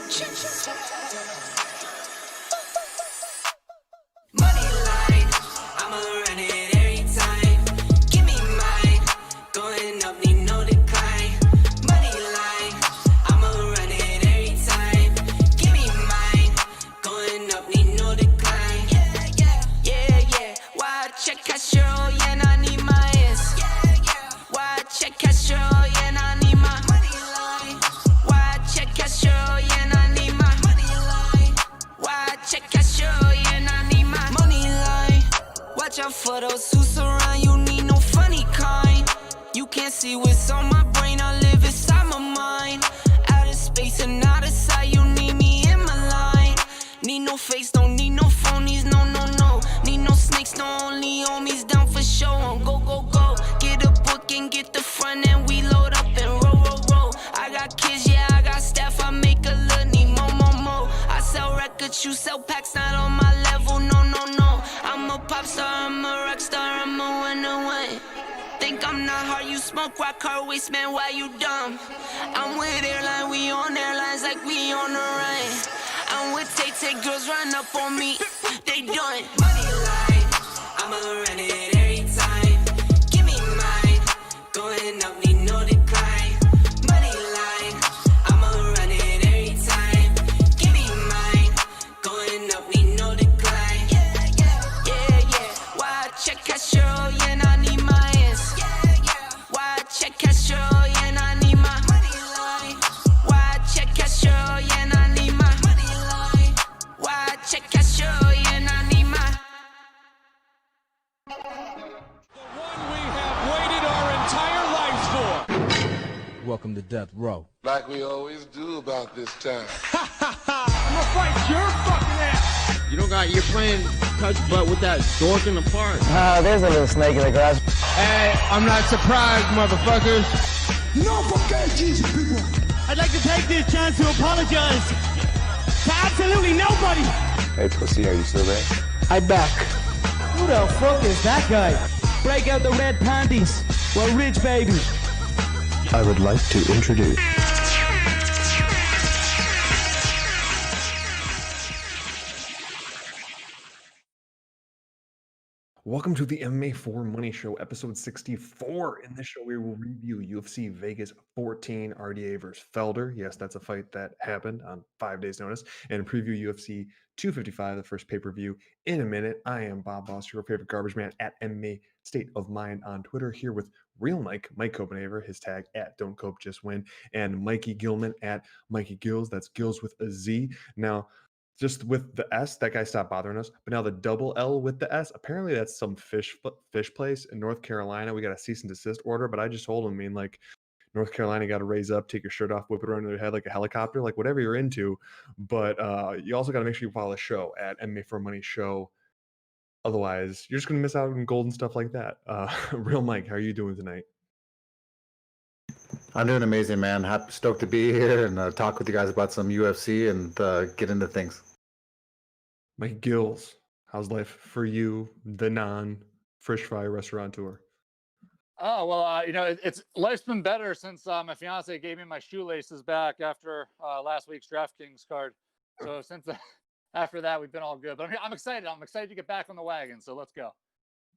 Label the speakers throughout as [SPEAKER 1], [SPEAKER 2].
[SPEAKER 1] Money line, I'ma run it every time. Give me mine, going up, need no decline. Money line, I'ma run it every time. Give me mine, going up, need no decline. Yeah. Why check Castro, yeah, and I need my ass. Why check Castro, yeah, and I need my money line. Why check Castro, yeah, and I need my money line. Why check Castro, yeah, and I need my money line. Watch out for those who surround you, need no funny kind. You can't see what's on my brain, I live inside my mind. Out of space and out of sight, you need me in my line. Need no face, don't need no phonies, no. Need no snakes, no only homies down for show. On go. Get a book and get the front and we load up and roll. I got kids, yeah, I got staff, I make a little need more. I sell records, you sell packs, not on my level, no. I'm a pop star, I'm a rock star, I'm a one. Think I'm not hard, you smoke rock hard waste, man, why you dumb? I'm with airline, we on airlines like we on the run. I'm with Tay, girls run up on me, they done. Money line, I'ma run it every time. Give me mine, going up, need no decline. Money line, I'ma run it every time. Give me mine, going up, need no decline. Yeah. Why check Castro, yeah, and I need my ass. Why check Castro, yeah, and I need my money line. Why check Castro, yeah, and I need my money line. Why check Castro, yeah, and I need my.
[SPEAKER 2] The one we have waited our entire lives for.
[SPEAKER 3] Welcome to Death Row.
[SPEAKER 4] Like we always do about this time.
[SPEAKER 2] I'm gonna fight your fucking ass.
[SPEAKER 5] You don't got, you're playing touch butt with that dork in the park.
[SPEAKER 6] There's a little snake in the grass.
[SPEAKER 5] Hey, I'm not surprised, motherfuckers.
[SPEAKER 7] No forget Jesus, people.
[SPEAKER 8] I'd like to take this chance to apologize to absolutely nobody.
[SPEAKER 9] Hey, pussy, are you still there?
[SPEAKER 8] I'm back. Who the fuck is that guy? Break out the red panties. We're rich, baby.
[SPEAKER 9] I would like to introduce.
[SPEAKER 10] Welcome to the MMA for Money Show, episode 64. In this show, we will review UFC Vegas 14, RDA versus Felder. Yes, that's a fight that happened on 5 days' notice. And preview UFC 255, the first pay-per-view, in a minute. I am Bob Boss, your favorite garbage man at MMA State of Mind on Twitter, here with Real Mike Copenhaver, his tag at Don't Cope Just Win, and Mikey Gilman at Mikey Gills. That's Gills with a Z. Now, just with the S, that guy stopped bothering us. But now the double L with the S, apparently that's some fish place in North Carolina. We got a cease and desist order, but I just told him, North Carolina got to raise up, take your shirt off, whip it around their head like a helicopter, like whatever you're into. But you also got to make sure you follow the show at MMA for Money Show. Otherwise, you're just going to miss out on gold and stuff like that. Real Mike, how are you doing tonight?
[SPEAKER 11] I'm doing amazing, man. Stoked to be here and talk with you guys about some UFC and get into things.
[SPEAKER 10] Mike Gills, how's life for you, the non-fish fry restaurateur?
[SPEAKER 12] Oh, well, it's life's been better since my fiance gave me my shoelaces back after last week's DraftKings card. So since after that, we've been all good. But I'm excited. I'm excited to get back on the wagon. So let's go.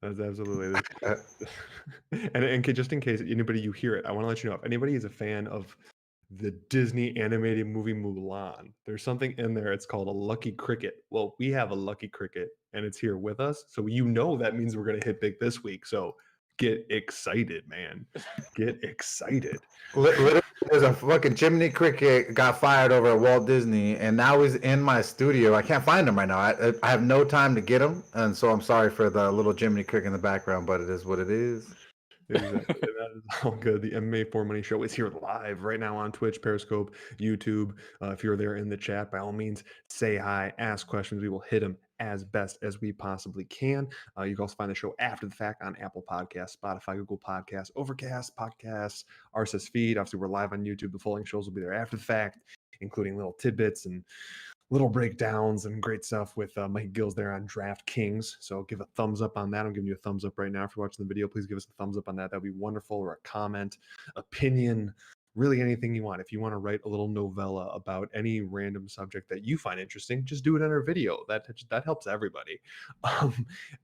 [SPEAKER 10] That's absolutely. And just in case anybody you hear it, I want to let you know, if anybody is a fan of the Disney animated movie Mulan, there's something in there. It's called a lucky cricket. Well, we have a lucky cricket and it's here with us. So that means we're going to hit big this week. So get excited, man. Get excited.
[SPEAKER 11] Literally, there's a fucking chimney cricket got fired over at Walt Disney, and now he's in my studio. I can't find him right now. I have no time to get him, and so I'm sorry for the little chimney cricket in the background, but it is what it is.
[SPEAKER 10] Exactly. That is all good. The MMA for Money Show is here live right now on Twitch, Periscope, YouTube. If you're there in the chat, by all means, say hi, ask questions. We will hit them as best as we possibly can. You can also find the show after the fact on Apple Podcasts, Spotify, Google Podcasts, Overcast, Podcasts, RSS feed. Obviously, we're live on YouTube. The full-length shows will be there after the fact, including little tidbits and little breakdowns and great stuff with Mike Gills there on DraftKings. So give a thumbs up on that. I'm giving you a thumbs up right now. If you're watching the video, please give us a thumbs up on that. That'd be wonderful. Or a comment, opinion, really anything you want. If you want to write a little novella about any random subject that you find interesting, just do it in our video. That helps everybody.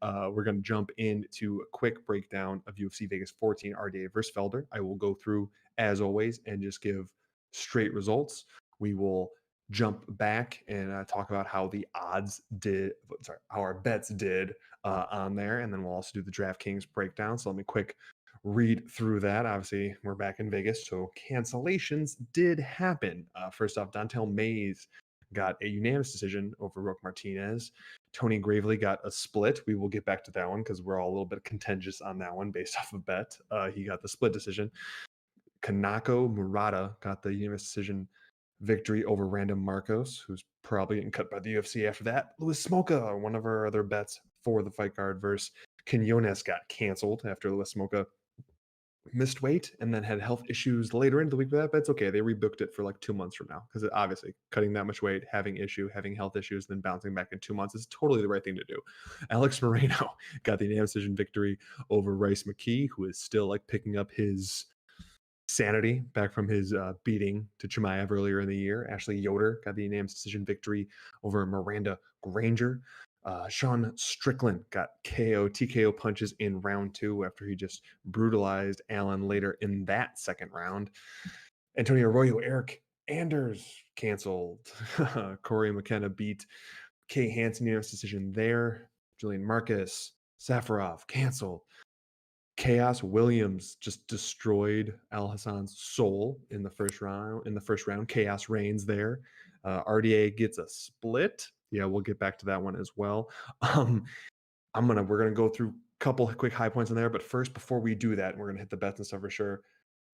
[SPEAKER 10] We're going to jump into a quick breakdown of UFC Vegas 14 RDA versus Felder. I will go through, as always, and just give straight results. We will jump back and talk about how the odds did, sorry, how our bets did on there. And then we'll also do the DraftKings breakdown. So let me quick read through that. Obviously, we're back in Vegas, so cancellations did happen. First off, Dontel Mays got a unanimous decision over Roque Martinez. Tony Gravely got a split. We will get back to that one because we're all a little bit contentious on that one based off of bet. He got the split decision. Kanako Murata got the unanimous decision victory over Random Marcos, who's probably getting cut by the UFC after that. Luis Smoka, one of our other bets for the fight card, versus Quinones got canceled after Luis Smoka missed weight and then had health issues later into the week. But it's okay. They rebooked it for like 2 months from now because obviously cutting that much weight, having health issues, then bouncing back in 2 months is totally the right thing to do. Alex Moreno got the unanimous decision victory over Rice McKee, who is still like picking up his sanity back from his beating to Chimaev earlier in the year. Ashley Yoder got the unanimous decision victory over Miranda Granger. Sean Strickland got TKO punches in round 2 after he just brutalized Allen later in that second round. Antonio Arroyo, Eric Anders canceled. Corey McKenna beat Kay Hansen, unanimous decision there. Julian Marcus, Safarov canceled. Chaos Williams just destroyed Al Hassan's soul in the first round. Chaos reigns there. RDA gets a split. Yeah, we'll get back to that one as well. We're gonna go through a couple quick high points in there, but first, before we do that, we're gonna hit the bets and stuff for sure.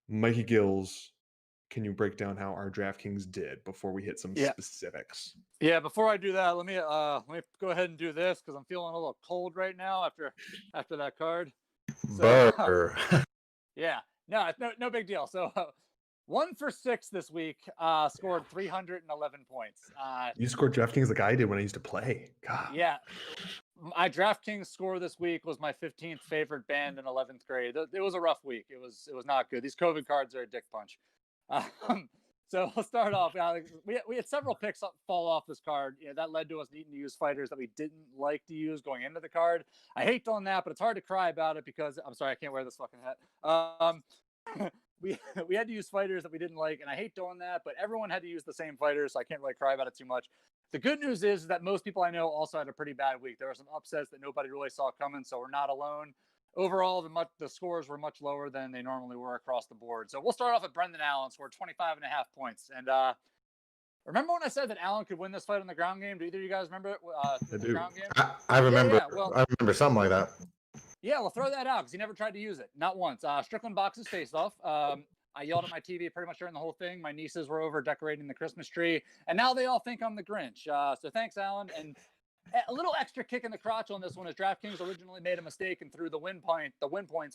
[SPEAKER 10] Mikey Gills, can you break down how our DraftKings did before we hit some specifics?
[SPEAKER 12] Yeah, before I do that, let me go ahead and do this because I'm feeling a little cold right now after that card. So, yeah, no, no big deal. So 1 for 6 this week, scored 311 points.
[SPEAKER 10] You scored DraftKings like I did when I used to play. God.
[SPEAKER 12] Yeah, my DraftKings score this week was my 15th favorite band in 11th grade. It was a rough week. It was not good. These COVID cards are a dick punch. So we'll start off. We had several picks fall off this card. That led to us needing to use fighters that we didn't like to use going into the card. I hate doing that, but it's hard to cry about it because I'm sorry, I can't wear this fucking hat. We had to use fighters that we didn't like, and I hate doing that, but everyone had to use the same fighters, so I can't really cry about it too much. The good news is that most people I know also had a pretty bad week. There were some upsets that nobody really saw coming, so we're not alone. Overall, the scores were much lower than they normally were across the board. So we'll start off with Brendan Allen, scored 25.5 points. And remember when I said that Allen could win this fight on the ground game? Do either of you guys remember it?
[SPEAKER 11] I
[SPEAKER 12] do.
[SPEAKER 11] Ground game? I remember. Yeah, well, I remember something like that.
[SPEAKER 12] Yeah, well, throw that out because he never tried to use it. Not once. Strickland boxes face off. I yelled at my TV pretty much during the whole thing. My nieces were over decorating the Christmas tree, and now they all think I'm the Grinch. So thanks, Allen. And a little extra kick in the crotch on this one is DraftKings originally made a mistake and threw the win points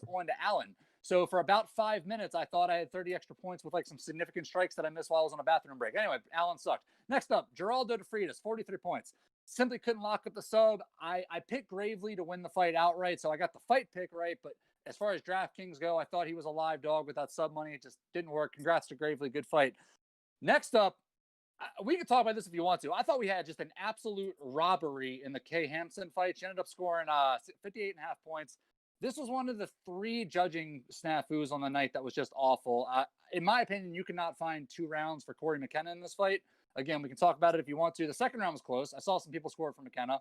[SPEAKER 12] onto Allen. So for about 5 minutes, I thought I had 30 extra points with like some significant strikes that I missed while I was on a bathroom break. Anyway, Allen sucked. Next up, Geraldo de Freitas, 43 points. Simply couldn't lock up the sub. I picked Gravely to win the fight outright, so I got the fight pick right. But as far as DraftKings go, I thought he was a live dog with that sub money. It just didn't work. Congrats to Gravely. Good fight. Next up, we can talk about this if you want to. I thought we had just an absolute robbery in the Kay Hampson fight. She ended up scoring 58.5 points. This was one of the 3 judging snafus on the night that was just awful. In my opinion, you cannot find 2 rounds for Corey McKenna in this fight. Again, we can talk about it if you want to. The second round was close. I saw some people score for McKenna.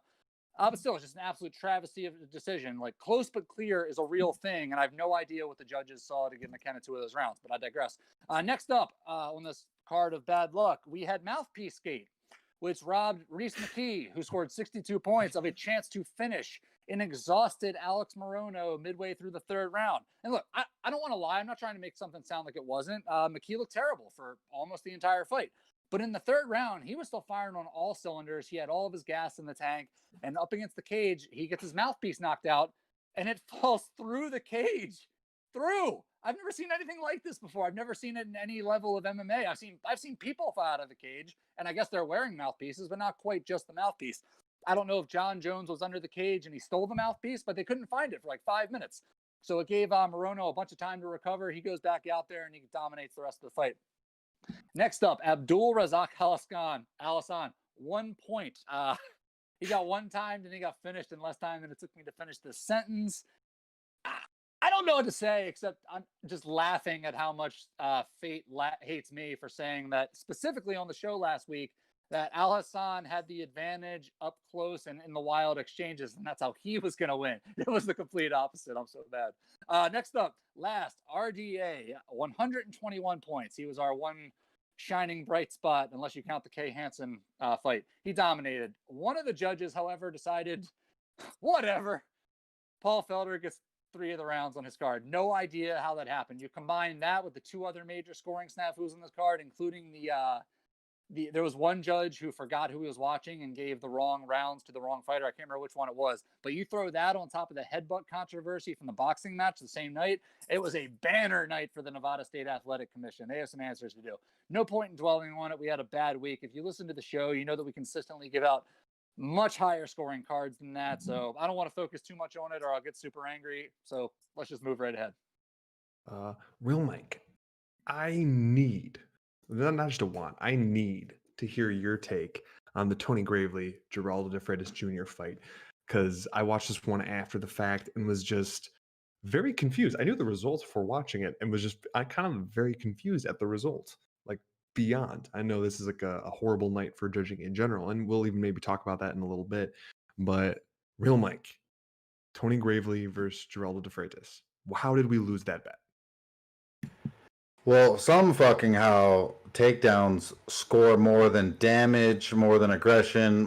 [SPEAKER 12] But still, it's just an absolute travesty of a decision. Like, close but clear is a real thing, and I have no idea what the judges saw to give McKenna 2 of those rounds, but I digress. Next up on this card of bad luck, we had Mouthpiece Gate, which robbed Reese McKee, who scored 62 points, of a chance to finish an exhausted Alex Morono midway through the 3rd round. And look, I don't want to lie. I'm not trying to make something sound like it wasn't. McKee looked terrible for almost the entire fight. But in the 3rd round, he was still firing on all cylinders. He had all of his gas in the tank. And up against the cage, he gets his mouthpiece knocked out, and it falls through the cage. Through. I've never seen anything like this before. I've never seen it in any level of MMA. I've seen people fall out of the cage, and I guess they're wearing mouthpieces, but not quite just the mouthpiece. I don't know if John Jones was under the cage and he stole the mouthpiece, but they couldn't find it for like 5 minutes. So it gave Morono a bunch of time to recover. He goes back out there and he dominates the rest of the fight. Next up, Abdul Razak Alasan, 1 point. He got one time, and he got finished in less time than it took me to finish the sentence. I don't know what to say, except I'm just laughing at how much fate hates me for saying that, specifically on the show last week, that Al Hassan had the advantage up close and in the wild exchanges, and that's how he was going to win. It was the complete opposite. I'm so bad. Next up, last, RDA, 121 points. He was our one shining bright spot, unless you count the Kay Hansen fight. He dominated. One of the judges, however, decided, whatever. Paul Felder gets 3 of the rounds on his card. No idea how that happened. You combine that with the 2 other major scoring snafus on this card, including there was one judge who forgot who he was watching and gave the wrong rounds to the wrong fighter. I can't remember which one it was, but you throw that on top of the headbutt controversy from the boxing match the same night. It was a banner night for the Nevada State Athletic Commission. They have some answers to do. No point in dwelling on it. We had a bad week. If you listen to the show, you know that we consistently give out much higher scoring cards than that. So I don't want to focus too much on it or I'll get super angry. So let's just move right ahead.
[SPEAKER 10] Real Mike, I need, not just a want, I need to hear your take on the Tony Gravely Geraldo de Freitas Jr. fight, because I watched this one after the fact and was just very confused. I knew the results before watching it and was just kind of very confused at the results, like beyond. I know this is like a horrible night for judging in general, and we'll even maybe talk about that in a little bit. But Real Mike, Tony Gravely versus Geraldo de Freitas. How did we lose that bet?
[SPEAKER 11] Well, some fucking how takedowns score more than damage, more than aggression,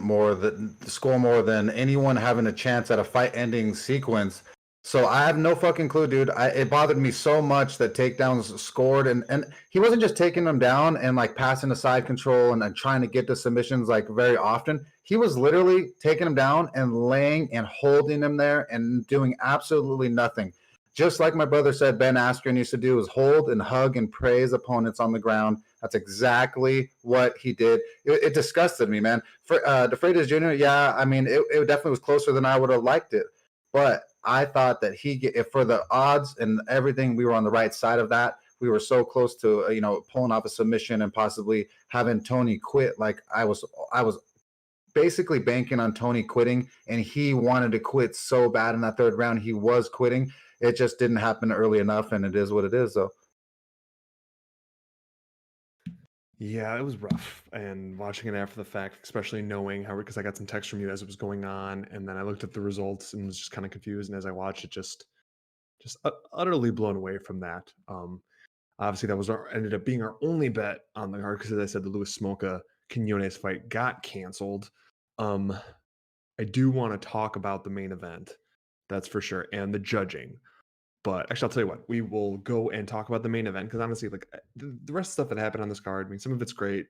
[SPEAKER 11] score more than anyone having a chance at a fight-ending sequence. So I have no fucking clue, dude. It bothered me so much that takedowns scored, and he wasn't just taking them down and like passing the side control and trying to get the submissions like very often. He was literally taking them down and laying and holding them there and doing absolutely nothing. Just like my brother said, Ben Askren used to do, is hold and hug and praise opponents on the ground. That's exactly what he did. It disgusted me, man. For de Freitas Jr., yeah, I mean, it definitely was closer than I would have liked it. But I thought that if for the odds and everything, we were on the right side of that. We were so close to, pulling off a submission and possibly having Tony quit. Like I was basically banking on Tony quitting, and he wanted to quit so bad in that 3rd round. He was quitting. It just didn't happen early enough, and it is what it is, though.
[SPEAKER 10] Yeah, it was rough. And watching it after the fact, especially knowing how, because I got some text from you as it was going on, and then I looked at the results and was just kind of confused. And as I watched it, just utterly blown away from that. Obviously, that ended up being our only bet on the card, because as I said, the Luis Smolka Quinones fight got canceled. I do want to talk about the main event, that's for sure, and the judging. But actually, I'll tell you what, we will go and talk about the main event, because honestly, like the rest of the stuff that happened on this card, I mean, some of it's great,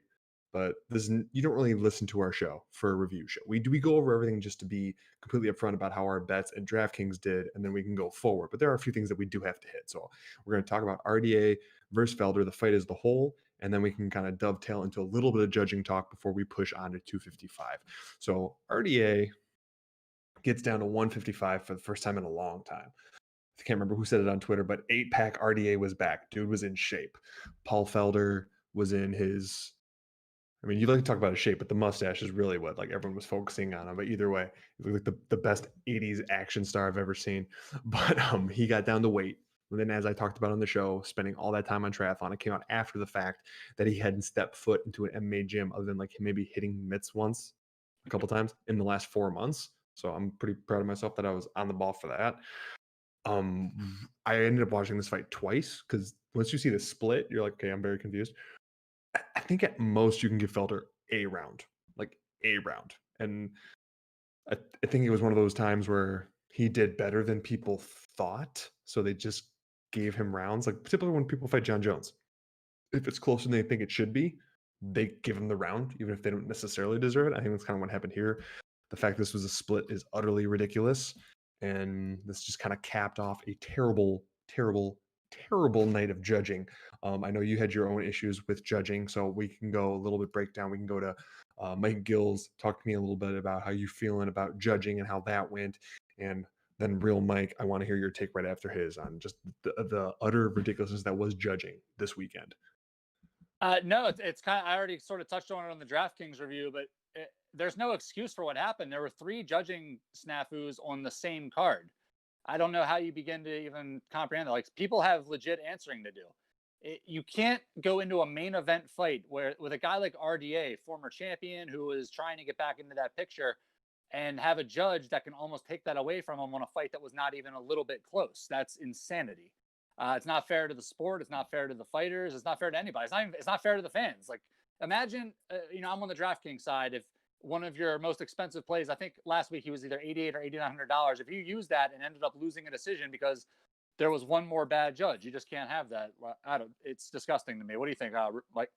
[SPEAKER 10] but you don't really listen to our show for a review show. We go over everything just to be completely upfront about how our bets and DraftKings did, and then we can go forward. But there are a few things that we do have to hit. So we're going to talk about RDA versus Felder, the fight as the whole, and then we can kind of dovetail into a little bit of judging talk before we push on to 255. So RDA gets down to 155 for the first time in a long time. I can't remember who said it on Twitter, but 8-pack RDA was back. Dude was in shape. Paul Felder was in his, I mean, you like to talk about his shape, but the mustache is really what like everyone was focusing on him. But either way, he looked like the best 80s action star I've ever seen. But he got down to weight. And then, as I talked about on the show, spending all that time on triathlon, it came out after the fact that he hadn't stepped foot into an MMA gym other than like maybe hitting mitts once, a couple times in the last 4 months. So I'm pretty proud of myself that I was on the ball for that. I ended up watching this fight twice, because once you see the split, you're like, okay, I'm very confused. I think at most you can give Felder a round. And I think it was one of those times where he did better than people thought, so they just gave him rounds. Like typically when people fight John Jones, if it's closer than they think it should be, they give him the round, even if they don't necessarily deserve it. I think that's kind of what happened here. The fact this was a split is utterly ridiculous. And this just kind of capped off a terrible, terrible, terrible night of judging. I know you had your own issues with judging, so we can go a little bit breakdown. We can go to Mike Gills. Talk to me a little bit about how you're feeling about judging and how that went, and then Real Mike, I want to hear your take right after his on just the utter ridiculousness that was judging this weekend.
[SPEAKER 12] No, it's kind of, I already sort of touched on it on the DraftKings review, but there's no excuse for what happened. There were 3 judging snafus on the same card. I don't know how you begin to even comprehend that. Like, people have legit answering to do. You can't go into a main event fight with a guy like RDA, former champion, who is trying to get back into that picture, and have a judge that can almost take that away from him on a fight that was not even a little bit close. That's insanity. It's not fair to the sport. It's not fair to the fighters. It's not fair to anybody. It's not fair to the fans. Like, imagine, I'm on the DraftKings side. If one of your most expensive plays, I think last week he was either $88 or $8,900. If you use that and ended up losing a decision because there was one more bad judge, you just can't have that. It's disgusting to me. What do you think, Mike?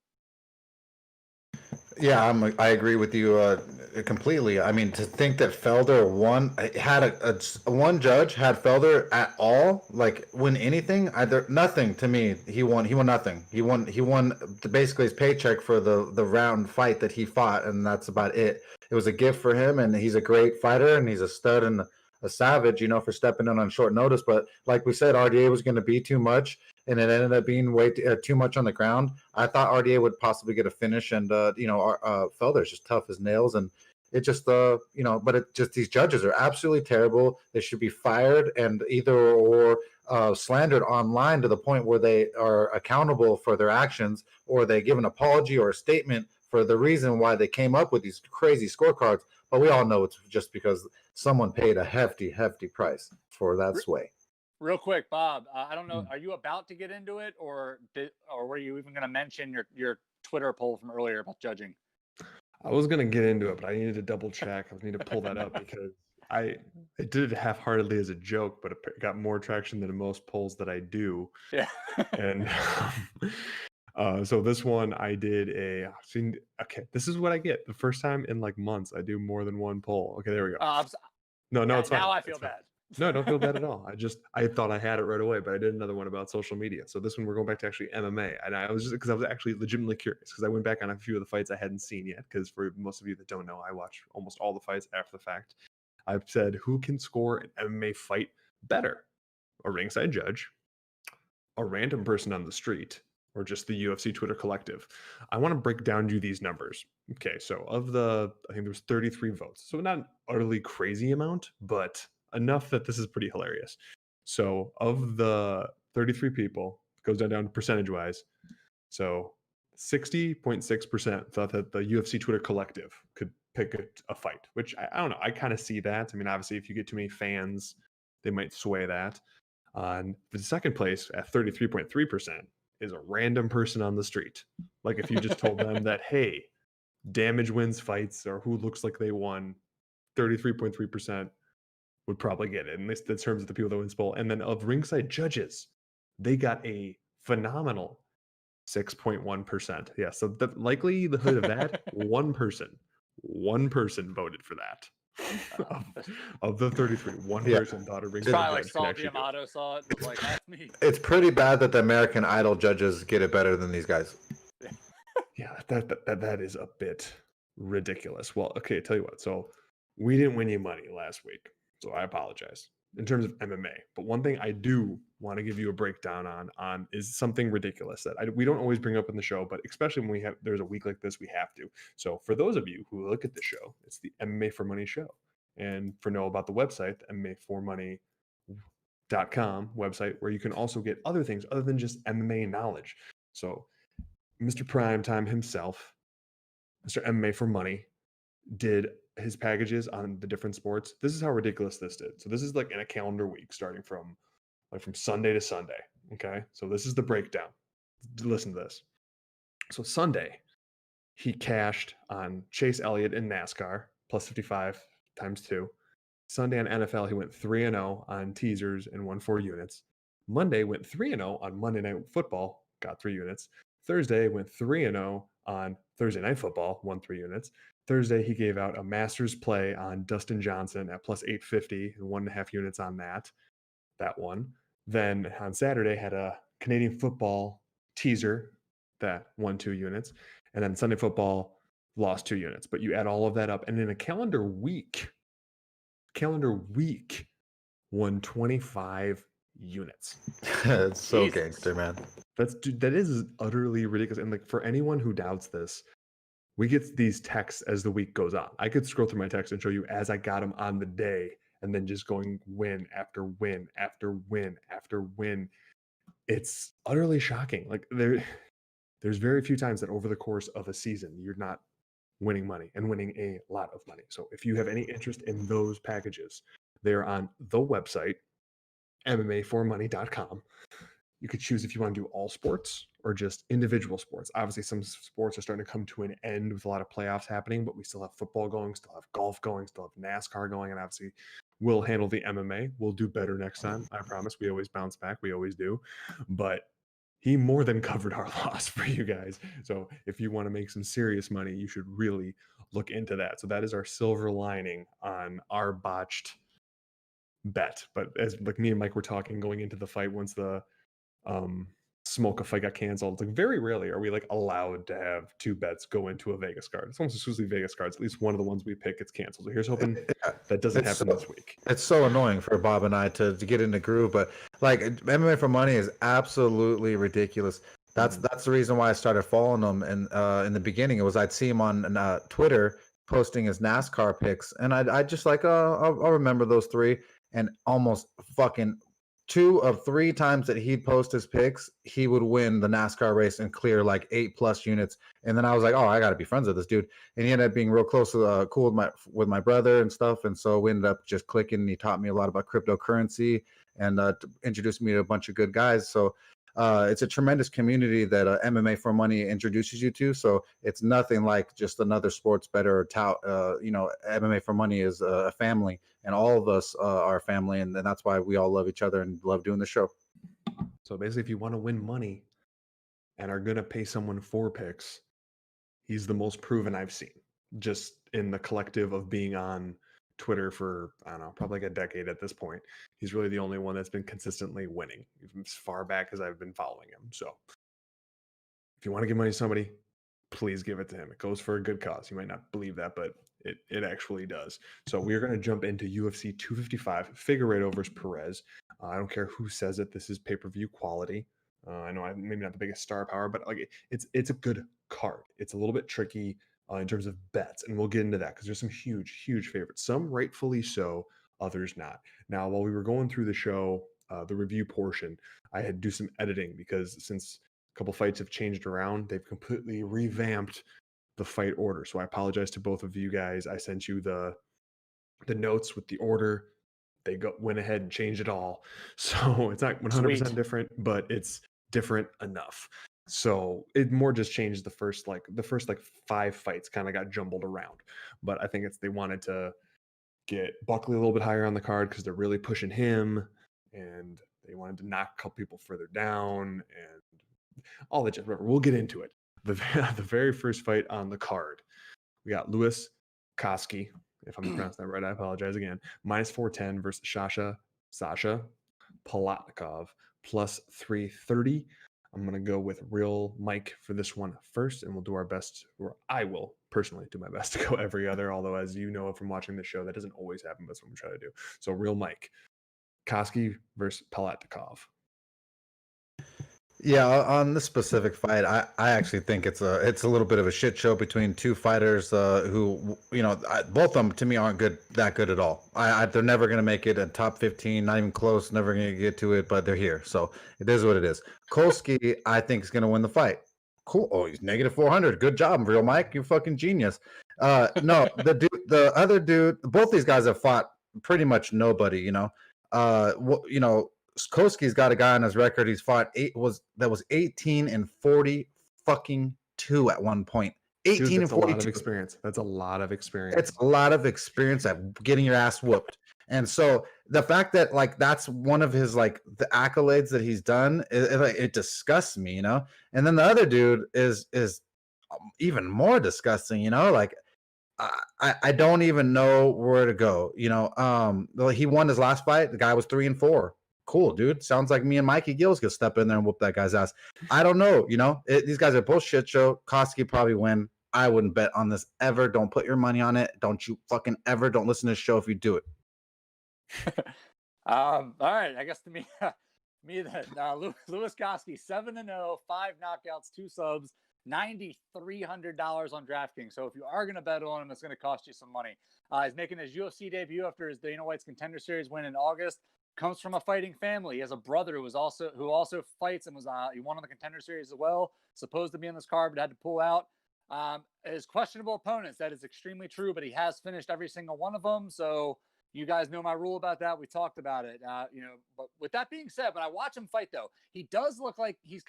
[SPEAKER 11] Yeah, I agree with you completely. I mean, to think that Felder had one judge had Felder at all, like win anything, nothing to me. He won nothing. He won basically his paycheck for the round fight that he fought, and that's about it. It was a gift for him, and he's a great fighter, and he's a stud and a savage, for stepping in on short notice. But like we said, RDA was going to be too much, and it ended up being way too much on the ground. I thought RDA would possibly get a finish, and Felder's just tough as nails, and it just but it just, these judges are absolutely terrible. They should be fired and either slandered online to the point where they are accountable for their actions, or they give an apology or a statement for the reason why they came up with these crazy scorecards. But we all know it's just because someone paid a hefty price for that sway.
[SPEAKER 12] Real quick, Bob, I don't know, are you about to get into it, or were you even going to mention your Twitter poll from earlier about judging?
[SPEAKER 10] I was going to get into it, but I needed to double check. I need to pull that up because I did it half-heartedly as a joke, but it got more traction than most polls that I do.
[SPEAKER 12] Yeah.
[SPEAKER 10] And so this one I did okay, this is what I get. The first time in like months I do more than one poll. Okay, there we go. No, it's fine.
[SPEAKER 12] Now I feel bad.
[SPEAKER 10] No, don't feel bad at all. I thought I had it right away, but I did another one about social media. So this one we're going back to actually MMA, and I was actually legitimately curious because I went back on a few of the fights I hadn't seen yet. Because for most of you that don't know, I watch almost all the fights after the fact. I've said, who can score an MMA fight better? A ringside judge, a random person on the street, or just the UFC Twitter collective? I want to break down you these numbers. Okay, so I think there was 33 votes. So not an utterly crazy amount, but enough that this is pretty hilarious. So of the 33 people, it goes down percentage-wise. So 60.6% thought that the UFC Twitter collective could pick a fight, which I don't know. I kind of see that. I mean, obviously, if you get too many fans, they might sway that. And the second place at 33.3% is a random person on the street. Like if you just told them that, hey, Damage wins fights, or who looks like they won, 33.3% would probably get it, in terms of the people that win this poll. And then of ringside judges, they got a phenomenal 6.1%. Yeah, so the likelihood of that, one person voted for that. of the 33, one person thought a ringside judge could actually do it.
[SPEAKER 12] Amato saw it, was like, that's me.
[SPEAKER 11] It's pretty bad that the American Idol judges get it better than these guys.
[SPEAKER 10] Yeah, that is a bit ridiculous. Well, okay, tell you what. So we didn't win you money last week, so I apologize in terms of MMA. But one thing I do want to give you a breakdown on is something ridiculous that we don't always bring up in the show, but especially when there's a week like this, we have to. So for those of you who look at the show, it's the MMA for Money show. And know about the website, the MMAforMoney.com website, where you can also get other things other than just MMA knowledge. So Mr. Primetime himself, Mr. MMA for Money, did his packages on the different sports. This is how ridiculous this did. So this is like in a calendar week, starting from Sunday to Sunday. Okay, so this is the breakdown. Listen to this. So Sunday, he cashed on Chase Elliott in NASCAR plus 55 times 2. Sunday on NFL, he went 3-0 on teasers and won 4 units. Monday went 3-0 on Monday Night Football, got 3 units. Thursday went 3-0 on Thursday Night Football, won 3 units. Thursday, he gave out a Masters play on Dustin Johnson at plus 850 and 1.5 units on that one. Then on Saturday, had a Canadian football teaser that won 2 units. And then Sunday football lost 2 units. But you add all of that up, and in a calendar week, won 25 units.
[SPEAKER 11] It's so
[SPEAKER 12] Jesus.
[SPEAKER 11] gangster, man.
[SPEAKER 10] That is utterly ridiculous. And like for anyone who doubts this, we get these texts as the week goes on. I could scroll through my text and show you as I got them on the day, and then just going win after win after win after win. It's utterly shocking. Like there's very few times that over the course of a season you're not winning money and winning a lot of money. So if you have any interest in those packages, they're on the website MMAforMoney.com. You could choose if you want to do all sports or just individual sports. Obviously, some sports are starting to come to an end with a lot of playoffs happening, but we still have football going, still have golf going, still have NASCAR going, and obviously we'll handle the MMA. We'll do better next time. I promise. We always bounce back. We always do. But he more than covered our loss for you guys. So if you want to make some serious money, you should really look into that. So that is our silver lining on our botched bet. But as like me and Mike were talking going into the fight, once the Smolka fight got canceled, it's like very rarely are we like allowed to have two bets go into a Vegas card. It's almost exclusively Vegas cards. At least one of the ones we pick gets canceled. So here's hoping that doesn't happen this week.
[SPEAKER 11] It's so annoying for Bob and I to get in the groove, but like MMA for Money is absolutely ridiculous. That's the reason why I started following them. And in the beginning, it was I'd see him on Twitter posting his NASCAR picks, and I'd just like I'll remember those three, and almost fucking 2 of 3 times that he'd post his picks, he would win the NASCAR race and clear like 8+ units. And then I was like, oh, I got to be friends with this dude. And he ended up being real close to cool with my brother and stuff. And so we ended up just clicking. And he taught me a lot about cryptocurrency and introduced me to a bunch of good guys. So it's a tremendous community that MMA for Money introduces you to. So it's nothing like just another sports bettor or tout. MMA for Money is a family, and all of us are family, and that's why we all love each other and love doing the show.
[SPEAKER 10] So basically, if you want to win money and are going to pay someone 4 picks, he's the most proven I've seen, just in the collective of being on Twitter for, I don't know, probably like a decade at this point. He's really the only one that's been consistently winning as far back as I've been following him. So if you want to give money to somebody, please give it to him. It goes for a good cause. You might not believe that, but it actually does. So we're going to jump into UFC 255, Figueiredo versus Perez. I don't care who says it. This is pay-per-view quality. I know I'm maybe not the biggest star power, but like it's a good card. It's a little bit tricky in terms of bets, and we'll get into that because there's some huge favorites. Some rightfully so, others not. Now, while we were going through the show, the review portion, I had to do some editing because since a couple fights have changed around, they've completely revamped the fight order. So I apologize to both of you guys. I sent you the notes with the order. They went ahead and changed it all. So it's not 100% different, but it's different enough. So it more just changed the first 5 fights kind of got jumbled around. But I think they wanted to get Buckley a little bit higher on the card because they're really pushing him, and they wanted to knock a couple people further down and all that. Just we'll get into it. The very first fight on the card, we got Louis Koski. If I'm pronouncing that right, I apologize again. -410 versus Sasha Palatnikov +330. I'm going to go with Real Mike for this one first, and we'll do our best, or I will personally do my best to go every other, although as you know from watching the show, that doesn't always happen, but that's what I'm trying to do. So Real Mike, Koski versus Palatnikov.
[SPEAKER 11] Yeah, on this specific fight, I actually think it's a little bit of a shit show between 2 fighters who, both of them to me aren't that good at all. They're never going to make it a top 15, not even close, never going to get to it, but they're here. So it is what it is. Kolski, I think, is going to win the fight. Cool. Oh, he's -400. Good job, Real Mike. You fucking genius. No, the other dude, both these guys have fought pretty much nobody, Koski's got a guy on his record. He's fought 18-40 fucking 2 at one point. 18 and 42.
[SPEAKER 10] A lot of experience. That's a lot of experience.
[SPEAKER 11] It's a lot of experience at getting your ass whooped. And so the fact that that's one of his the accolades that he's done, it disgusts me, And then the other dude is even more disgusting, I don't even know where to go. He won his last fight. The guy was 3-4. Cool, dude. Sounds like me and Mikey Gills could step in there and whoop that guy's ass. I don't know. These guys are both shit show. Koski probably win. I wouldn't bet on this ever. Don't put your money on it. Don't you fucking ever. Don't listen to the show if you do it.
[SPEAKER 12] All right, I guess to me, me then. Louis Koski, 7-0, 5 knockouts, 2 subs, $9,300 on DraftKings. So if you are going to bet on him, it's going to cost you some money. He's making his UFC debut after his Dana White's Contender Series win in August. Comes from a fighting family. He has a brother who also fights and he won on the Contender Series as well. Supposed to be in this card, but had to pull out. His questionable opponents, that is extremely true, but he has finished every single one of them. So you guys know my rule about that. We talked about it. But with that being said, when I watch him fight, though, he does look like he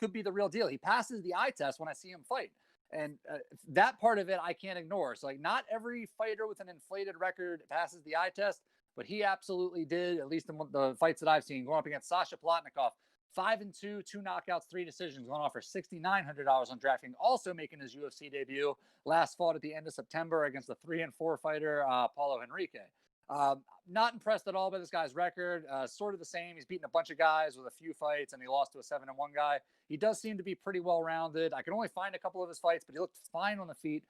[SPEAKER 12] could be the real deal. He passes the eye test when I see him fight. And that part of it, I can't ignore. So, like, not every fighter with an inflated record passes the eye test, but he absolutely did, at least in the fights that I've seen, going up against Sasha Plotnikov. 5-2, 2 knockouts, 3 decisions, going off for $6,900 on DraftKings. Also making his UFC debut. Last fought at the end of September against the 3-4 fighter, Paulo Henrique. Not impressed at all by this guy's record. Sort of the same. He's beaten a bunch of guys with a few fights, and he lost to a 7-1 guy. He does seem to be pretty well-rounded. I can only find a couple of his fights, but he looked fine on the feet.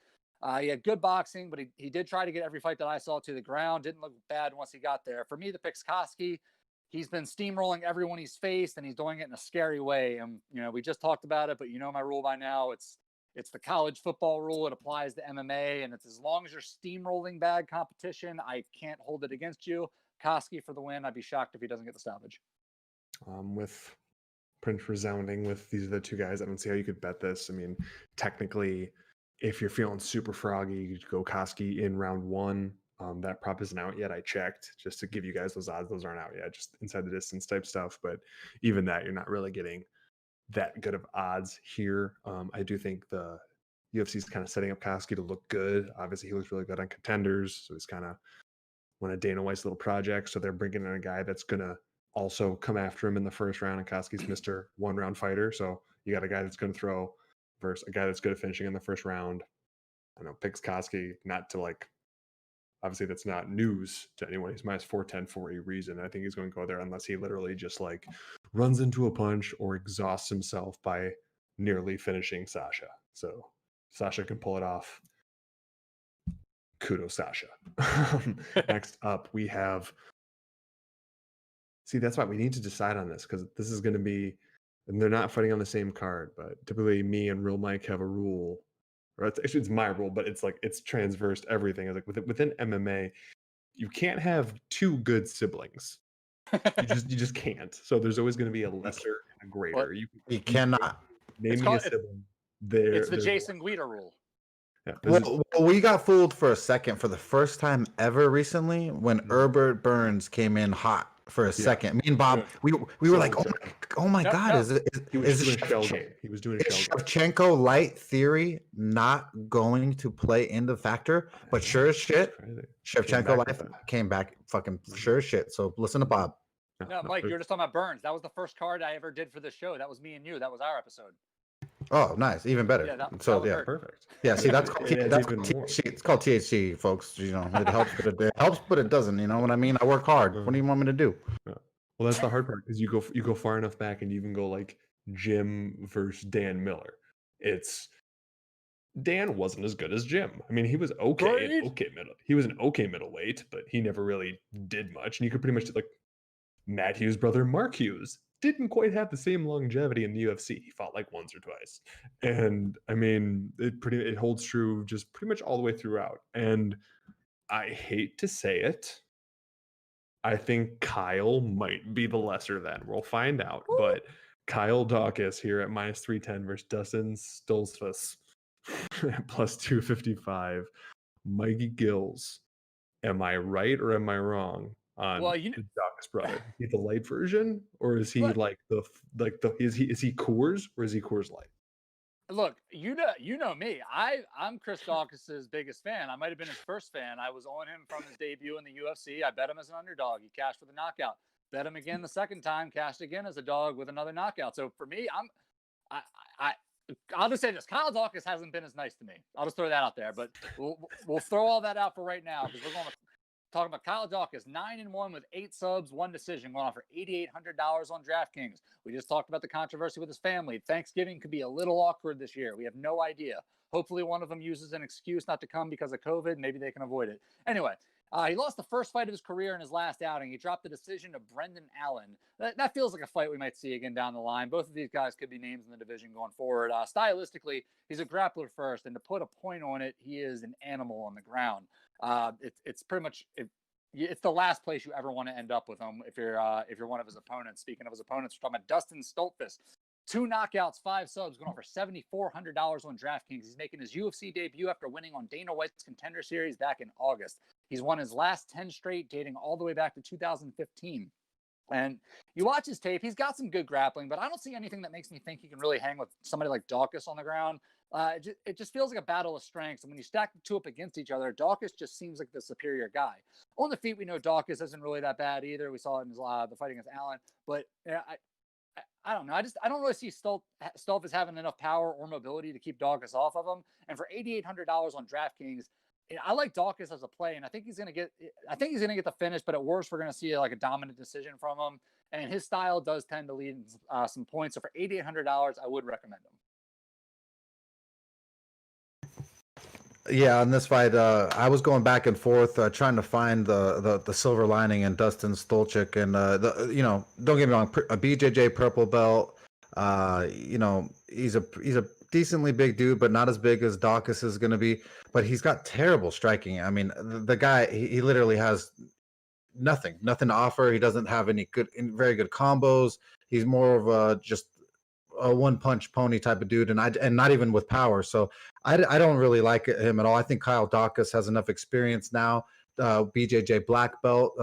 [SPEAKER 12] He had good boxing, but he did try to get every fight that I saw to the ground. Didn't look bad once he got there. For me, the pick's Koski. He's been steamrolling everyone he's faced, and he's doing it in a scary way. And, we just talked about it, but you know my rule by now. It's the college football rule. It applies to MMA, and it's as long as you're steamrolling bad competition, I can't hold it against you. Koski for the win. I'd be shocked if he doesn't get the stoppage.
[SPEAKER 10] With Prince resounding with these are the two guys, I don't see how you could bet this. I mean, technically, if you're feeling super froggy, you could go Koski in round 1. That prop isn't out yet. I checked just to give you guys those odds. Those aren't out yet, just inside the distance type stuff. But even that, you're not really getting that good of odds here. I do think the UFC is kind of setting up Koski to look good. Obviously, he looks really good on Contenders, so he's kind of one of Dana White's little projects. So they're bringing in a guy that's going to also come after him in the first round, and Koski's Mr. One-round fighter. So you got a guy that's going to throw versus a guy that's good at finishing in the first round. I know picks Koski, not to obviously that's not news to anyone. He's minus 410 for a reason. I think he's going to go there unless he literally just runs into a punch or exhausts himself by nearly finishing Sasha. So Sasha can pull it off. Kudos, Sasha. Next up, we have. See, that's why we need to decide on this, because this is going to be, and they're not fighting on the same card, but typically me and Real Mike have a rule. Or it's my rule, but it's transversed everything. It's within MMA, you can't have 2 good siblings. You just can't. So there's always going to be a lesser and a greater.
[SPEAKER 11] You cannot
[SPEAKER 10] name me a sibling.
[SPEAKER 12] It's the Jason Guida rule.
[SPEAKER 10] Yeah,
[SPEAKER 11] well, we got fooled for a second for the first time ever recently when Herbert Burns came in hot for a second. Me and Bob, we were like, oh my God, is it
[SPEAKER 10] he was doing a
[SPEAKER 11] Shevchenko light theory not going to play into factor? But sure as shit, Shevchenko light came back fucking sure as shit. So listen to Bob.
[SPEAKER 12] No, Mike, you were just talking about Burns. That was the first card I ever did for the show. That was me and you. That was our episode.
[SPEAKER 11] Oh, nice, even better.
[SPEAKER 12] Yeah, that
[SPEAKER 10] perfect.
[SPEAKER 11] Yeah, see, that's called THC. It's called THC, folks. It helps, but it doesn't. You know what I mean? I work hard. What do you want me to do?
[SPEAKER 10] Yeah. Well, that's the hard part, is you go far enough back, and you even go Jim versus Dan Miller. Dan wasn't as good as Jim. I mean, he was okay. He was an okay middleweight, but he never really did much. And you could pretty much do Matt Hughes' brother, Mark Hughes, didn't quite have the same longevity in the UFC. He fought once or twice. And I mean, it holds true just pretty much all the way throughout. And I hate to say it, I think Kyle might be the lesser then. We'll find out. Ooh. But Kyle Dawkins here at minus 310 versus Dustin Stoltzfus at plus 255. Mikey Gills. Am I right or am I wrong on Dawkins brother? Is he the light version, or is he is he Coors, or is he Coors Light?
[SPEAKER 12] Look, you know me. I'm Chris Dawkins' biggest fan. I might have been his first fan. I was on him from his debut in the UFC. I bet him as an underdog. He cashed with a knockout. Bet him again the second time. Cashed again as a dog with another knockout. So for me, I'll just say this: Kyle Dawkins hasn't been as nice to me. I'll just throw that out there. But we'll throw all that out for right now, because we're going to talk about Kyle Dawkins, 9-1 with 8 subs, 1 decision, going on for $8,800 on DraftKings. We just talked about the controversy with his family. Thanksgiving could be a little awkward this year. We have no idea. Hopefully one of them uses an excuse not to come because of COVID. Maybe they can avoid it. Anyway, He lost the first fight of his career in his last outing. He dropped the decision to Brendan Allen. That feels like a fight we might see again down the line. Both of these guys could be names in the division going forward. Stylistically, he's a grappler first, and to put a point on it, he is an animal on the ground. It's pretty much it's the last place you ever want to end up with him if you're one of his opponents. Speaking of his opponents, we're talking about Dustin Stoltzfus. 2 knockouts, 5 subs, going for $7,400 on DraftKings. He's making his UFC debut after winning on Dana White's Contender Series back in August. He's won his last 10 straight, dating all the way back to 2015. And you watch his tape, he's got some good grappling, but I don't see anything that makes me think he can really hang with somebody like Dawkins on the ground. It just feels like a battle of strengths. And when you stack the two up against each other, Dawkins just seems like the superior guy. On the feet, we know Dawkins isn't really that bad either. We saw it in his, the fight against Allen. But I don't know. I don't really see Stoltzfus having enough power or mobility to keep Dawkins off of him. And for $8,800 on DraftKings, I like Dawkins as a play, and I think he's gonna get the finish. But at worst, we're gonna see like a dominant decision from him. And his style does tend to lead some points. So for $8,800, I would recommend him.
[SPEAKER 11] Yeah, on this fight, I was going back and forth trying to find the silver lining in Dustin Stoltzfus, and don't get me wrong, a BJJ purple belt. He's a decently big dude, but not as big as Dawkins is going to be. But he's got terrible striking. I mean, the guy he literally has nothing to offer. He doesn't have any very good combos. He's more of just a one-punch pony type of dude, and not even with power. So I don't really like him at all. I think Kyle Dawkins has enough experience now. BJJ black belt,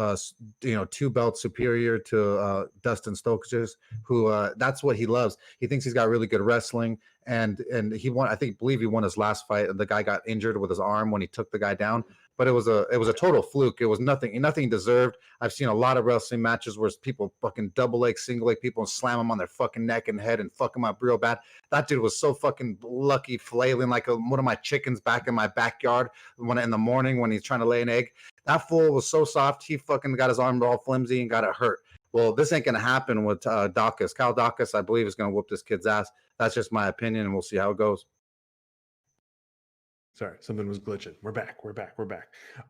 [SPEAKER 11] 2 belts superior to Dustin Stoltzfus, who that's what he loves. He thinks he's got really good wrestling, and he won. I believe he won his last fight. The guy got injured with his arm when he took the guy down. But it was a total fluke. It was nothing deserved. I've seen a lot of wrestling matches where people fucking double leg, single leg people and slam them on their fucking neck and head and fuck them up real bad. That dude was so fucking lucky, flailing like one of my chickens back in my backyard in the morning when he's trying to lay an egg. That fool was so soft, he fucking got his arm all flimsy and got it hurt. Well, this ain't gonna happen with Dawkins. Kyle Dawkins, I believe, is gonna whoop this kid's ass. That's just my opinion, and we'll see how it goes.
[SPEAKER 10] Sorry, something was glitching. We're back.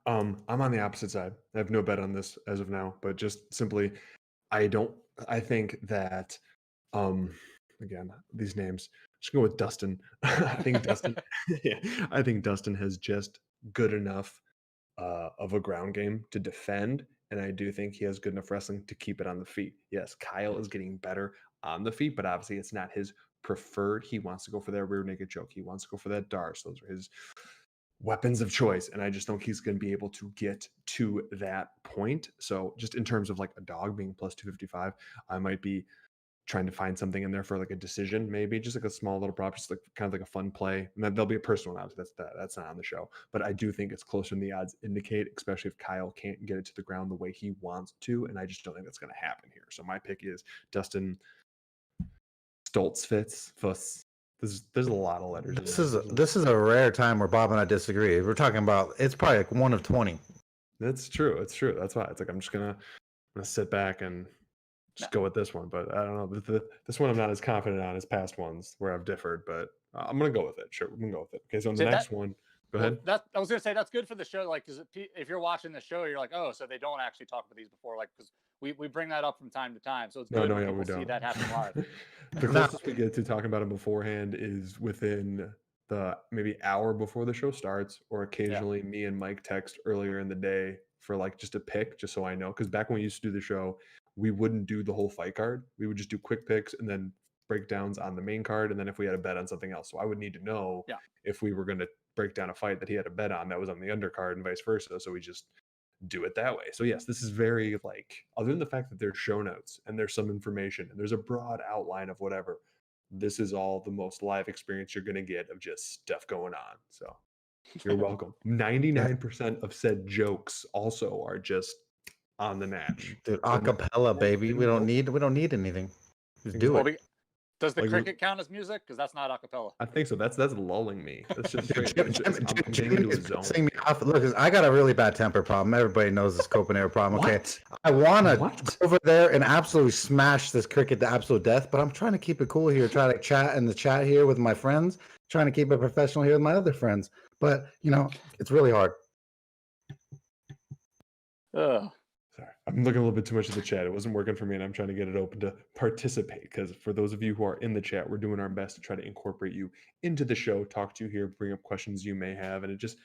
[SPEAKER 10] I'm on the opposite side. I have no bet on this as of now, but just simply, I think that, again, these names, just go with Dustin. I think Dustin has just good enough of a ground game to defend, and I do think he has good enough wrestling to keep it on the feet. Yes, Kyle is getting better on the feet, but obviously it's not his preferred. He wants to go for that rear naked choke. He wants to go for that Darce. Those are his weapons of choice, and I just think he's going to be able to get to that point. So just in terms of like a dog being plus 255, I might be trying to find something in there for like a decision, maybe just like a small little prop, just like kind of like a fun play. And then there'll be a personal one. That's not on the show, but I do think it's closer than the odds indicate, especially if Kyle can't get it to the ground the way he wants to, and I just don't think that's going to happen here. So my pick is Dustin Stoltzfus. There's a lot of letters.
[SPEAKER 11] This is a rare time where Bob and I disagree. We're talking about, it's probably like 1 of 20.
[SPEAKER 10] That's true. It's true. That's why it's like I'm gonna sit back and just go with this one. But I don't know. This one I'm not as confident on as past ones where I've differed. But I'm gonna go with it. Sure, we're gonna go with it. Okay, so on the next one, go ahead.
[SPEAKER 12] I was gonna say that's good for the show. Like, because if you're watching the show, you're like, oh, so they don't actually talk about these before, like, because we bring that up from time to time. So it's good when people see that happen live.
[SPEAKER 10] The closest we get to talking about it beforehand is within the maybe hour before the show starts, or occasionally me and Mike text earlier in the day for like just a pick, just so I know. Because back when we used to do the show, we wouldn't do the whole fight card. We would just do quick picks and then breakdowns on the main card, and then if we had a bet on something else. So I would need to know if we were going to break down a fight that he had a bet on that was on the undercard and vice versa. So we just do it that way. So yes, this is very, like, other than the fact that there's show notes and there's some information and there's a broad outline of whatever, this is all the most live experience you're going to get of just stuff going on. So you're welcome. 99% of said jokes also are just on the match.
[SPEAKER 11] Dude, acapella, baby. We don't need anything. Just do it.
[SPEAKER 12] Does the cricket count as music? Because that's not acapella.
[SPEAKER 10] I think so. That's lulling me. That's just straight. I'm getting into a zone.
[SPEAKER 11] Sing me off. Look, I got a really bad temper problem. Everybody knows this Copenhagen problem. Okay, I want to go over there and absolutely smash this cricket to absolute death, but I'm trying to keep it cool here. Try to chat in the chat here with my friends. Trying to keep it professional here with my other friends. But it's really hard.
[SPEAKER 12] Ugh.
[SPEAKER 10] Sorry, I'm looking a little bit too much at the chat. It wasn't working for me, and I'm trying to get it open to participate. Because for those of you who are in the chat, we're doing our best to try to incorporate you into the show, talk to you here, bring up questions you may have, and it just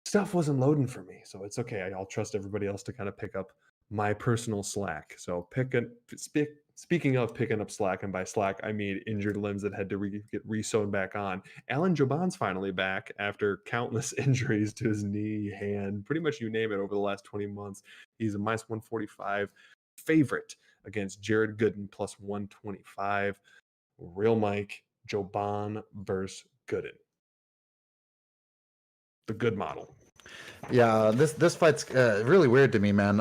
[SPEAKER 10] stuff wasn't loading for me. So it's okay. I'll trust everybody else to kind of pick up my personal slack. So speaking of picking up slack, and by slack I mean injured limbs that had to get re-sewn back on. Alan Joban's finally back after countless injuries to his knee, hand, pretty much you name it over the last 20 months. He's a minus 145 favorite against Jared Gooden plus 125. Real Mike, Joban versus Gooden. The good model.
[SPEAKER 11] Yeah, this fight's really weird to me, man.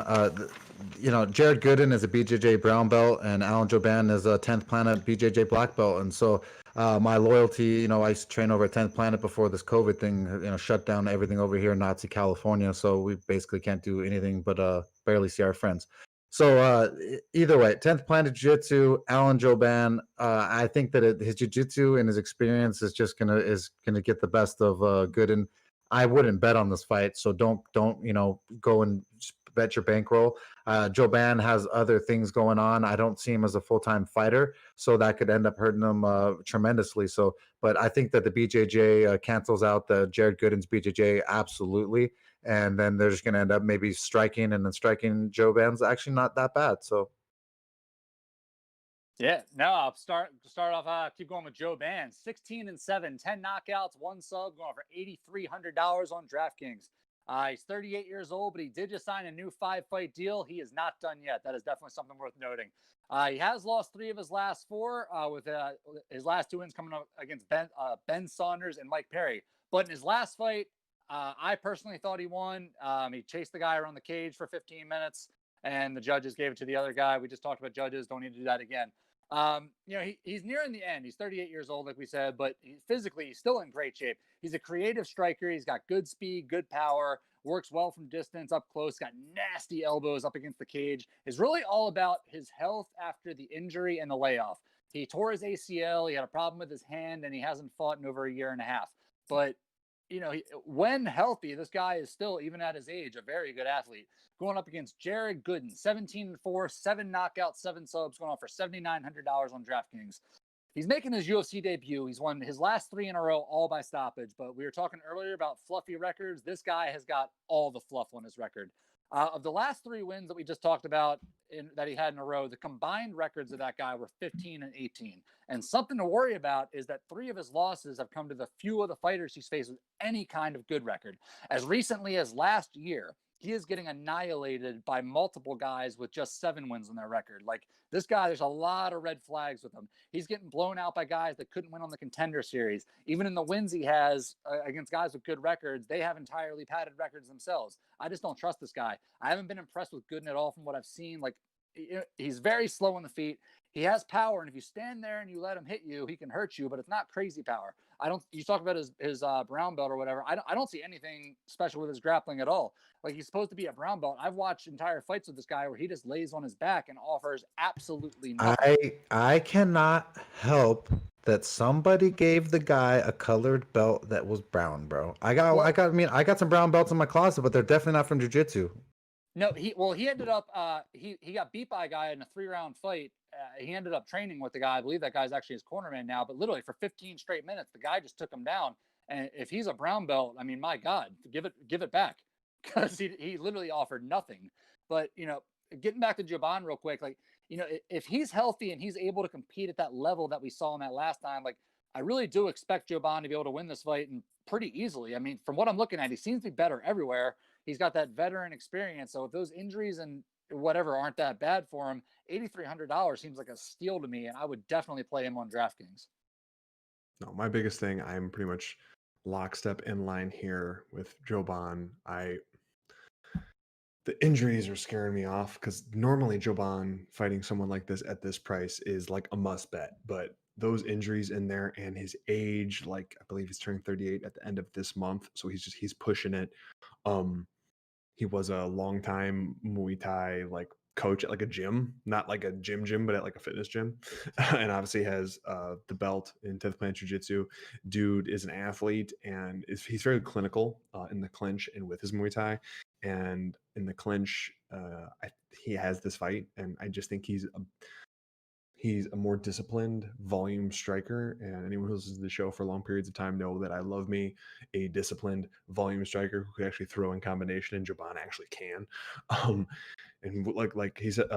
[SPEAKER 11] Jared Gooden is a BJJ brown belt, and Alan Joban is a 10th Planet BJJ black belt, and so my loyalty, I used to train over at 10th Planet before this COVID thing, shut down everything over here in Nazi California, so we basically can't do anything but barely see our friends. So either way, 10th Planet Jiu-Jitsu, Alan Joban, I think that his jiu-jitsu and his experience is just gonna get the best of Gooden. I wouldn't bet on this fight, so don't go and bet your bankroll. Joban has other things going on. I don't see him as a full-time fighter, so that could end up hurting him tremendously. So, but I think that the BJJ cancels out the Jared Gooden's BJJ absolutely, and then they're just going to end up maybe striking, and then striking Joban's actually not that bad. So.
[SPEAKER 12] Yeah, no, I'll start off. Keep going with Joban. 16-7, 10 knockouts, 1 sub, going for $8,300 on DraftKings. He's 38 years old, but he did just sign a new 5-fight deal. He is not done yet. That is definitely something worth noting. He has lost 3 of his last 4, with his last 2 wins coming up against Ben Saunders and Mike Perry. But in his last fight, I personally thought he won. He chased the guy around the cage for 15 minutes, and the judges gave it to the other guy. We just talked about judges. Don't need to do that again. He's nearing the end. He's 38 years old, like we said, but physically he's still in great shape. He's a creative striker. He's got good speed, good power, works well from distance, up close, got nasty elbows up against the cage. It's really all about his health after the injury and the layoff. He tore his ACL. He had a problem with his hand, and he hasn't fought in over a year and a half. But when healthy, this guy is still, even at his age, a very good athlete. Going up against Jared Gooden, 17-4, 7 knockouts, 7 subs, going on for $7,900 on DraftKings. He's making his UFC debut. He's won his last 3 in a row, all by stoppage. But we were talking earlier about fluffy records. This guy has got all the fluff on his record. Of the last 3 wins that we just talked about that he had in a row, the combined records of that guy were 15-18. And something to worry about is that 3 of his losses have come to the few of the fighters he's faced with any kind of good record. As recently as last year, he is getting annihilated by multiple guys with just 7 wins on their record. Like, this guy, there's a lot of red flags with him. He's getting blown out by guys that couldn't win on the Contender Series. Even in the wins he has against guys with good records, they have entirely padded records themselves. I just don't trust this guy. I haven't been impressed with Gooden at all from what I've seen. Like, he's very slow on the feet. He has power, and if you stand there and you let him hit you, he can hurt you, but it's not crazy power. You talk about his brown belt or whatever. I don't see anything special with his grappling at all. Like, he's supposed to be a brown belt. I've watched entire fights with this guy where he just lays on his back and offers absolutely nothing.
[SPEAKER 11] I cannot help that somebody gave the guy a colored belt that was brown, bro. I got some brown belts in my closet, but they're definitely not from jiu-jitsu.
[SPEAKER 12] No, he ended up he got beat by a guy in a 3-round fight. He ended up training with the guy. I believe that guy's actually his cornerman now, but literally for 15 straight minutes, the guy just took him down. And if he's a brown belt, I mean, my God, give it back, because he literally offered nothing. But, getting back to Joban real quick, like, if he's healthy and he's able to compete at that level that we saw him at last time, like, I really do expect Joban to be able to win this fight, and pretty easily. I mean, from what I'm looking at, he seems to be better everywhere. He's got that veteran experience. So if those injuries and whatever aren't that bad for him, $8,300 seems like a steal to me, and I would definitely play him on DraftKings.
[SPEAKER 10] No, my biggest thing, I'm pretty much lockstep in line here with Joban. The injuries are scaring me off, because normally Joban fighting someone like this at this price is like a must bet, but those injuries in there and his age, like I believe he's turning 38 at the end of this month, so he's pushing it. He was a longtime Muay Thai like coach at like a gym, not like a gym, but at like a fitness gym, and obviously has the belt in 10th Planet Jiu-Jitsu. Dude is an athlete, and he's very clinical in the clinch and with his Muay Thai. And in the clinch, he has this fight, and I just think he's a more disciplined volume striker. And anyone who listens to the show for long periods of time know that I love me a disciplined volume striker who can actually throw in combination, and Joban actually can. And like he said,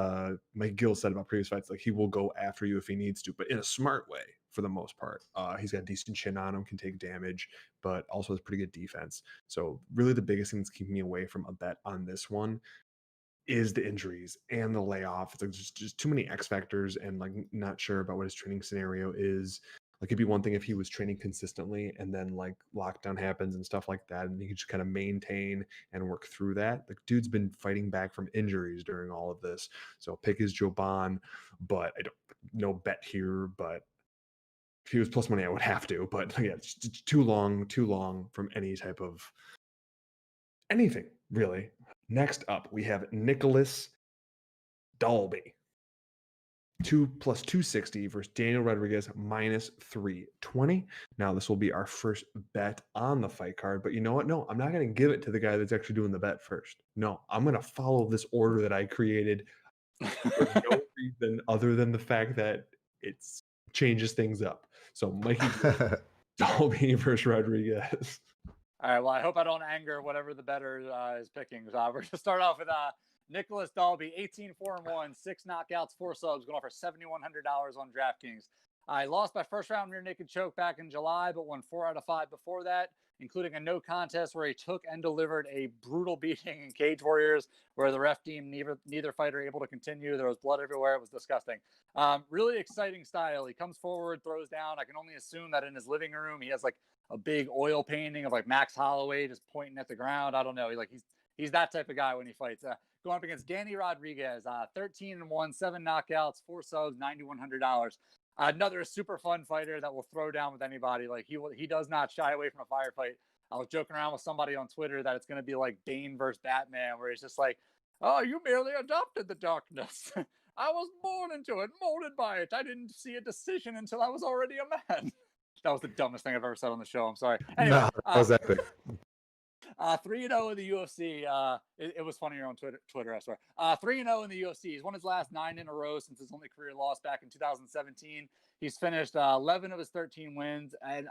[SPEAKER 10] Mike Gill said about previous fights, like he will go after you if he needs to, but in a smart way for the most part. He's got decent chin on him, can take damage, but also has pretty good defense. So really the biggest thing that's keeping me away from a bet on this one is the injuries and the layoff. It's like just too many X factors, and like not sure about what his training scenario is. Like it'd be one thing if he was training consistently and then like lockdown happens and stuff like that, and he could just kind of maintain and work through that. The dude's been fighting back from injuries during all of this. So pick is Joban, but I don't no bet here, but if he was plus money, I would have to. But yeah, it's too long from any type of anything, really. Next up, we have Nicholas Dalby. 2 plus 260 versus Daniel Rodriguez minus 320. Now, this will be our first bet on the fight card, but you know what? No, I'm not going to give it to the guy that's actually doing the bet first. No, I'm going to follow this order that I created for no reason other than the fact that it changes things up. So, Mikey, Dalby versus Rodriguez.
[SPEAKER 12] All right. Well, I hope I don't anger whatever the better is picking. So we're going to start off with Nicholas Dalby, 18-4-1, 6 knockouts, 4 subs, going for $7,100 on DraftKings. I lost my first round rear naked choke back in July, but won 4 out of 5 before that, including a no contest where he took and delivered a brutal beating in Cage Warriors, where the ref deemed neither fighter able to continue. There was blood everywhere. It was disgusting. Really exciting style. He comes forward, throws down. I can only assume that in his living room, he has like a big oil painting of like Max Holloway just pointing at the ground. I don't know. He's that type of guy when he fights. Going up against Danny Rodriguez, 13-1, 7 knockouts, 4 subs, $9,100. Another super fun fighter that will throw down with anybody. Like he does not shy away from a firefight. I was joking around with somebody on Twitter that it's going to be like Bane versus Batman, where he's just like, "Oh, you merely adopted the darkness. I was born into it, molded by it. I didn't see a decision until I was already a man." That was the dumbest thing I've ever said on the show. I'm sorry. Anyway,
[SPEAKER 11] No, that was epic.
[SPEAKER 12] 3-0 in the UFC. It was funnier on Twitter, I swear. 3-0 in the UFC. He's won his last 9 in a row since his only career loss back in 2017. He's finished 11 of his 13 wins. And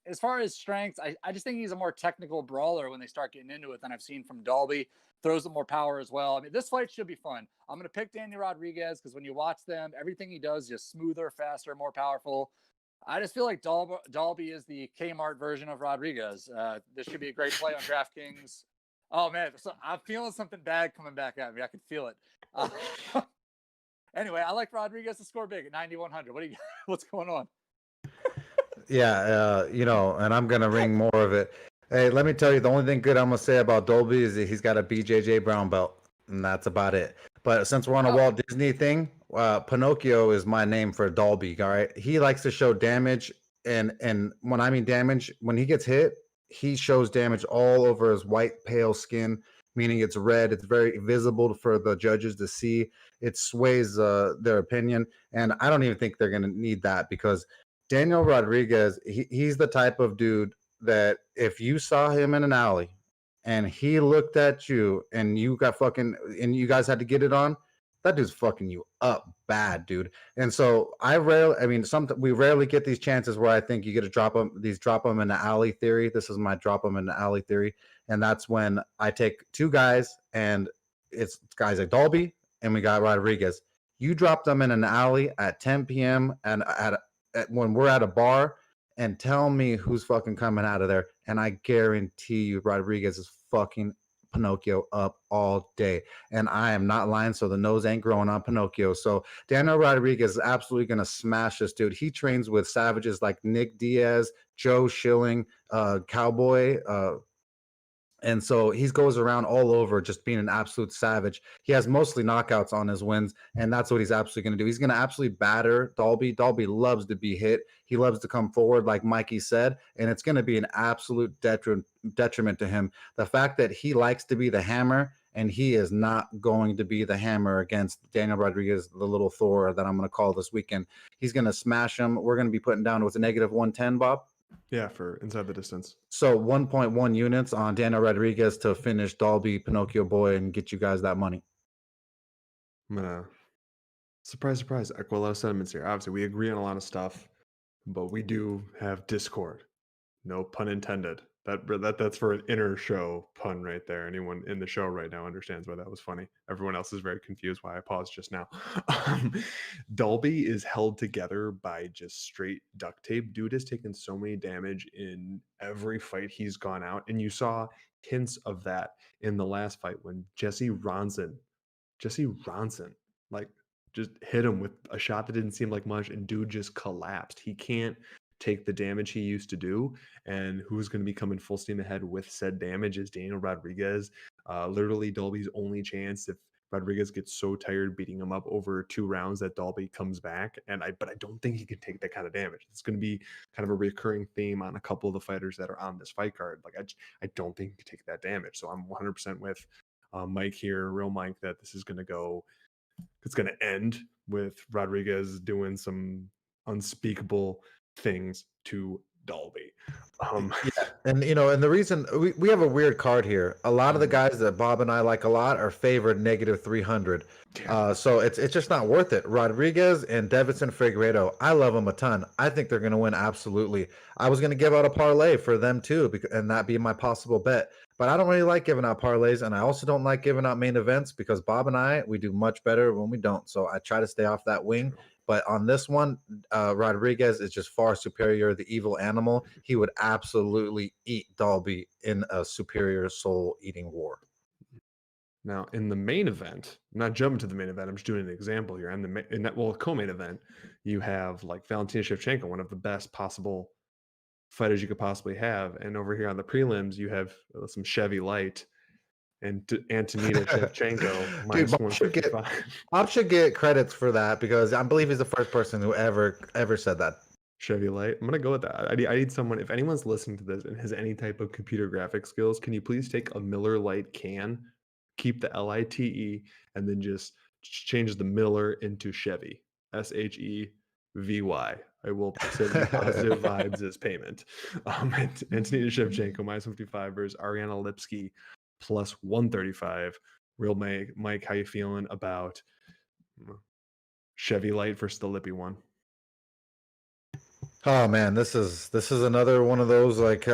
[SPEAKER 12] as far as strengths, I just think he's a more technical brawler when they start getting into it than I've seen from Dalby. Throws up more power as well. I mean, this fight should be fun. I'm going to pick Danny Rodriguez because when you watch them, everything he does is just smoother, faster, more powerful. I just feel like Dalby is the Kmart version of Rodriguez. This should be a great play on DraftKings. Oh, man. So I'm feeling something bad coming back at me. I can feel it. Anyway, I like Rodriguez to score big at 9,100. What's going on?
[SPEAKER 11] Yeah, and I'm going to ring more of it. Hey, let me tell you, the only thing good I'm going to say about Dalby is that he's got a BJJ brown belt, and that's about it. But since we're on a Walt Disney thing, Pinocchio is my name for Dalby. All right, he likes to show damage, and when I mean damage, when he gets hit, he shows damage all over his white pale skin, meaning it's red. It's very visible for the judges to see. It sways their opinion, and I don't even think they're going to need that because Daniel Rodriguez, he's the type of dude that if you saw him in an alley and he looked at you and you got and you guys had to get it on, that dude's fucking you up bad, dude. And so we rarely get these chances where I think you get to drop them in the alley theory. This is my drop them in the alley theory. And that's when I take 2 guys, and it's guys like Dalby and we got Rodriguez. You drop them in an alley at 10 p.m. and when we're at a bar, and tell me who's fucking coming out of there. And I guarantee you Rodriguez is fucking Pinocchio up all day. And I am not lying, so the nose ain't growing on Pinocchio. So Daniel Rodriguez is absolutely going to smash this dude. He trains with savages like Nick Diaz, Joe Schilling, Cowboy, and so he goes around all over just being an absolute savage. He has mostly knockouts on his wins, and that's what he's absolutely going to do. He's going to absolutely batter Dalby. Dalby loves to be hit. He loves to come forward, like Mikey said, and it's going to be an absolute detriment to him. The fact that he likes to be the hammer, and he is not going to be the hammer against Daniel Rodriguez, the little Thor that I'm going to call this weekend. He's going to smash him. We're going to be putting down with a -110, Bob.
[SPEAKER 10] Yeah, for inside the distance.
[SPEAKER 11] So 1.1 units on Daniel Rodriguez to finish Dalby, Pinocchio boy, and get you guys that money.
[SPEAKER 10] I'm gonna surprise, echo a lot of sentiments here. Obviously, we agree on a lot of stuff, but we do have discord. No pun intended. That's for an inner show pun right there. Anyone in the show right now understands why that was funny. Everyone else is very confused why I paused just now. Um, Dolby is held together by just straight duct tape. Dude has taken so many damage in every fight he's gone out, and you saw hints of that in the last fight when Jesse Ronson, like, just hit him with a shot that didn't seem like much, and dude just collapsed. He can't take the damage he used to do, and who's going to be coming full steam ahead with said damage is Daniel Rodriguez. Literally, Dolby's only chance if Rodriguez gets so tired beating him up over 2 rounds that Dolby comes back, but I don't think he can take that kind of damage. It's going to be kind of a recurring theme on a couple of the fighters that are on this fight card. Like, I don't think he can take that damage. So I'm 100% with Mike here, real Mike, that this is going to go. It's going to end with Rodriguez doing some unspeakable things to Dolby.
[SPEAKER 11] Yeah, and and the reason we have a weird card here. A lot of the guys that Bob and I like a lot are favored -300. So it's just not worth it. Rodriguez and Davidson Figueiredo, I love them a ton. I think they're going to win absolutely. I was going to give out a parlay for them too, and that be my possible bet. But I don't really like giving out parlays, and I also don't like giving out main events because Bob and I, we do much better when we don't. So I try to stay off that wing. But on this one, Rodriguez is just far superior. The evil animal, he would absolutely eat Dolby in a superior soul-eating war.
[SPEAKER 10] Now, in the main event, I'm not jumping to the main event. I'm just doing an example here. In that co-main event, you have like Valentina Shevchenko, one of the best possible fighters you could possibly have, and over here on the prelims, you have some Chevy Light and Antonina Shevchenko minus
[SPEAKER 11] Dude,
[SPEAKER 10] 155.
[SPEAKER 11] Bob should get credits for that because I believe he's the first person who ever said that.
[SPEAKER 10] Chevy Light. I'm gonna go with that. I need someone. If anyone's listening to this and has any type of computer graphic skills, can you please take a Miller Lite can, keep the LITE, and then just change the Miller into Chevy, SHEVY. I will send you positive vibes as payment. Antonina Shevchenko minus 155 versus Ariana Lipski plus 135. Real Mike, how you feeling about Chevy Light versus the Lippy one?
[SPEAKER 11] Oh man, this is another one of those like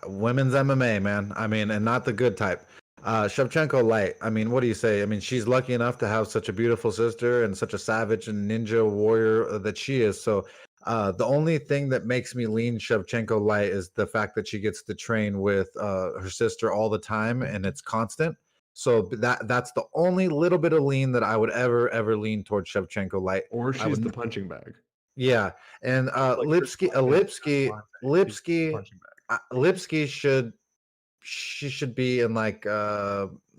[SPEAKER 11] women's MMA, man. I mean, and not the good type. Shevchenko Light. I mean, what do you say? I mean, she's lucky enough to have such a beautiful sister and such a savage and ninja warrior that she is. So the only thing that makes me lean Shevchenko Light is the fact that she gets to train with her sister all the time and it's constant. So that's the only little bit of lean that I would ever lean towards Shevchenko Light.
[SPEAKER 10] Or she's the punching bag.
[SPEAKER 11] Yeah, and Lipski should be in like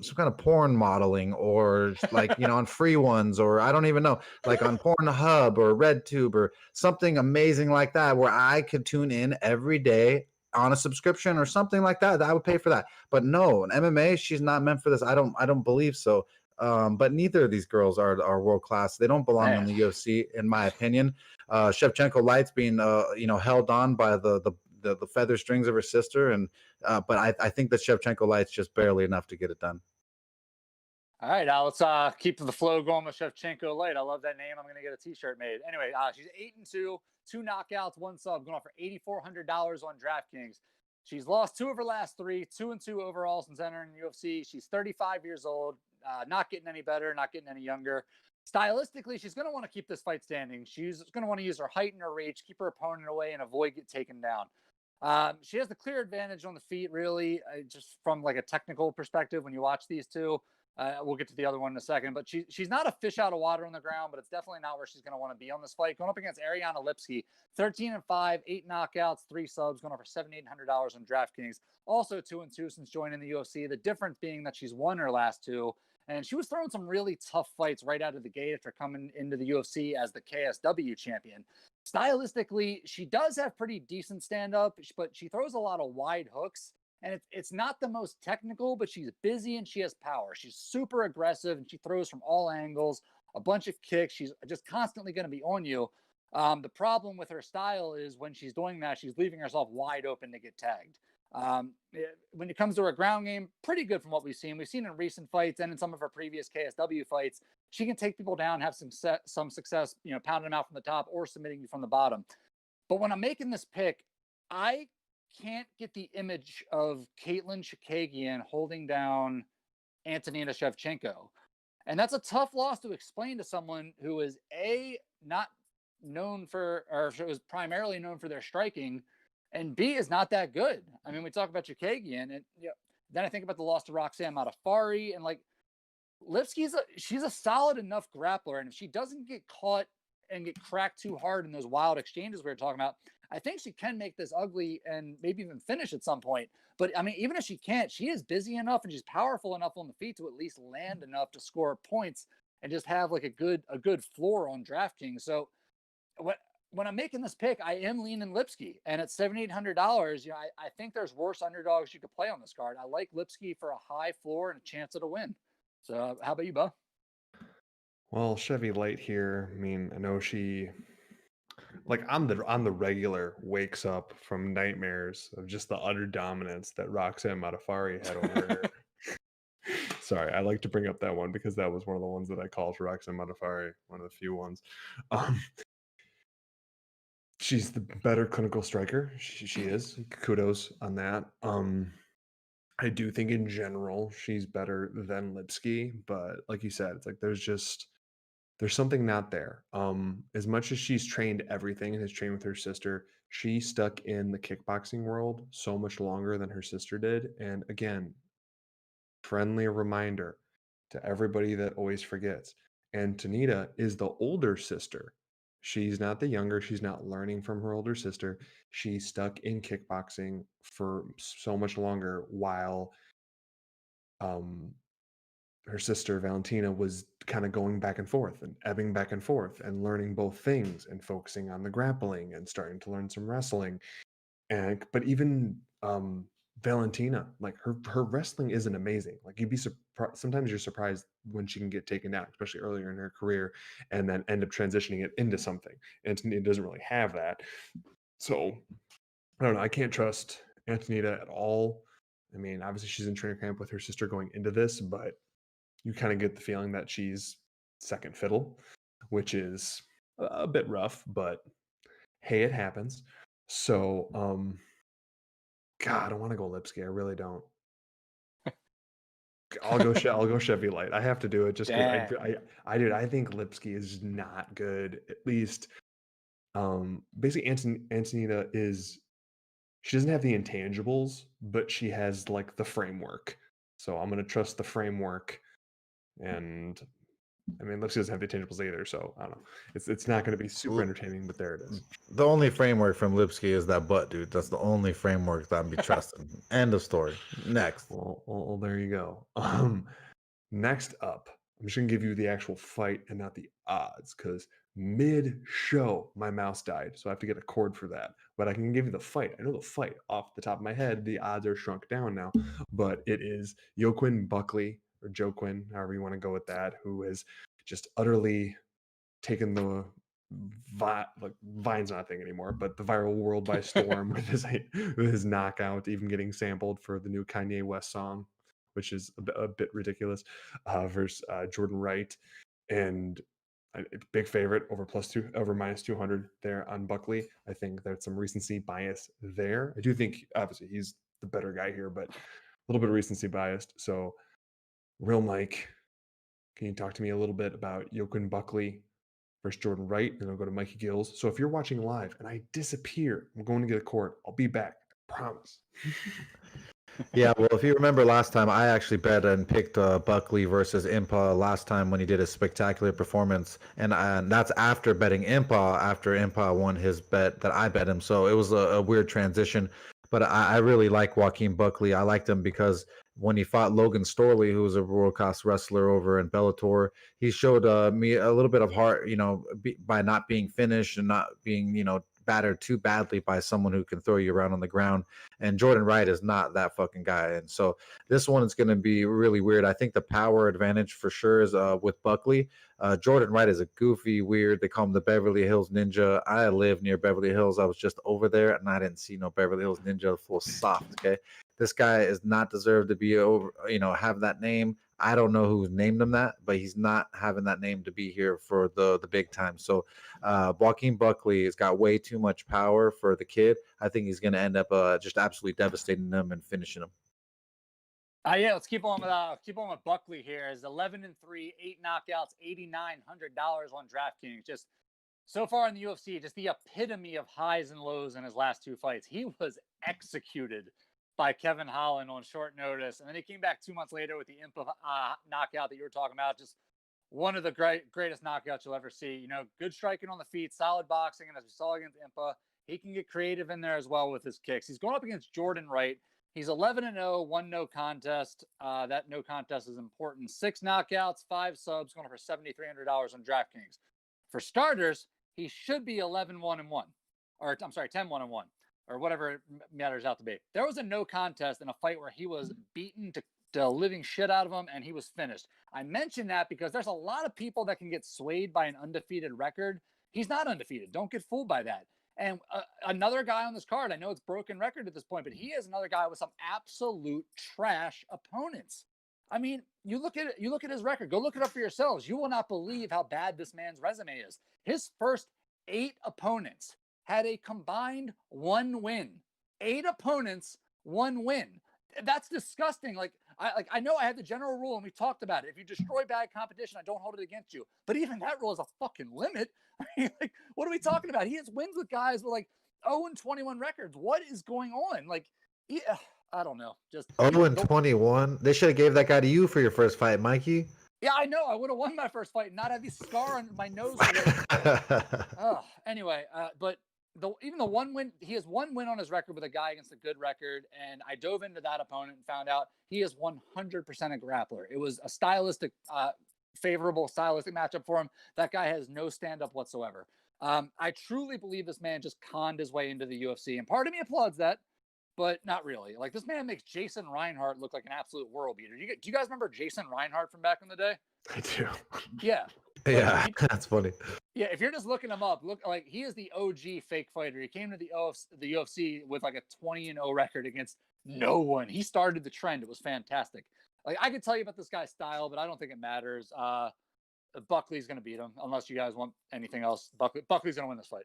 [SPEAKER 11] some kind of porn modeling or like on free ones, or I don't even know, like on Pornhub or RedTube or something amazing like that where I could tune in every day on a subscription or something like that. I would pay for that. But no, in MMA, she's not meant for this. I don't believe so. But neither of these girls are world class. They don't belong in the UFC, in my opinion. Shevchenko Light's being held on by the feather strings of her sister, and but I think that Shevchenko Light's just barely enough to get it done.
[SPEAKER 12] All right, now let's keep the flow going with Shevchenko Light. I love that name. I'm gonna get a T-shirt made. Anyway, she's 8-2, 2 knockouts, 1 sub, going on for $8,400 on DraftKings. She's lost 2 of her last 3, 2-2 overall since entering the UFC. She's 35 years old, not getting any better, not getting any younger. Stylistically, she's going to want to keep this fight standing. She's going to want to use her height and her reach, keep her opponent away, and avoid getting taken down. She has the clear advantage on the feet, really, just from like a technical perspective when you watch these two. We'll get to the other one in a second, but she's not a fish out of water on the ground, but it's definitely not where she's going to want to be on this fight. Going up against Ariana Lipski, 13-5, 8 knockouts, 3 subs, going over $7,800 on DraftKings. Also 2-2 since joining the UFC. The difference being that she's won her last 2. And she was throwing some really tough fights right out of the gate after coming into the UFC as the KSW champion. Stylistically, she does have pretty decent stand-up, but she throws a lot of wide hooks. And it's not the most technical, but she's busy and she has power. She's super aggressive and she throws from all angles, a bunch of kicks. She's just constantly going to be on you. The problem with her style is when she's doing that, she's leaving herself wide open to get tagged. When it comes to her ground game, pretty good from what we've seen. We've seen in recent fights and in some of her previous KSW fights, she can take people down, have some success, pounding them out from the top or submitting you from the bottom. But when I'm making this pick, I can't get the image of Caitlin Chikagian holding down Antonina Shevchenko. And that's a tough loss to explain to someone who is not known for, or was primarily known for their striking, and B is not that good. I mean, we talk about Chikagian, and then I think about the loss to Roxanne Modafferi, and like Lipski's she's a solid enough grappler, and if she doesn't get caught and get cracked too hard in those wild exchanges we were talking about, I think she can make this ugly and maybe even finish at some point. But I mean, even if she can't, she is busy enough and she's powerful enough on the feet to at least land enough to score points and just have like a good floor on DraftKings. So when I'm making this pick, I am leaning Lipski, and at $7,800, I think there's worse underdogs you could play on this card. I like Lipski for a high floor and a chance at a win. So how about you, Bo?
[SPEAKER 10] Well, Chevy Light here. I mean, I know she, like on the regular, wakes up from nightmares of just the utter dominance that Roxanne Modafferi had over her. Sorry, I like to bring up that one because that was one of the ones that I called for Roxanne Modafferi, one of the few ones. She's the better clinical striker. She is. Kudos on that. I do think in general she's better than Lipski, but like you said, it's like there's something not there. As much as she's trained everything and has trained with her sister, she stuck in the kickboxing world so much longer than her sister did. And again, friendly reminder to everybody that always forgets, Antonina is the older sister. She's not the younger. She's not learning from her older sister. She's stuck in kickboxing for so much longer while her sister Valentina was kind of going back and forth and ebbing back and forth and learning both things and focusing on the grappling and starting to learn some wrestling. But even Valentina, like her wrestling isn't amazing. Like you'd be surprised. Sometimes you're surprised when she can get taken down, especially earlier in her career, and then end up transitioning it into something. Antonina doesn't really have that. So I don't know. I can't trust Antonina at all. I mean, obviously she's in trainer camp with her sister going into this, but you kind of get the feeling that she's second fiddle, which is a bit rough, but hey, it happens. So, God, I don't want to go Lipski. I really don't. I'll go Chevy Light. I have to do it just because I think Lipski is not good. At least, basically, Antonina is. She doesn't have the intangibles, but she has like the framework. So I'm gonna trust the framework. And I mean, Lipski doesn't have the intangibles either, so I don't know. It's not going to be super entertaining, but there it is.
[SPEAKER 11] The only framework from Lipski is that butt, dude. That's the only framework that I'm be trusting. End of story. Next.
[SPEAKER 10] Well, there you go. Next up, I'm just gonna give you the actual fight and not the odds, because mid-show my mouse died, so I have to get a cord for that. But I can give you the fight. I know the fight off the top of my head. The odds are shrunk down now, but it is Joaquin Buckley, or Joaquin, however you want to go with that, who has just utterly taken the Vine's not a thing anymore, but the viral world by storm with his knockout, even getting sampled for the new Kanye West song, which is a bit ridiculous, versus Jordan Wright, and big favorite over minus 200 there on Buckley. I think there's some recency bias there. I do think obviously he's the better guy here, but a little bit of recency biased. So Real Mike, can you talk to me a little bit about Joaquin Buckley versus Jordan Wright? And I'll go to Mikey Gills. So if you're watching live and I disappear, I'm going to get a cord. I'll be back. I promise.
[SPEAKER 11] Yeah, well, if you remember last time, I actually bet and picked Buckley versus Impa last time when he did a spectacular performance. And that's after betting Impa, after Impa won his bet that I bet him. So it was a weird transition. But I really like Joaquin Buckley. I liked him because when he fought Logan Storley, who was a world-class wrestler over in Bellator, he showed me a little bit of heart, by not being finished and not being, battered too badly by someone who can throw you around on the ground. And Jordan Wright is not that fucking guy. And so this one is going to be really weird. I think the power advantage for sure is with Buckley. Jordan Wright is a goofy, weird. They call him the Beverly Hills Ninja. I live near Beverly Hills. I was just over there, and I didn't see no Beverly Hills Ninja full soft. Okay, this guy is not deserved to be over. Have that name. I don't know who named him that, but he's not having that name to be here for the big time. So, Joaquin Buckley has got way too much power for the kid. I think he's going to end up just absolutely devastating them and finishing them.
[SPEAKER 12] Yeah, let's keep on with Buckley here. Is 11-3, 8 knockouts, $8,900 on DraftKings. Just so far in the UFC, just the epitome of highs and lows in his last 2 fights. He was executed by Kevin Holland on short notice, and then he came back 2 months later with the Impa knockout that you were talking about. Just one of the greatest knockouts you'll ever see. Good striking on the feet, solid boxing, and as we saw against Impa, he can get creative in there as well with his kicks. He's going up against Jordan Wright. He's 11-0, 1 no contest. That no contest is important. 6 knockouts, 5 subs, going for $7,300 on DraftKings. For starters, he should be 11-1-1, or I'm sorry, 10-1-1, or whatever it matters out to be. There was a no contest in a fight where he was beaten to the living shit out of him, and he was finished. I mention that because there's a lot of people that can get swayed by an undefeated record. He's not undefeated. Don't get fooled by that. And another guy on this card, I know it's broken record at this point, but he is another guy with some absolute trash opponents. I mean, you look at his record. Go look it up for yourselves. You will not believe how bad this man's resume is. His first 8 opponents had a combined 1 win. 8 opponents, 1 win. That's disgusting. I know I had the general rule and we talked about it. If you destroy bad competition, I don't hold it against you. But even that rule is a fucking limit. I mean, what are we talking about? He has wins with guys with 0-21 records. What is going on? I don't know. Just
[SPEAKER 11] 0-21. They should have gave that guy to you for your first fight, Mikey.
[SPEAKER 12] Yeah, I know. I would have won my first fight and not have this scar on my nose. Anyway, but even the 1 win, he has 1 win on his record with a guy against a good record. And I dove into that opponent and found out he is 100% a grappler. It was a favorable stylistic matchup for him. That guy has no stand-up whatsoever. I truly believe this man just conned his way into the UFC. And part of me applauds that, but not really. This man makes Jason Reinhart look like an absolute world beater. Do you guys remember Jason Reinhart from back in the day?
[SPEAKER 10] I do.
[SPEAKER 12] Yeah.
[SPEAKER 11] Yeah, that's funny.
[SPEAKER 12] Yeah, if you're just looking him up, he is the OG fake fighter. He came to the UFC with a 20-0 record against no one. He started the trend. It was fantastic. I could tell you about this guy's style, but I don't think it matters. Buckley's going to beat him unless you guys want anything else. Buckley's going to win this fight.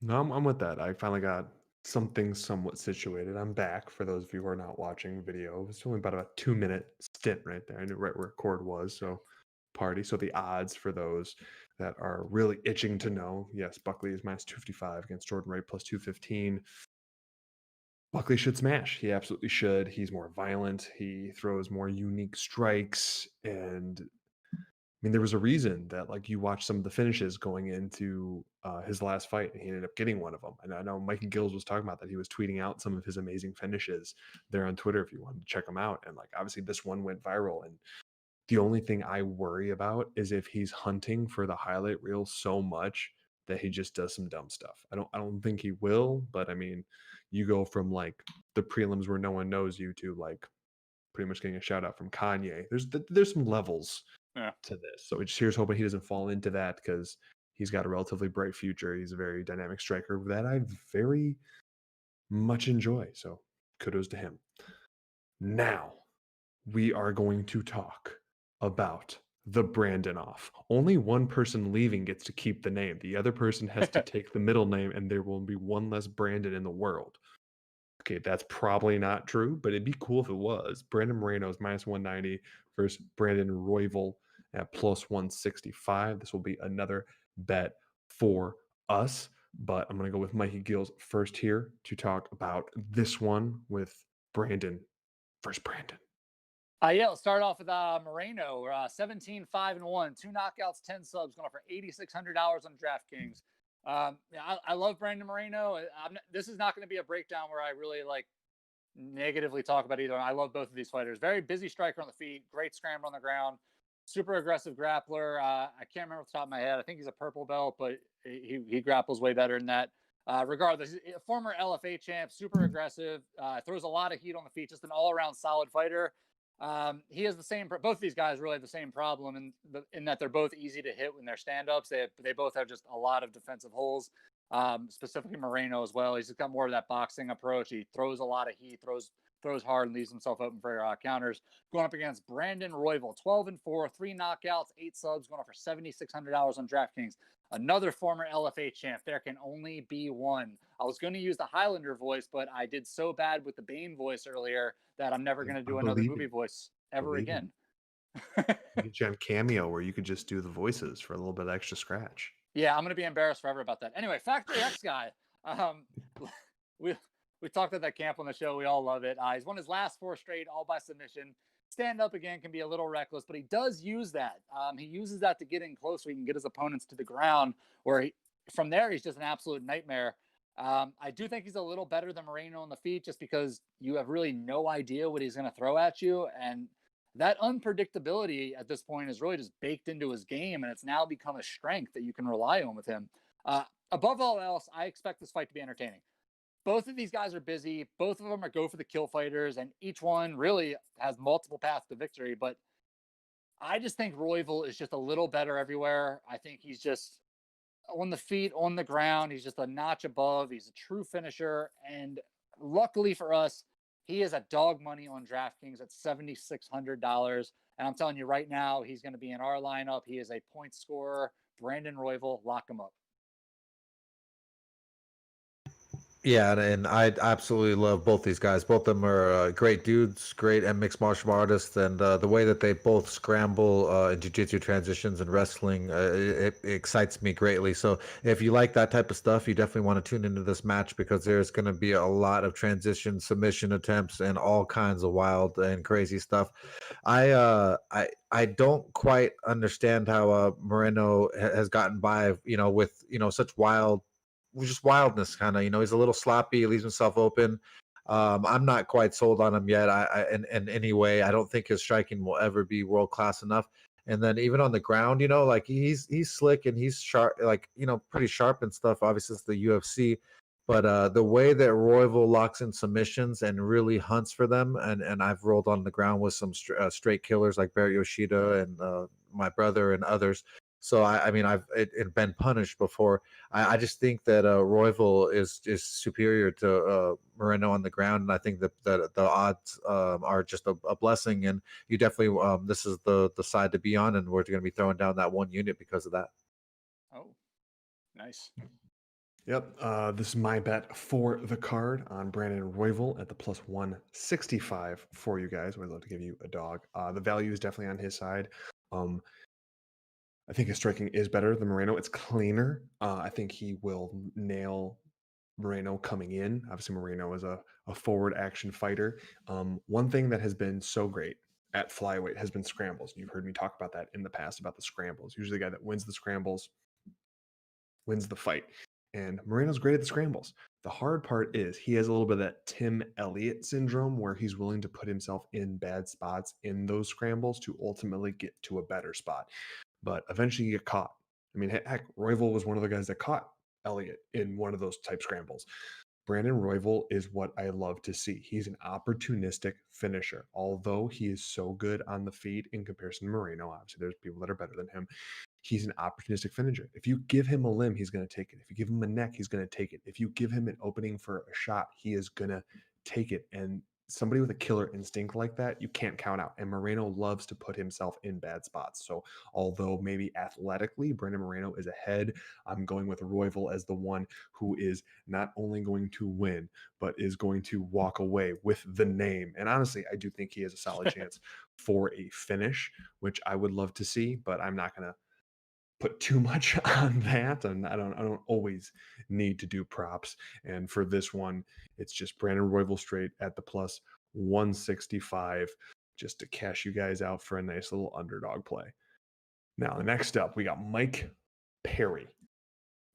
[SPEAKER 10] No, I'm with that. I finally got something somewhat situated. I'm back for those of you who are not watching video. It's only about a 2-minute stint right there. I knew right where record was. So party. So the odds for those that are really itching to know, yes, Buckley is -255 against Jordan Wright +215. Buckley should smash. He absolutely should. He's more violent. He throws more unique strikes. And I mean, there was a reason that you watch some of the finishes going into his last fight, and he ended up getting one of them. And I know Mikey Gills was talking about that. He was tweeting out some of his amazing finishes there on Twitter if you wanted to check them out. And obviously this one went viral. And the only thing I worry about is if he's hunting for the highlight reel so much that he just does some dumb stuff. I don't think he will, but I mean, you go from the prelims where no one knows you to pretty much getting a shout out from Kanye. There's some levels to this. So here's hoping he doesn't fall into that, because he's got a relatively bright future. He's a very dynamic striker that I very much enjoy. So kudos to him. Now we are going to talk about the Brandon off. Only one person leaving gets to keep the name. The other person has to take the middle name, and there will be one less Brandon in the world. Okay, that's probably not true, but it'd be cool if it was. Brandon Moreno is -190 versus Brandon Royval at +165. This will be another bet for us, but I'm going to go with Mikey Gills first here to talk about this one with Brandon versus Brandon.
[SPEAKER 12] Yeah, let's start off with Moreno. 17-5-1, 2 knockouts, 10 subs, going for $8,600 on DraftKings. I love Brandon Moreno. This is not going to be a breakdown where I really negatively talk about either. I love both of these fighters. Very busy striker on the feet, great scrambler on the ground, super aggressive grappler. I can't remember off the top of my head. I think he's a purple belt, but he grapples way better than that. Regardless, a former LFA champ, super aggressive, throws a lot of heat on the feet, just an all-around solid fighter. He has the same. Both of these guys really have the same problem in that they're both easy to hit when they're stand-ups. They both have just a lot of defensive holes. Specifically Moreno as well. He's just got more of that boxing approach. He throws a lot of heat, throws hard, and leaves himself open for counters. Going up against Brandon Royval, 12-4, 3 knockouts, 8 subs, going for $7,600 on DraftKings. Another former LFA champ. There can only be one. I was going to use the Highlander voice, but I did so bad with the Bane voice earlier that I'm never going to do another movie voice ever again.
[SPEAKER 10] Get you on Cameo where you could just do the voices for a little bit of extra scratch.
[SPEAKER 12] Yeah, I'm going to be embarrassed forever about that. Anyway, Factory X guy. We talked at that camp on the show. We all love it. He's won his last 4 straight, all by submission. Stand up again can be a little reckless, but he does use that. He uses that to get in close so he can get his opponents to the ground, where from there, he's just an absolute nightmare. I do think he's a little better than Moreno on the feet just because you have really no idea what he's going to throw at you. And that unpredictability at this point is really just baked into his game, and it's now become a strength that you can rely on with him. Above all else, I expect this fight to be entertaining. Both of these guys are busy. Both of them are go for the kill fighters, and each one really has multiple paths to victory. But I just think Royval is just a little better everywhere. I think he's just on the feet, on the ground. He's just a notch above. He's a true finisher. And luckily for us, he is at dog money on DraftKings at $7,600. And I'm telling you right now, he's going to be in our lineup. He is a point scorer. Brandon Royval, lock him up.
[SPEAKER 11] Yeah, and I absolutely love both these guys. Both of them are great dudes, great and mixed martial artists, and the way that they both scramble in jiu-jitsu transitions and wrestling, it excites me greatly. So if you like that type of stuff, you definitely want to tune into this match because there's going to be a lot of transition, submission attempts, and all kinds of wild and crazy stuff. I don't quite understand how Moreno has gotten by, with such wildness, kind of. He's a little sloppy, he leaves himself open. I'm not quite sold on him yet. In any way, I don't think his striking will ever be world class enough. And then even on the ground, like he's slick and he's sharp, pretty sharp and stuff. Obviously, it's the UFC, but the way that Royval locks in submissions and really hunts for them, and I've rolled on the ground with some straight killers like Barrett Yoshida and my brother and others. So I've been punished before. I just think that Royval is superior to Moreno on the ground, and I think that the odds are just a blessing. And you definitely this is the side to be on, and we're going to be throwing down that one unit because of that.
[SPEAKER 12] Oh, nice.
[SPEAKER 10] Yep. This is my bet for the card on Brandon Royval at the plus 165 for you guys. We'd love to give you a dog. The value is definitely on his side. I think his striking is better than Moreno. It's cleaner. I think he will nail Moreno coming in. Obviously, Moreno is a forward action fighter. One thing that has been so great at flyweight has been scrambles. You've heard me talk about that in the past, about the scrambles. Usually the guy that wins the scrambles wins the fight. And Moreno's great at the scrambles. The hard part is he has a little bit of that Tim Elliott syndrome where he's willing to put himself in bad spots in those scrambles to ultimately get to a better spot. But eventually you get caught. I mean, heck, Royval was one of the guys that caught Elliott in one of those type scrambles. Brandon Royval is what I love to see. He's an opportunistic finisher. Although he is so good on the feet in comparison to Moreno, obviously there's people that are better than him. He's an opportunistic finisher. If you give him a limb, he's going to take it. If you give him a neck, he's going to take it. If you give him an opening for a shot, he is going to take it. And somebody with a killer instinct like that, you can't count out. And Moreno loves to put himself in bad spots. So although maybe athletically Brandon Moreno is ahead, I'm going with Royval as the one who is not only going to win, but is going to walk away with the name. And honestly, I do think he has a solid chance for a finish, which I would love to see, but I'm not going to put too much on that, and I don't always need to do props. And for this one, it's just Brandon Royval straight at the plus 165, just to cash you guys out for a nice little underdog play. Now, next up, we got Mike Perry,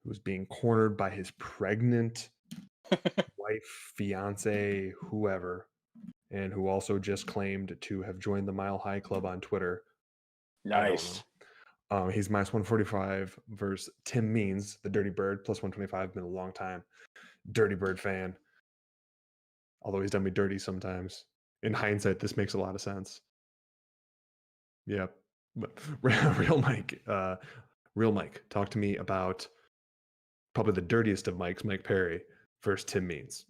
[SPEAKER 10] who's being cornered by his pregnant wife, fiance, whoever, and who also just claimed to have joined the Mile High Club on Twitter.
[SPEAKER 12] Nice.
[SPEAKER 10] He's minus 145 versus Tim Means, the Dirty Bird, plus 125. Been a long time Dirty Bird fan. Although he's done me dirty sometimes. In hindsight, this makes a lot of sense. Yeah. But real Mike, talk to me about probably the dirtiest of Mikes, Mike Perry versus Tim Means.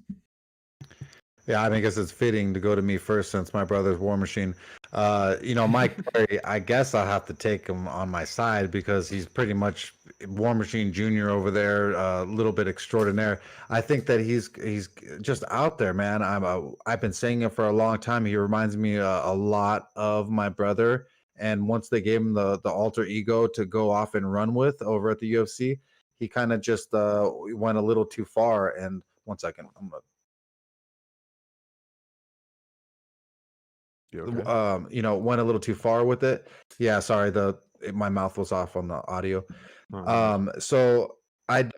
[SPEAKER 11] Yeah, I guess it's fitting to go to me first since my brother's War Machine. Mike Perry, I guess I'll have to take him on my side because he's pretty much War Machine Junior over there, a little bit extraordinaire. I think that he's just out there, man. I've been saying it for a long time. He reminds me a lot of my brother. And once they gave him the alter ego to go off and run with over at the UFC, he kind of just went a little too far. And 1 second, I'm gonna.
[SPEAKER 10] Okay?
[SPEAKER 11] Went a little too far with it. Yeah, sorry, my mouth was off on the audio. So the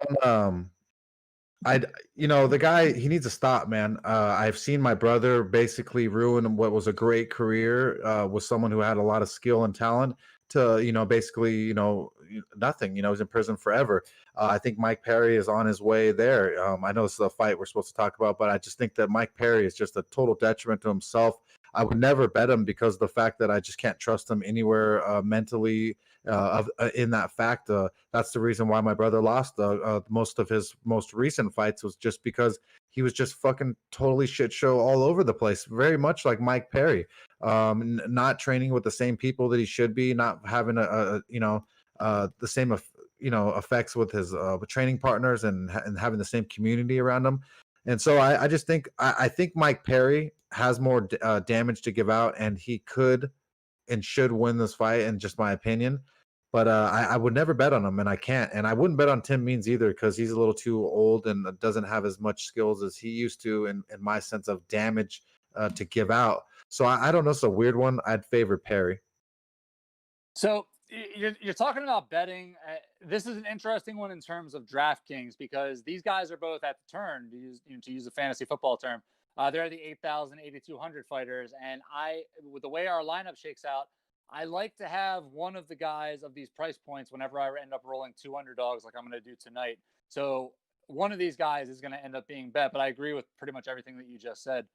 [SPEAKER 11] guy, he needs to stop, man. I've seen my brother basically ruin what was a great career with someone who had a lot of skill and talent to, basically, nothing. He's in prison forever. I think Mike Perry is on his way there. I know this is a fight we're supposed to talk about, but I just think that Mike Perry is just a total detriment to himself. I would never bet him because of the fact that I just can't trust him anywhere mentally in that fact. That's the reason why my brother lost most of his most recent fights was just because he was just fucking totally shit show all over the place. Very much like Mike Perry, not training with the same people that he should be, not having the same effects with his training partners and having the same community around him. And so I just think I think Mike Perry has more damage to give out, and he could and should win this fight, in just my opinion. But I would never bet on him, and I can't. And I wouldn't bet on Tim Means either because he's a little too old and doesn't have as much skills as he used to in my sense of damage to give out. So I don't know. It's a weird one. I'd favor Perry.
[SPEAKER 12] So you're talking about betting. This is an interesting one in terms of DraftKings because these guys are both at the turn, to use a fantasy football term. They're the 8,000, 8,200 fighters. And with the way our lineup shakes out, I like to have one of the guys of these price points whenever I end up rolling two underdogs like I'm going to do tonight. So one of these guys is going to end up being bet, but I agree with pretty much everything that you just said.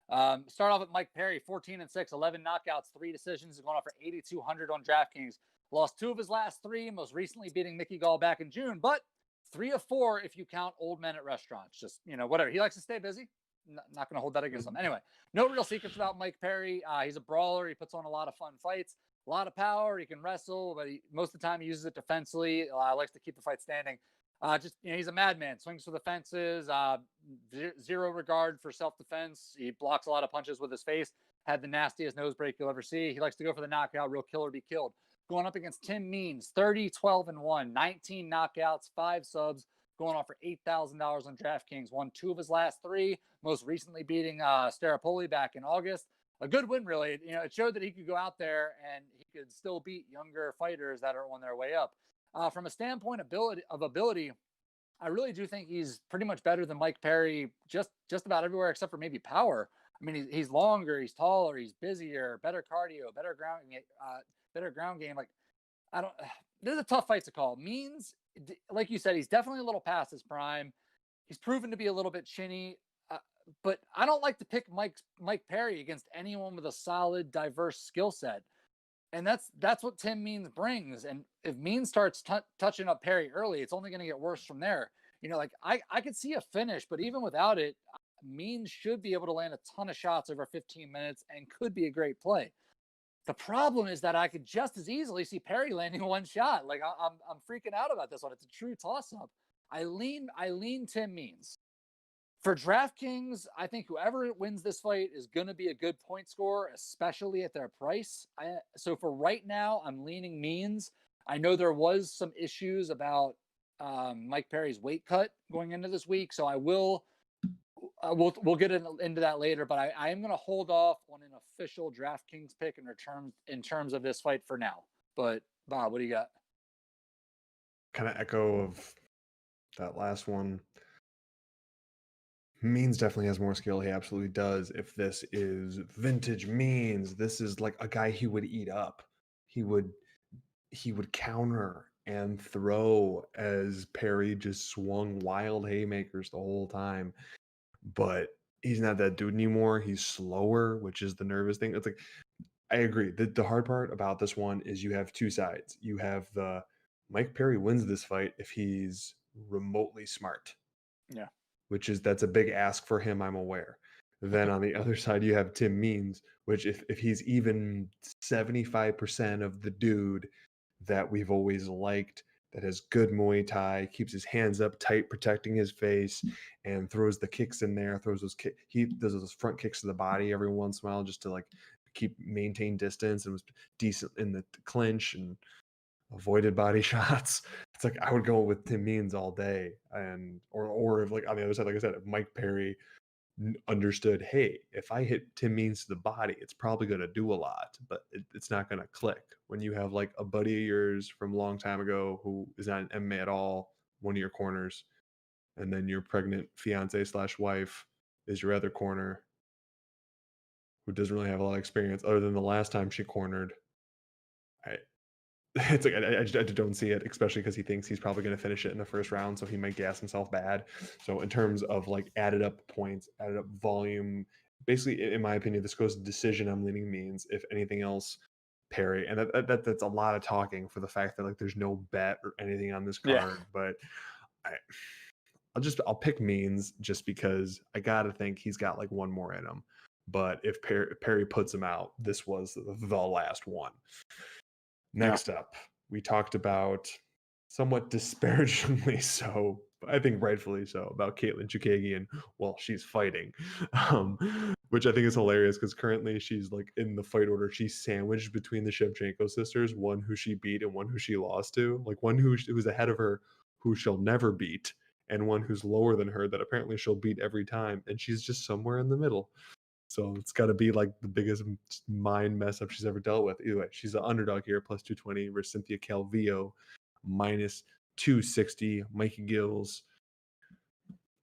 [SPEAKER 12] Start off with Mike Perry, 14-6, 11 knockouts, 3 decisions, going off for 8,200 on DraftKings. Lost 2 of his last 3, most recently beating Mickey Gall back in June, but 3 of 4 if you count old men at restaurants. Just, whatever. He likes to stay busy. Not going to hold that against him. Anyway, no real secrets about Mike Perry. He's a brawler. He puts on a lot of fun fights, a lot of power. He can wrestle, but most of the time he uses it defensively. Likes to keep the fight standing. He's a madman. Swings for the fences. Zero regard for self-defense. He blocks a lot of punches with his face. Had the nastiest nose break you'll ever see. He likes to go for the knockout. Real kill or be killed. Going up against Tim Means, 30-12-1, 19 knockouts, 5 subs. Going off for $8,000 on DraftKings. Won 2 of his last 3. Most recently beating Staropoli back in August. A good win, really. It showed that he could go out there and he could still beat younger fighters that are on their way up. From a standpoint of ability, I really do think he's pretty much better than Mike Perry just about everywhere except for maybe power. I mean, he's longer, he's taller, he's busier, better cardio, better ground game. Like, this is a tough fight to call. Means, like you said, he's definitely a little past his prime. He's proven to be a little bit chinny, but I don't like to pick Mike Perry against anyone with a solid, diverse skill set. And that's what Tim Means brings. And if Means starts touching up Perry early, it's only going to get worse from there. I could see a finish, but even without it, Means should be able to land a ton of shots over 15 minutes and could be a great play. The problem is that I could just as easily see Perry landing one shot. Like I'm freaking out about this one. It's a true toss-up. I lean Tim Means. For DraftKings, I think whoever wins this fight is going to be a good point scorer, especially at their price. So for right now, I'm leaning Means. I know there was some issues about Mike Perry's weight cut going into this week, so we'll get into that later. But I am going to hold off on an official DraftKings pick in terms of this fight for now. But Bob, what do you got?
[SPEAKER 10] Kind of echo of that last one. Means definitely has more skill. He absolutely does. If this is vintage Means, this is like a guy he would eat up. He would he would counter and throw as Perry just swung wild haymakers the whole time. But he's not that dude anymore. He's slower, which is the nervous thing. It's like, I agree. The hard part about this one is you have two sides. You have the Mike Perry wins this fight if he's remotely smart.
[SPEAKER 12] Yeah.
[SPEAKER 10] That's a big ask for him, I'm aware. Then on the other side, you have Tim Means, which if he's even 75% of the dude that we've always liked, that has good Muay Thai, keeps his hands up tight, protecting his face, and throws the kicks in there, he does those front kicks to the body every once in a while just to like maintain distance, and was decent in the clinch and avoided body shots. It's like I would go with Tim Means all day, and or if like on the other side, like I said, if Mike Perry understood, hey, if I hit Tim Means to the body, it's probably going to do a lot, but it's not going to click. When you have like a buddy of yours from a long time ago who is not an MMA at all, one of your corners, and then your pregnant fiance / wife is your other corner, who doesn't really have a lot of experience other than the last time she cornered. It's like I just don't see it, especially because he thinks he's probably going to finish it in the first round, so he might gas himself bad. So in terms of like added up points, added up volume, basically, in my opinion, this goes to decision. I'm leaning Means. If anything else, Perry, and that's a lot of talking for the fact that like there's no bet or anything on this card.
[SPEAKER 12] Yeah.
[SPEAKER 10] But I'll pick Means just because I gotta think he's got like one more in him. But if Perry puts him out, this was the last one. Next up, we talked about, somewhat disparagingly so, I think rightfully so, about Caitlin Chukagian while she's fighting, which I think is hilarious because currently she's like in the fight order. She's sandwiched between the Shevchenko sisters, one who she beat and one who she lost to, like one who's ahead of her who she'll never beat, and one who's lower than her that apparently she'll beat every time, and she's just somewhere in the middle. So it's got to be like the biggest mind mess up she's ever dealt with. Either way, she's an underdog here, plus 220 versus Cynthia Calvillo, minus 260. Mikey Gills.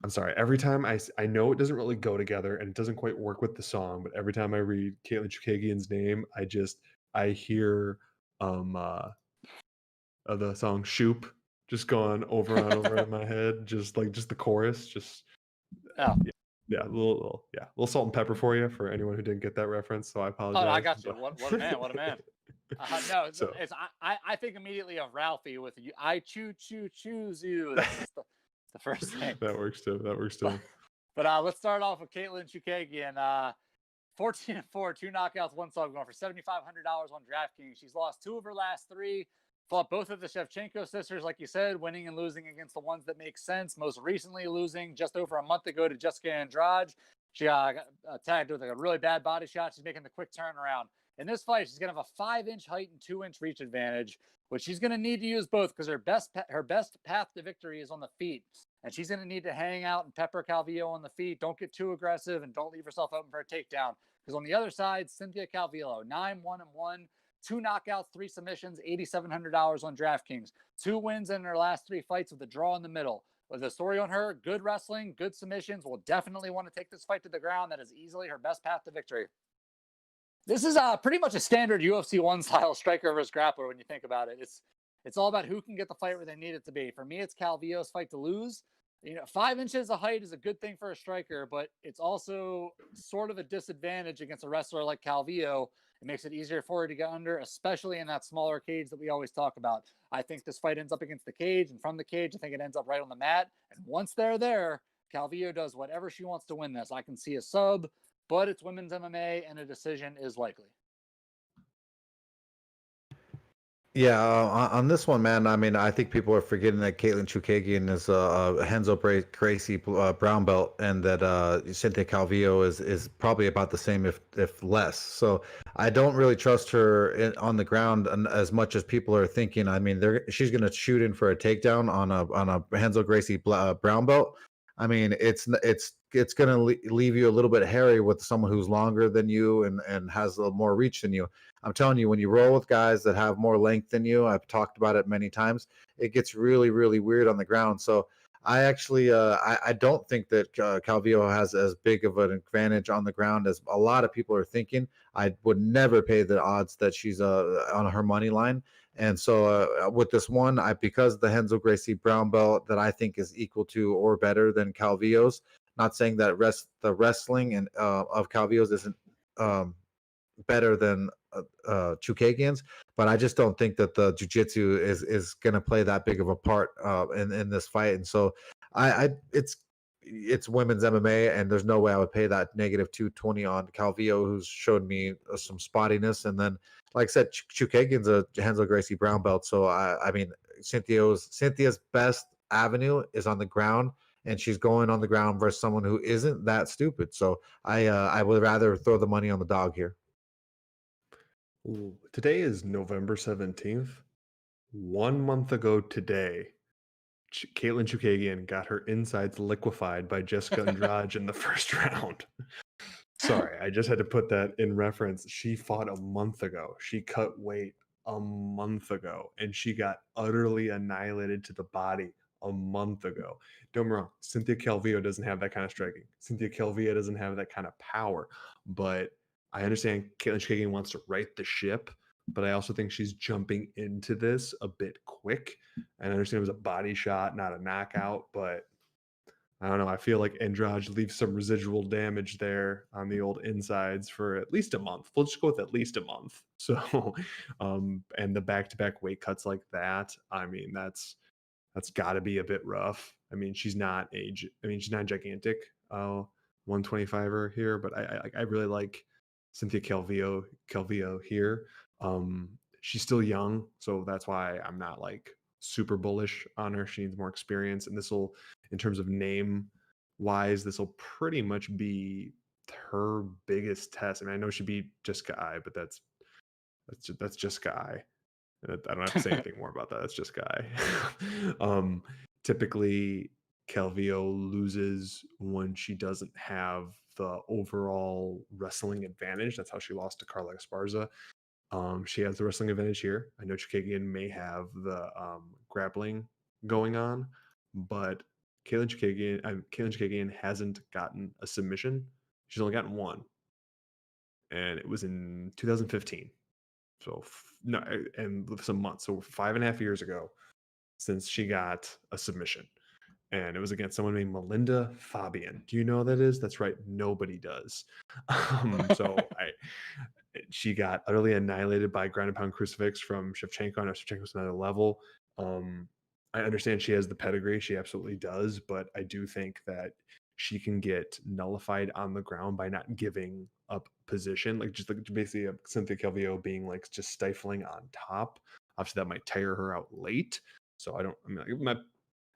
[SPEAKER 10] I'm sorry. Every time I know it doesn't really go together and it doesn't quite work with the song, but every time I read Caitlin Chukagian's name, I hear the song "Shoop" just going over and over in my head, just the chorus, just yeah, a little salt and pepper for you for anyone who didn't get that reference. So I apologize.
[SPEAKER 12] Oh, I got you. What a man! What a man! No, I think immediately of Ralphie with you. I choose you. That's the first thing.
[SPEAKER 10] That works too.
[SPEAKER 12] But let's start off with Caitlin Chukagian. 14-4, 2 knockouts, 1 sub, going for $7,500 on DraftKings. She's lost 2 of her last 3. Fought both of the Shevchenko sisters, like you said, winning and losing against the ones that make sense. Most recently losing just over a month ago to Jessica Andrade. She got tagged with like a really bad body shot. She's making the quick turnaround. In this fight, she's going to have a 5-inch height and 2-inch reach advantage, which she's going to need to use both because her best path to victory is on the feet. And she's going to need to hang out and pepper Calvillo on the feet. Don't get too aggressive and don't leave yourself open for a takedown. Because on the other side, Cynthia Calvillo, 9-1-1. 2 knockouts, 3 submissions, $8,700 on DraftKings. 2 wins in her last 3 fights with a draw in the middle. With the story on her, good wrestling, good submissions, will definitely want to take this fight to the ground. That is easily her best path to victory. This is pretty much a standard UFC 1 style striker versus grappler when you think about it. It's all about who can get the fight where they need it to be. For me, it's Calvillo's fight to lose. 5 inches of height is a good thing for a striker, but it's also sort of a disadvantage against a wrestler like Calvillo. It makes it easier for her to get under, especially in that smaller cage that we always talk about. I think this fight ends up against the cage, and from the cage, I think it ends up right on the mat. And once they're there, Calvillo does whatever she wants to win this. I can see a sub, but it's women's MMA, and a decision is likely.
[SPEAKER 11] Yeah, on this one, man, I mean, I think people are forgetting that Caitlin Chukagian is a Renzo Gracie brown belt, and that Cynthia Calvillo is probably about the same, if less. So I don't really trust her on the ground as much as people are thinking. I mean, she's going to shoot in for a takedown on a Renzo Gracie brown belt. I mean, it's going to leave you a little bit hairy with someone who's longer than you and has a little more reach than you. I'm telling you, when you roll with guys that have more length than you, I've talked about it many times, it gets really, really weird on the ground. So I actually, I don't think that Calvillo has as big of an advantage on the ground as a lot of people are thinking. I would never pay the odds that she's on her money line. And so with this one, because the Renzo Gracie brown belt that I think is equal to or better than Calvillo's. Not saying that the wrestling and of Calvillo's isn't better than Chukagian's, but I just don't think that the jiu-jitsu is going to play that big of a part in this fight. And so it's women's MMA, and there's no way I would pay that negative 220 on Calvillo, who's showed me some spottiness. And then, like I said, Chukagian's a Renzo Gracie brown belt. So I mean, Cynthia's best avenue is on the ground, and she's going on the ground versus someone who isn't that stupid. So I would rather throw the money on the dog here.
[SPEAKER 10] Ooh, today is November 17th. 1 month ago today, Caitlin Chukagian got her insides liquefied by Jessica Andrade in the first round. Sorry, I just had to put that in reference. She fought a month ago. She cut weight a month ago, and she got utterly annihilated to the body a month ago. Don't get me wrong, Cynthia Calvillo doesn't have that kind of striking. Cynthia Calvillo doesn't have that kind of power. But I understand Caitlin Chukagian wants to right the ship, but I also think she's jumping into this a bit quick. And I understand it was a body shot, not a knockout, but I don't know. I feel like Andrade leaves some residual damage there on the old insides for at least a month. We'll just go with at least a month. So, and the back-to-back weight cuts like that, I mean, that's got to be a bit rough. I mean, she's not gigantic, 125er here, but I really like Cynthia Calvillo here. She's still young, so that's why I'm not like super bullish on her. She needs more experience, and this will, in terms of name wise, this will pretty much be her biggest test. I mean, I know she beat Jessica Ai, but that's Jessica Ai. I don't have to say anything more about that. That's Jessica Ai. Typically, Calvillo loses when she doesn't have the overall wrestling advantage. That's how she lost to Carla Esparza. She has the wrestling advantage here. I know Chukagian may have the grappling going on, but Caitlin Chukagian hasn't gotten a submission. She's only gotten one, and it was in 2015. So no, and some months. So 5.5 years ago since she got a submission, and it was against someone named Melinda Fabian. Do you know who that is? That's right, nobody does. She got utterly annihilated by ground and pound crucifix from Shevchenko. I know Shevchenko's another level. I understand she has the pedigree. She absolutely does, but I do think that she can get nullified on the ground by not giving up position, like just like basically Cynthia Calvillo being like just stifling on top. Obviously, that might tire her out late. So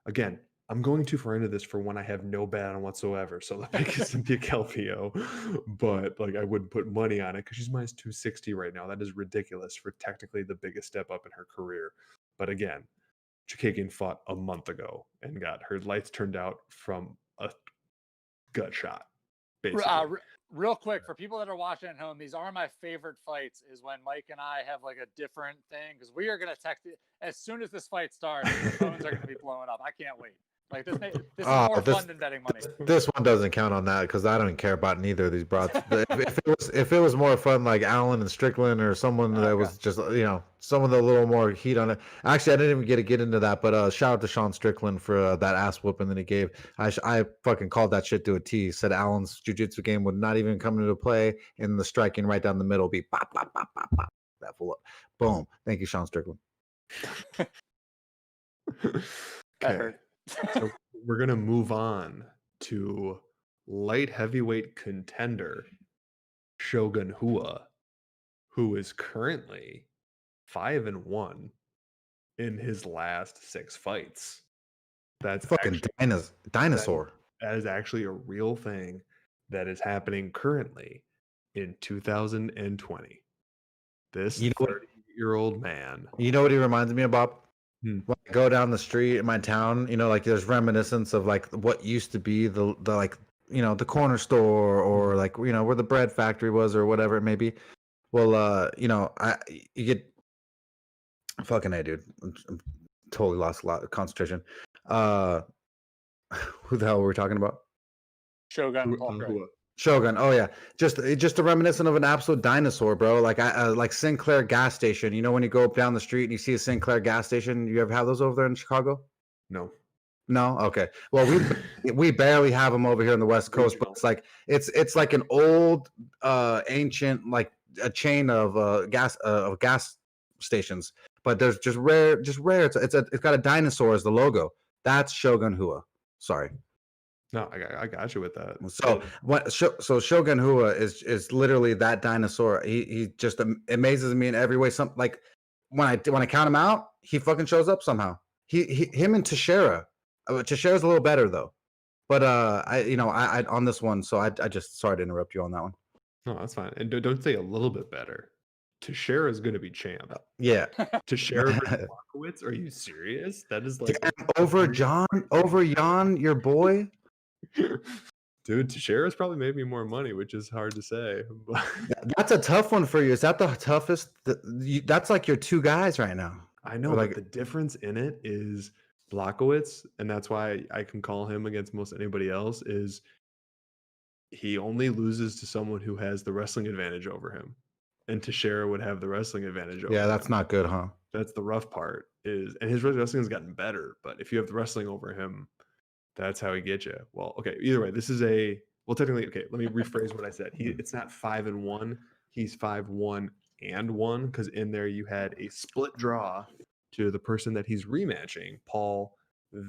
[SPEAKER 10] again, I'm going too far into this for when I have no bet on whatsoever. So the pick is Cynthia Calvillo, but like I wouldn't put money on it because she's minus 260 right now. That is ridiculous for technically the biggest step up in her career. But again, Chukagian fought a month ago and got her lights turned out from a gut shot. Basically.
[SPEAKER 12] Real quick, for people that are watching at home, these are my favorite fights, is when Mike and I have like a different thing, because we are going to text it as soon as this fight starts. The phones are going to be blowing up. I can't wait. Like this is more fun than betting money.
[SPEAKER 11] This one doesn't count on that because I don't care about neither of these broads. if it was more fun, like Allen and Strickland or someone that was just some of the little more heat on it. Actually, I didn't even get into that, but shout out to Sean Strickland for that ass whooping that he gave. I fucking called that shit to a T. Said Allen's jiu-jitsu game would not even come into play, and the striking right down the middle be pop pop pop pop pop. That full up, boom. Thank you, Sean Strickland.
[SPEAKER 10] Okay. So we're going to move on to light heavyweight contender Shogun Hua, who is currently 5-1 in his last 6 fights. That's
[SPEAKER 11] fucking dinosaur.
[SPEAKER 10] That is actually a real thing that is happening currently in 2020. This 30-year-old man.
[SPEAKER 11] You know what he reminds me of, Bob? When I go down the street in my town, like there's reminiscence of like what used to be the like the corner store or like where the bread factory was or whatever it may be. Well, you get fucking dude. I'm totally lost a lot of concentration. Who the hell were we talking about?
[SPEAKER 12] Shogun.
[SPEAKER 11] Shogun. Oh yeah, just a reminiscent of an absolute dinosaur, bro. Like like Sinclair gas station. You know when you go up down the street and you see a Sinclair gas station, you ever have those over there in Chicago?
[SPEAKER 10] No.
[SPEAKER 11] No. Okay. Well, we barely have them over here on the West Coast, but it's like an old, ancient, like a chain of gas stations. But there's just rare. It's got a dinosaur as the logo. That's Shogun Hua. Sorry.
[SPEAKER 10] No, I got you with that.
[SPEAKER 11] So Shogun Hua is literally that dinosaur. He just amazes me in every way. Some like when I count him out, he fucking shows up somehow. Him and Teixeira. Teixeira's a little better though, but I on this one. So I just sorry to interrupt you on that one.
[SPEAKER 10] No, that's fine. And don't say a little bit better. Teixeira is going to be champ.
[SPEAKER 11] Yeah.
[SPEAKER 10] Teixeira versus Markowitz? Are you serious? That is like
[SPEAKER 11] over Jan, your boy.
[SPEAKER 10] Dude, Teixeira's probably made me more money, which is hard to say.
[SPEAKER 11] That's a tough one for you. Is that the toughest? That's like your two guys right now.
[SPEAKER 10] I know, like the difference in it is Blachowicz, and that's why I can call him against most anybody else, is he only loses to someone who has the wrestling advantage over him. And Teixeira would have the wrestling advantage over him.
[SPEAKER 11] Yeah, that's not good, huh?
[SPEAKER 10] That's the rough part. And his wrestling has gotten better, but if you have the wrestling over him, that's how he gets you. Well, okay, either way, this is technically, okay, let me rephrase what I said. It's not 5-1, he's 5-1 and 1, because in there you had a split draw to the person that he's rematching, Paul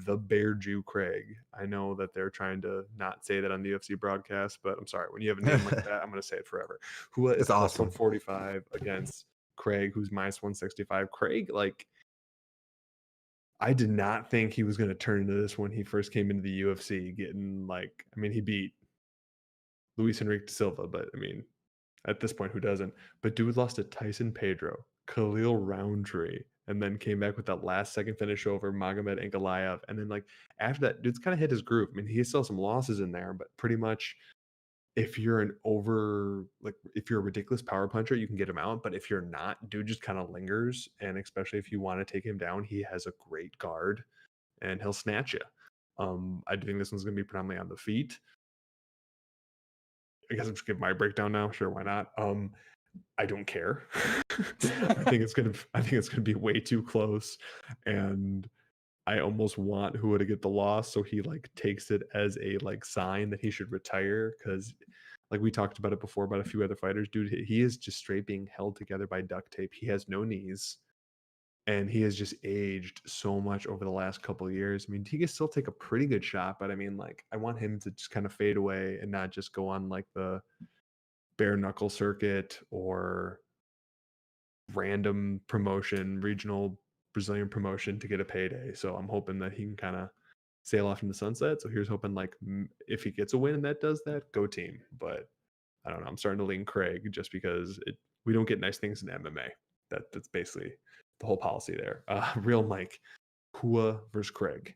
[SPEAKER 10] the Bear Jew Craig. I know that they're trying to not say that on the UFC broadcast, but I'm sorry, when you have a name like that, I'm going to say it forever. Hua is awesome. 145 against Craig, who's minus 165. Craig, like, I did not think he was going to turn into this when he first came into the UFC, getting like, I mean, he beat Luis Henrique da Silva, but I mean, at this point, who doesn't? But dude lost to Tyson Pedro, Khalil Roundtree, and then came back with that last second finish over Magomed Ankalaev. And then, like, after that, dude's kind of hit his groove. I mean, he still has some losses in there, but pretty much if you're if you're a ridiculous power puncher, you can get him out. But if you're not, dude just kind of lingers. And especially if you want to take him down, he has a great guard and he'll snatch you. I do think this one's going to be predominantly on the feet. I guess I'm just giving my breakdown now. Sure, why not? I don't care. I think it's gonna be way too close, and I almost want Hua to get the loss so he like takes it as a like sign that he should retire, because like we talked about it before about a few other fighters, dude, he is just straight being held together by duct tape. He has no knees, and he has just aged so much over the last couple of years. I mean, he can still take a pretty good shot, but I mean, like, I want him to just kind of fade away and not just go on like the bare knuckle circuit or random promotion, regional Brazilian promotion to get a payday. So I'm hoping that he can kind of sail off in the sunset. So here's hoping, like, if he gets a win and that does that, go team. But I don't know. I'm starting to lean Craig just because we don't get nice things in MMA. That's basically the whole policy there. Real Mike, Hua versus Craig.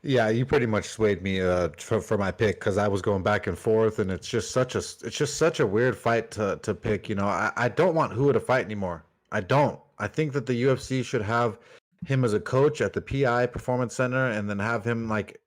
[SPEAKER 11] Yeah, you pretty much swayed me for my pick, because I was going back and forth, and it's just such a weird fight to pick. You know, I don't want Hua to fight anymore. I don't. I think that the UFC should have him as a coach at the PI Performance Center, and then have him like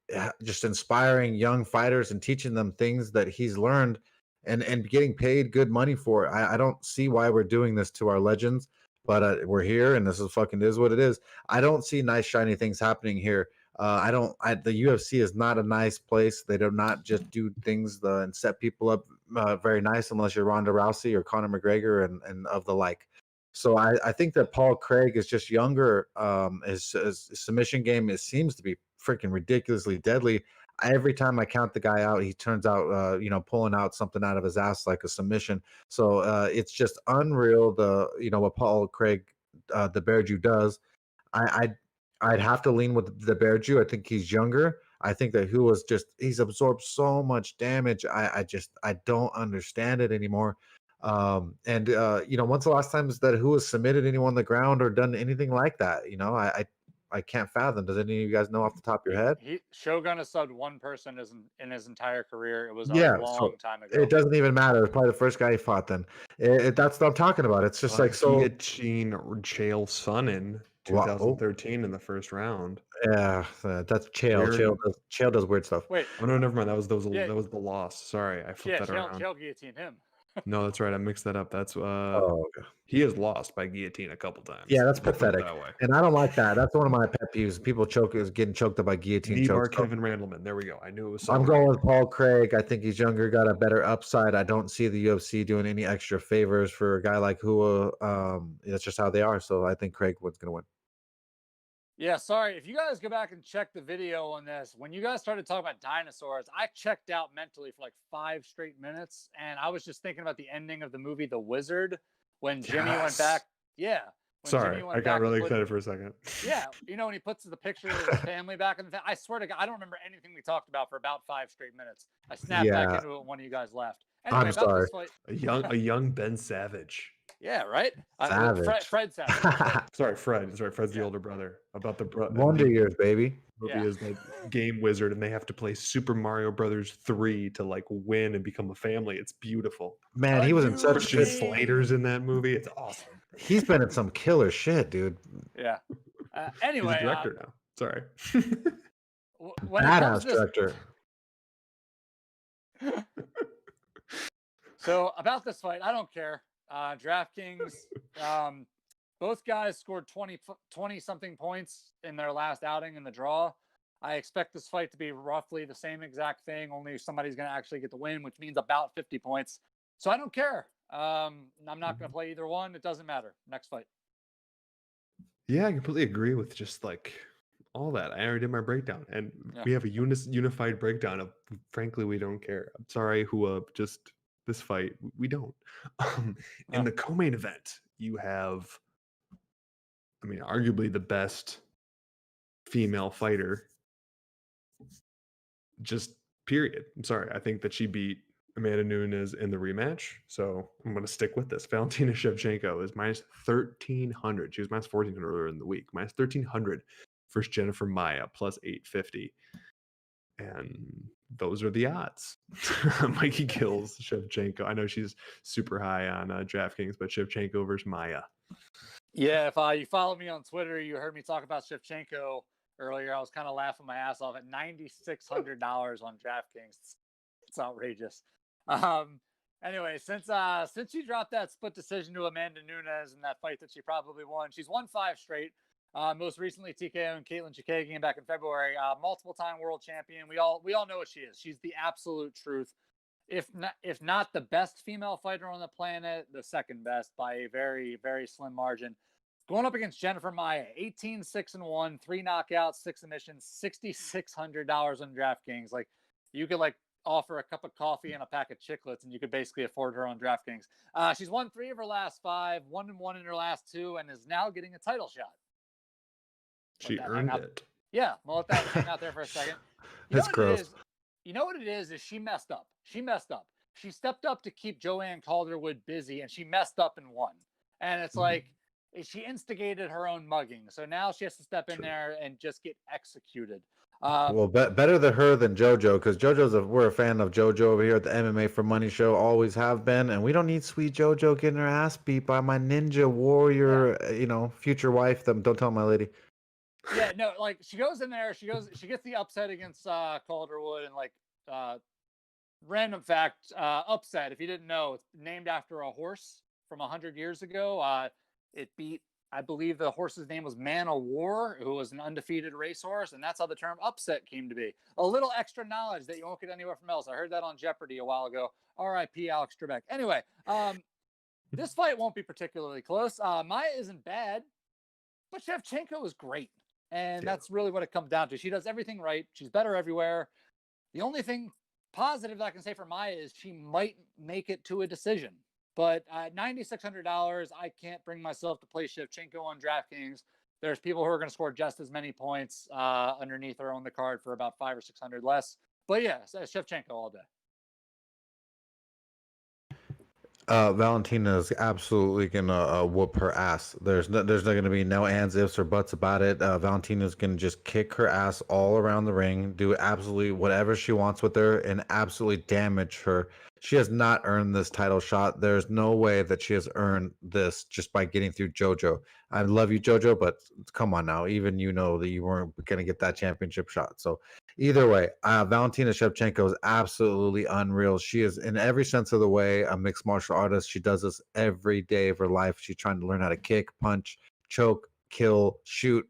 [SPEAKER 11] just inspiring young fighters and teaching them things that he's learned, and getting paid good money for it. I don't see why we're doing this to our legends, but we're here, and this is what it is. I don't see nice shiny things happening here. The UFC is not a nice place. They do not just do things and set people up very nice, unless you're Ronda Rousey or Conor McGregor and of the like. So I think that Paul Craig is just younger. His submission game seems to be freaking ridiculously deadly. Every time I count the guy out, he turns out pulling out something out of his ass like a submission. So it's just unreal what Paul Craig, the Bear Jew, does. I'd have to lean with the Bear Jew. I think he's younger. I think that he's absorbed so much damage. I don't understand it anymore. When's the last time that Who has submitted anyone on the ground or done anything like that? I can't fathom. Does any of you guys know off the top of your head?
[SPEAKER 12] Shogun has subbed one person in his entire career. It was a long time ago.
[SPEAKER 11] It doesn't even matter. It's probably the first guy he fought then. That's what I'm talking about. It's just like so.
[SPEAKER 10] Chael Sonnen 2013 in the first round.
[SPEAKER 11] Yeah, that's Chael. Chael does weird stuff.
[SPEAKER 12] Wait.
[SPEAKER 10] Oh no, never mind. That was the
[SPEAKER 12] Yeah.
[SPEAKER 10] loss. Sorry, I flipped that around.
[SPEAKER 12] Chael guillotined him.
[SPEAKER 10] No, that's right. I mixed that up. That's
[SPEAKER 11] Okay.
[SPEAKER 10] he has lost by guillotine a couple times.
[SPEAKER 11] Yeah, that's
[SPEAKER 10] We'll put it
[SPEAKER 11] pathetic.
[SPEAKER 10] that way.
[SPEAKER 11] And I don't like that. That's one of my pet peeves. People getting choked up by guillotine
[SPEAKER 10] V-bar
[SPEAKER 11] chokes.
[SPEAKER 10] Kevin Randleman. There we go. I knew it was.
[SPEAKER 11] I'm
[SPEAKER 10] somewhere.
[SPEAKER 11] going with Paul Craig. I think he's younger, got a better upside. I don't see the UFC doing any extra favors for a guy like Hua. That's just how they are. So I think Craig was going to win.
[SPEAKER 12] Yeah, sorry. If you guys go back and check the video on this, when you guys started talking about dinosaurs, I checked out mentally for like 5 straight minutes. And I was just thinking about the ending of the movie The Wizard when Jimmy went back. Yeah.
[SPEAKER 10] Sorry, I got really excited for a second.
[SPEAKER 12] Yeah. You know, when he puts the picture of his family back in the I swear to God, I don't remember anything we talked about for about 5 straight minutes. I snapped back into it when one of you guys left. Anyway,
[SPEAKER 11] I'm sorry.
[SPEAKER 10] A young Ben Savage.
[SPEAKER 12] Yeah, right?
[SPEAKER 11] Savage.
[SPEAKER 12] Fred Savage.
[SPEAKER 10] Sorry, Fred. Sorry, Fred's the older brother. About the
[SPEAKER 11] Wonder Years, baby.
[SPEAKER 10] movie is like Game Wizard, and they have to play Super Mario Brothers 3 to like win and become a family. It's beautiful.
[SPEAKER 11] Man, he was in such
[SPEAKER 10] Christian Slater's in that movie. It's awesome.
[SPEAKER 11] He's been in some killer shit, dude.
[SPEAKER 12] Yeah. Anyway,
[SPEAKER 10] he's a director now. Sorry.
[SPEAKER 11] Badass director.
[SPEAKER 12] So about this fight, I don't care. DraftKings, both guys scored 20 something points in their last outing in the draw. I expect this fight to be roughly the same exact thing, only somebody's going to actually get the win, which means about 50 points. So I don't care. I'm not going to play either one. It doesn't matter. Next fight.
[SPEAKER 10] Yeah, I completely agree with just like all that. I already did my breakdown, and we have a unified breakdown of, frankly, we don't care. I'm sorry, Hua, just this fight, we don't. In the co-main event, you have, I mean, arguably the best female fighter, just period. I'm sorry. I think that she beat Amanda Nunes in the rematch, so I'm going to stick with this. Valentina Shevchenko is minus 1,300. She was minus 1,400 earlier in the week. Minus 1,300 versus Jennifer Maia, plus 850. And those are the odds. Mikey kills Shevchenko. I know she's super high on DraftKings, but Shevchenko versus Maia.
[SPEAKER 12] Yeah, if you follow me on Twitter, you heard me talk about Shevchenko earlier. I was kind of laughing my ass off at $9,600 on DraftKings. It's outrageous. Anyway, since she dropped that split decision to Amanda Nunes in that fight that she probably won, she's won 5 straight. Most recently, TKO and Caitlin Chikagian back in February. Multiple-time world champion. We all know what she is. She's the absolute truth. If not the best female fighter on the planet, the second best by a very, very slim margin. Going up against Jennifer Maia, 18-6-1, 3 knockouts, 6 submissions, $6,600 on DraftKings. Like, you could like offer a cup of coffee and a pack of chiclets, and you could basically afford her on DraftKings. She's won 3 of her last 5, 1-1 in her last 2, and is now getting a title shot.
[SPEAKER 10] She earned it.
[SPEAKER 12] Yeah, we'll let that hang out there for a second.
[SPEAKER 11] That's gross.
[SPEAKER 12] You know what it is she messed up. She stepped up to keep Joanne Calderwood busy, and she messed up and won. And it's like, she instigated her own mugging. So now she has to step in there and just get executed.
[SPEAKER 11] Well, better than her than JoJo, because we're a fan of JoJo over here at the MMA for Money show, always have been, and we don't need sweet JoJo getting her ass beat by my ninja warrior, future wife. Don't tell my lady.
[SPEAKER 12] Yeah, no, like she goes in there, she gets the upset against Calderwood, and like random fact, upset, if you didn't know, it's named after a horse from 100 years ago. It beat, I believe the horse's name was Man of War, who was an undefeated racehorse, and that's how the term upset came to be. A little extra knowledge that you won't get anywhere from else. I heard that on Jeopardy a while ago. R.I.P. Alex Trebek. Anyway, this fight won't be particularly close. Maia isn't bad, but Shevchenko is great. And that's really what it comes down to. She does everything right. She's better everywhere. The only thing positive that I can say for Maia is she might make it to a decision. But at $9,600, I can't bring myself to play Shevchenko on DraftKings. There's people who are going to score just as many points underneath her on the card for about 500 or 600 less. But yeah, Shevchenko all day.
[SPEAKER 11] Valentina is absolutely gonna whoop her ass. There's not gonna be no ands, ifs, or buts about it. Valentina's gonna just kick her ass all around the ring, do absolutely whatever she wants with her, and absolutely damage her. She has not earned this title shot. There's no way that she has earned this just by getting through JoJo. I love you, JoJo, but come on now. Even you know that you weren't going to get that championship shot. So either way, Valentina Shevchenko is absolutely unreal. She is, in every sense of the way, a mixed martial artist. She does this every day of her life. She's trying to learn how to kick, punch, choke, kill, shoot,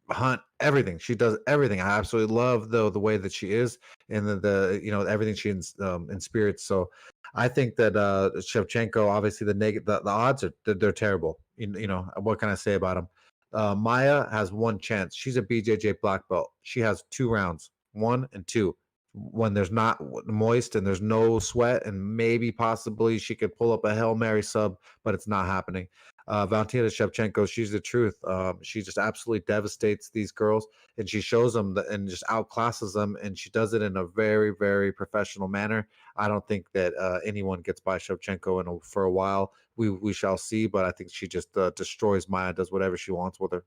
[SPEAKER 11] hunt, everything. She does everything. I absolutely love the way that she is and the you know everything she inspires. So I think that Shevchenko, obviously the odds are they're terrible. You know what can I say about them? Maya has one chance. She's a BJJ black belt. She has 2 rounds, 1 and 2. When there's not moist and there's no sweat, and maybe possibly she could pull up a Hail Mary sub, but it's not happening. Valentina Shevchenko, she's the truth. She just absolutely devastates these girls, and she shows them and just outclasses them, and she does it in a very, very professional manner. I don't think that anyone gets by Shevchenko for a while. We shall see, but I think she just destroys Maya, does whatever she wants with her.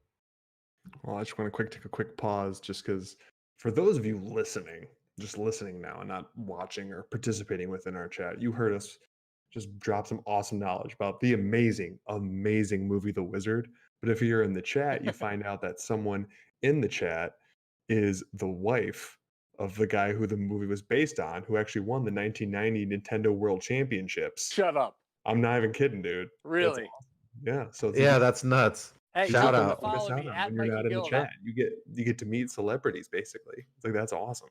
[SPEAKER 10] Well, I just want to take a quick pause, just because for those of you listening, just listening now and not watching or participating within our chat, you heard us just drop some awesome knowledge about the amazing, amazing movie The Wizard. But if you're in the chat, you find out that someone in the chat is the wife of the guy who the movie was based on, who actually won the 1990 Nintendo World Championships.
[SPEAKER 12] Shut up.
[SPEAKER 10] I'm not even kidding, dude.
[SPEAKER 12] Really?
[SPEAKER 10] Yeah. So it's
[SPEAKER 11] Yeah, that's nuts.
[SPEAKER 12] Hey,
[SPEAKER 11] Shout
[SPEAKER 12] you
[SPEAKER 11] out.
[SPEAKER 12] can follow me at
[SPEAKER 10] when you're
[SPEAKER 12] Mikey
[SPEAKER 10] not in the
[SPEAKER 12] Gill.
[SPEAKER 10] chat. You get to meet celebrities, basically. It's like, that's awesome.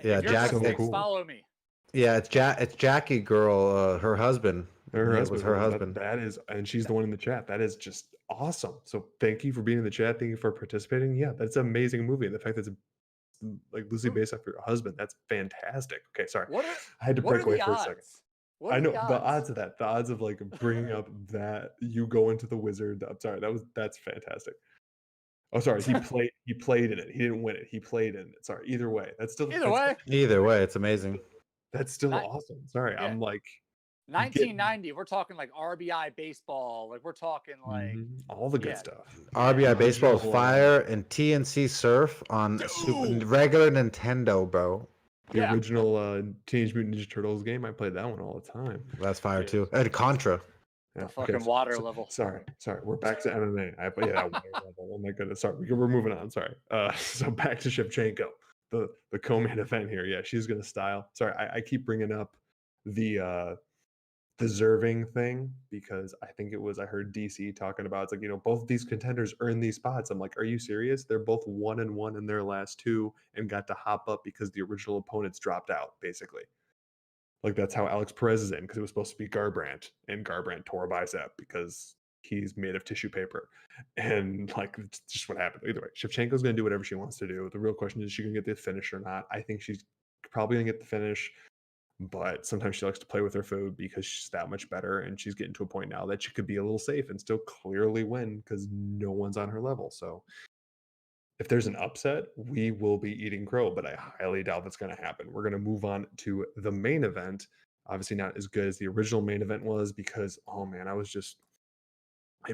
[SPEAKER 11] Yeah,
[SPEAKER 12] If you're
[SPEAKER 11] Jack-
[SPEAKER 12] listening,
[SPEAKER 10] cool.
[SPEAKER 12] follow me.
[SPEAKER 11] Yeah, it's Jackie girl, her husband.
[SPEAKER 10] Her
[SPEAKER 11] Yeah, it
[SPEAKER 10] husband
[SPEAKER 11] was her
[SPEAKER 10] that-
[SPEAKER 11] husband.
[SPEAKER 10] that is, and she's the one in the chat. That is just awesome. So thank you for being in the chat. Thank you for participating. Yeah, that's an amazing movie. And the fact that it's like loosely based off your husband, that's fantastic. Okay, sorry.
[SPEAKER 12] What are,
[SPEAKER 10] I had to
[SPEAKER 12] what
[SPEAKER 10] break
[SPEAKER 12] are
[SPEAKER 10] away
[SPEAKER 12] the
[SPEAKER 10] for a
[SPEAKER 12] odds?
[SPEAKER 10] second.
[SPEAKER 12] What
[SPEAKER 10] I
[SPEAKER 12] are
[SPEAKER 10] know
[SPEAKER 12] the
[SPEAKER 10] odds of that. The odds of like bringing up that you go into the Wizard. I'm sorry. That's fantastic. Oh, sorry. He played in it. He didn't win it. He played in it. Sorry. Either way,
[SPEAKER 12] Either way,
[SPEAKER 11] Either way, it's amazing.
[SPEAKER 10] that's still
[SPEAKER 12] Not-
[SPEAKER 10] awesome. Sorry.
[SPEAKER 12] yeah.
[SPEAKER 10] I'm like
[SPEAKER 12] 1990. We're talking like RBI baseball. Like we're talking like
[SPEAKER 10] all the good
[SPEAKER 12] yeah.
[SPEAKER 10] stuff.
[SPEAKER 11] RBI Baseball is
[SPEAKER 10] Original,
[SPEAKER 11] fire, and TNC Surf on regular Nintendo, bro.
[SPEAKER 10] The
[SPEAKER 12] Yeah.
[SPEAKER 10] original Teenage Mutant Ninja Turtles game. I played that one all the time.
[SPEAKER 11] That's fire too. And Contra.
[SPEAKER 10] Yeah,
[SPEAKER 12] The fucking water level.
[SPEAKER 10] Sorry. We're back to MMA. That water level. Oh my goodness. Sorry. We're moving on. Sorry. So back to Shevchenko, the co-main event here. Yeah, she's gonna style. Sorry, I keep bringing up the deserving thing because I think I heard DC talking about it's like, you know, both of these contenders earn these spots. I'm like, are you serious? They're both 1-1 in their last 2 and got to hop up because the original opponents dropped out, basically. Like that's how Alex Perez is in, because it was supposed to be Garbrandt, and Garbrandt tore a bicep because he's made of tissue paper. And like it's just what happened. Either way, Shevchenko's gonna do whatever she wants to do. The real question is she gonna get the finish or not? I think she's probably gonna get the finish, but sometimes she likes to play with her food because she's that much better, and she's getting to a point now that she could be a little safe and still clearly win because no one's on her level. So if there's an upset, we will be eating crow, but I highly doubt that's going to happen. We're going to move on to the main event. Obviously not as good as the original main event was because, oh man, I'm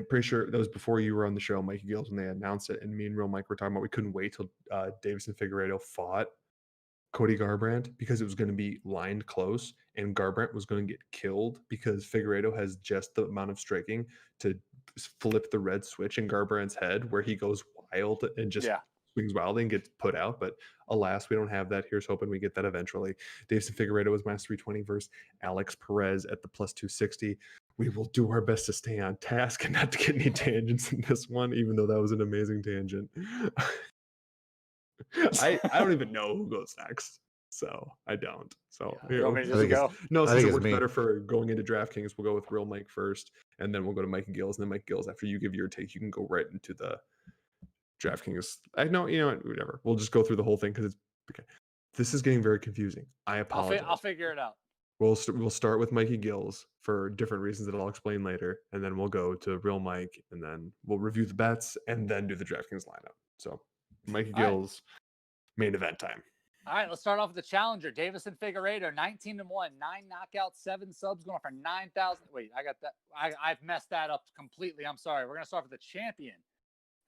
[SPEAKER 10] pretty sure that was before you were on the show, Mikey Gills, when they announced it, and me and Real Mike were talking about we couldn't wait till Davison Figueiredo fought Cody Garbrandt because it was going to be lined close, and Garbrandt was going to get killed because Figueiredo has just the amount of striking to flip the red switch in Garbrandt's head where he goes wild and just swings wildly and gets put out. But alas, we don't have that. Here's hoping we get that eventually. Davison Figueiredo was minus 320 versus Alex Perez at the plus 260. We will do our best to stay on task and not to get any tangents in this one, even though that was an amazing tangent. I don't even know who goes next, so I don't. So
[SPEAKER 12] You want me to just
[SPEAKER 11] think
[SPEAKER 12] go?
[SPEAKER 10] no,
[SPEAKER 11] I
[SPEAKER 10] since
[SPEAKER 11] think
[SPEAKER 10] it
[SPEAKER 11] it's
[SPEAKER 10] works
[SPEAKER 11] me.
[SPEAKER 10] better for going into DraftKings, we'll go with Real Mike first, and then we'll go to Mikey Gills, and then Mike Gills. After you give your take, you can go right into the DraftKings. I know, you know what, whatever. We'll just go through the whole thing because it's okay. This is getting very confusing. I apologize.
[SPEAKER 12] I'll figure it out.
[SPEAKER 10] We'll start with Mikey Gills for different reasons that I'll explain later, and then we'll go to Real Mike, and then we'll review the bets, and then do the DraftKings lineup. So, Mikey
[SPEAKER 12] All right.
[SPEAKER 10] Gills, main event time.
[SPEAKER 12] All right, let's start off with the challenger, Davison Figueiredo, 19-1, 9 knockouts, 7 subs, going for 9,000. Wait, I got that. I've messed that up completely. I'm sorry. We're gonna start with the champion.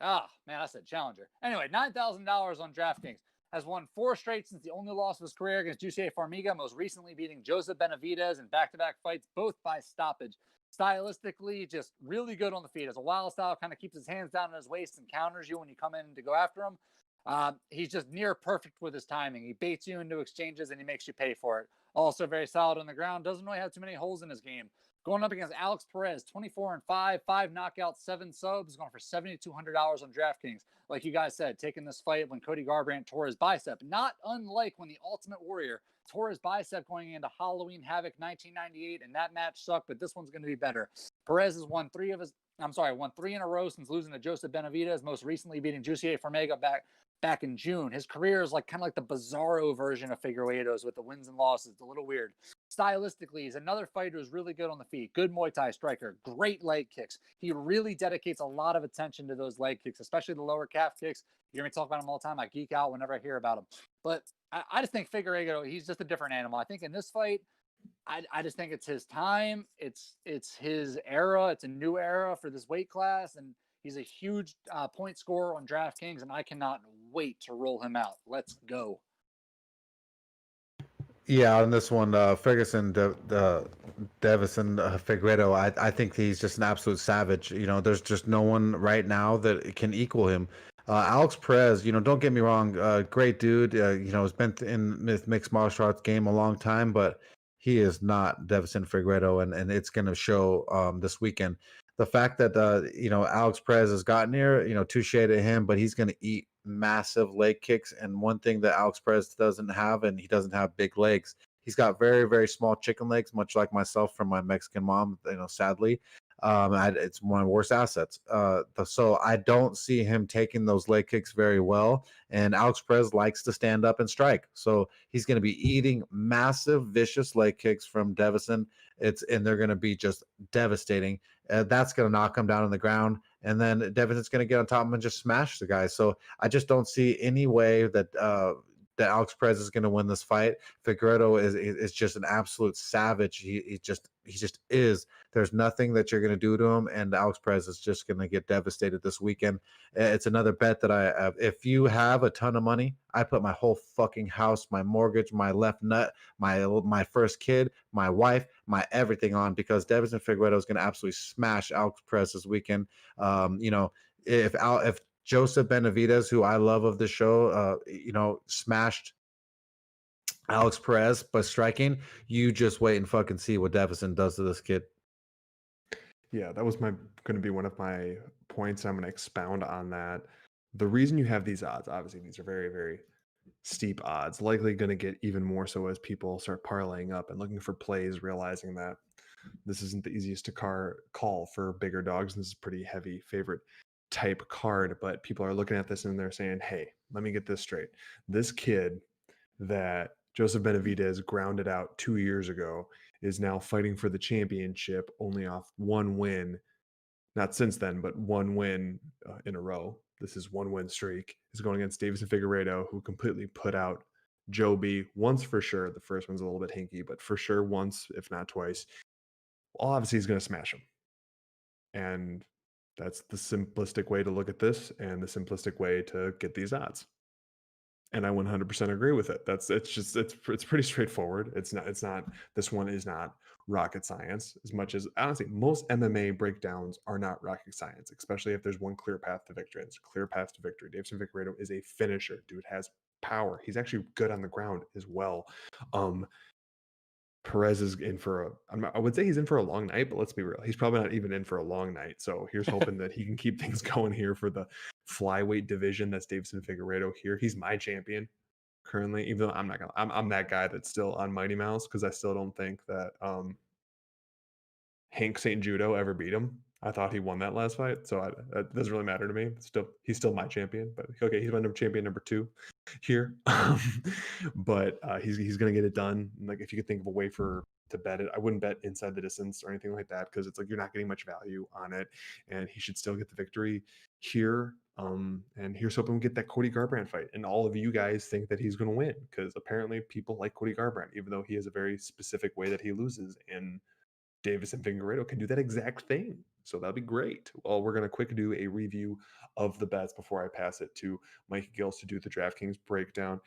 [SPEAKER 12] Oh man, I said challenger. Anyway, $9,000 on DraftKings. has won 4 straight since the only loss of his career against Jussier Formiga, most recently beating Joseph Benavidez in back-to-back fights, both by stoppage. Stylistically, just really good on the feet. Has a wild style, kind of keeps his hands down on his waist and counters you when you come in to go after him. He's just near perfect with his timing. He baits you into exchanges and he makes you pay for it. Also very solid on the ground. Doesn't really have too many holes in his game. Going up against Alex Perez, 24-5, 5 knockouts, 7 subs, going for $7,200 on DraftKings. Like you guys said, taking this fight when Cody Garbrandt tore his bicep. Not unlike when the Ultimate Warrior tore his bicep going into Halloween Havoc 1998, and that match sucked, but this one's going to be better. Perez has won 3 in a row since losing to Joseph Benavidez, most recently beating Jussier Formiga back in June. His career is like kind of like the bizarro version of Figueiredo's with the wins and losses. It's a little weird. Stylistically, he's another fighter who's really good on the feet. Good Muay Thai striker. Great leg kicks. He really dedicates a lot of attention to those leg kicks, especially the lower calf kicks. You hear me talk about him all the time. I geek out whenever I hear about him. But I just think Figueiredo, he's just a different animal. I think in this fight, I just think it's his time. It's his era. It's a new era for this weight class. And he's a huge point scorer on DraftKings, and I cannot wait to roll him out. Let's go.
[SPEAKER 11] Yeah, on this one, Ferguson, Davison, Figueiredo, I think he's just an absolute savage. You know, there's just no one right now that can equal him. Alex Perez, you know, don't get me wrong, great dude. You know, has been in mixed martial arts game a long time, but he is not Davison Figueiredo, and it's going to show this weekend. The fact that you know, Alex Perez has gotten here, you know, touche to him, but he's going to eat massive leg kicks. And one thing that Alex Perez doesn't have, and he doesn't have big legs. He's got very, very small chicken legs, much like myself from my Mexican mom. You know, sadly, it's one of my worst assets. So I don't see him taking those leg kicks very well. And Alex Perez likes to stand up and strike, so he's going to be eating massive, vicious leg kicks from Davison. And they're going to be just devastating. That's going to knock him down on the ground, and then Davidson's going to get on top of him and just smash the guy. So I just don't see any way that that Alex Perez is going to win this fight. Figueiredo is just an absolute savage. He just is. There's nothing that you're going to do to him, and Alex Perez is just going to get devastated this weekend. It's another bet that I have. If you have a ton of money, I put my whole fucking house, my mortgage, my left nut, my first kid, my wife, my everything on, because Davison Figueiredo is going to absolutely smash Alex Perez this weekend. You know, if Joseph Benavidez, who I love of the show, you know, smashed Alex Perez by striking, you just wait and fucking see what Davison does to this kid.
[SPEAKER 10] Yeah, that was going to be one of my points. I'm going to expound on that. The reason you have these odds, obviously, these are very, very steep odds, likely going to get even more so as people start parlaying up and looking for plays, realizing that this isn't the easiest to call for bigger dogs. This is a pretty heavy favorite type card, but people are looking at this and they're saying, hey, let me get this straight. This kid that Joseph Benavidez grounded out 2 years ago is now fighting for the championship only off one win. Not since then, but one win in a row. This is 1 win streak. Is going against Davison Figueiredo, who completely put out Joby once for sure. The first one's a little bit hinky, but for sure once, if not twice. Well, obviously he's going to smash him. And that's the simplistic way to look at this, and the simplistic way to get these odds. And I 100% agree with it. It's pretty straightforward. It's not. This one is not rocket science. As much as honestly, most MMA breakdowns are not rocket science, especially if there's one clear path to victory. It's a clear path to victory. Davison Figueiredo is a finisher. Dude has power. He's actually good on the ground as well. Perez is in for I would say he's in for a long night, but let's be real. He's probably not even in for a long night. So here's hoping that he can keep things going here for the flyweight division. That's Davison Figueiredo here. He's my champion currently, even though I'm that guy that's still on Mighty Mouse, because I still don't think that Hank St. Judo ever beat him. I thought he won that last fight, so that doesn't really matter to me. He's still my champion, but okay, he's my champion number 2 here. But he's gonna get it done. Like, if you could think of a way to bet it, I wouldn't bet inside the distance or anything like that, because it's like you're not getting much value on it, and he should still get the victory here. And here's hoping we get that Cody Garbrandt fight, and all of you guys think that he's gonna win, because apparently people like Cody Garbrandt, even though he has a very specific way that he loses, and Davison Figueiredo can do that exact thing. So that'll be great. Well, we're going to quick do a review of the bets before I pass it to Mikey Gills to do the DraftKings breakdown.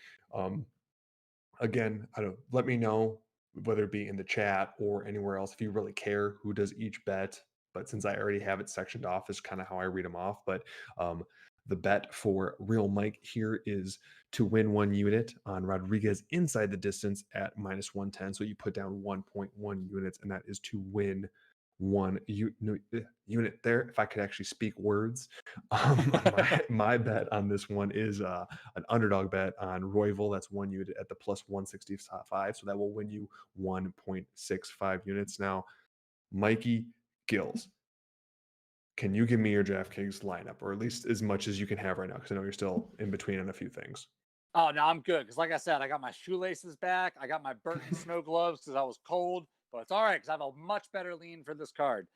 [SPEAKER 10] Again, let me know, whether it be in the chat or anywhere else, if you really care who does each bet. But since I already have it sectioned off, is kind of how I read them off. But the bet for Real Mike here is to win 1 unit on Rodriguez inside the distance at -110. So you put down 1.1 units, and that is to win 1 unit there. If I could actually speak words. My bet on this one is an underdog bet on Royval. That's 1 unit at the +165. So that will win you 1.65 units. Now, Mikey Gills, can you give me your DraftKings lineup, or at least as much as you can have right now? Because I know you're still in between on a few things.
[SPEAKER 12] Oh, no, I'm good. Because like I said, I got my shoelaces back. I got my Burton snow gloves because I was cold. But it's all right because I have a much better lean for this card.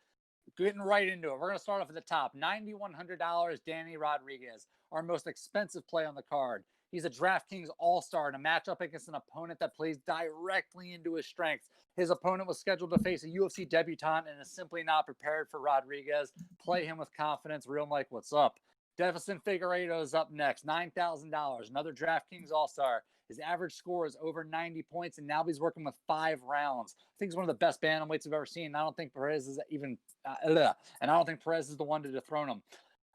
[SPEAKER 12] Getting right into it. We're going to start off at the top. $9,100, Danny Rodriguez, our most expensive play on the card. He's a DraftKings all-star in a matchup against an opponent that plays directly into his strengths. His opponent was scheduled to face a UFC debutant and is simply not prepared for Rodriguez. Play him with confidence. Real Mike, what's up? Devison Figueiredo is up next, $9,000, another DraftKings all-star. His average score is over 90 points, and now he's working with 5 rounds. I think he's one of the best bantamweights I've ever seen. And I don't think Perez is even, and I don't think Perez is the one to dethrone him.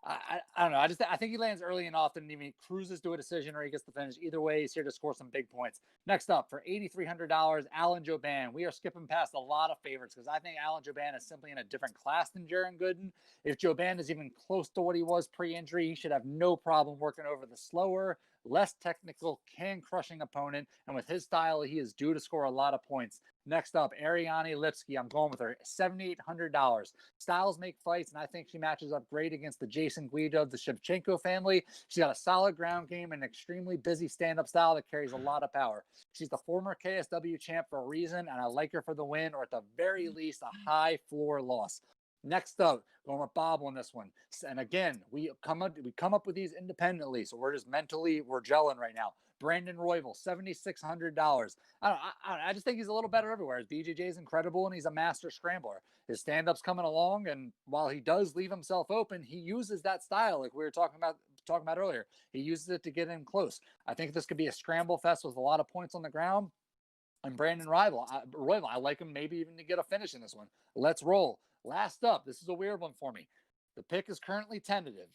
[SPEAKER 12] I don't know. I think he lands early and often, and he cruises to a decision or he gets the finish. Either way, he's here to score some big points. Next up, for $8,300, Alan Jouban. We are skipping past a lot of favorites because I think Alan Jouban is simply in a different class than Jaron Gooden. If Jouban is even close to what he was pre-injury, he should have no problem working over the slower, less technical, can-crushing opponent. And with his style, he is due to score a lot of points. Next up, Ariane Lipski. I'm going with her, $7,800. Styles make fights, and I think she matches up great against the Jason Guida of the Shevchenko family. She's got a solid ground game and an extremely busy stand-up style that carries a lot of power. She's the former KSW champ for a reason, and I like her for the win, or at the very least, a high floor loss. Next up, going with Bob on this one. And again, we come up with these independently, so we're gelling right now. Brandon Royval, $7,600. I just think he's a little better everywhere. His BJJ is incredible, and he's a master scrambler. His stand-up's coming along, and while he does leave himself open, he uses that style like we were talking about earlier. He uses it to get in close. I think this could be a scramble fest with a lot of points on the ground. And Brandon Royval, I like him maybe even to get a finish in this one. Let's roll. Last up, this is a weird one for me. The pick is currently tentative.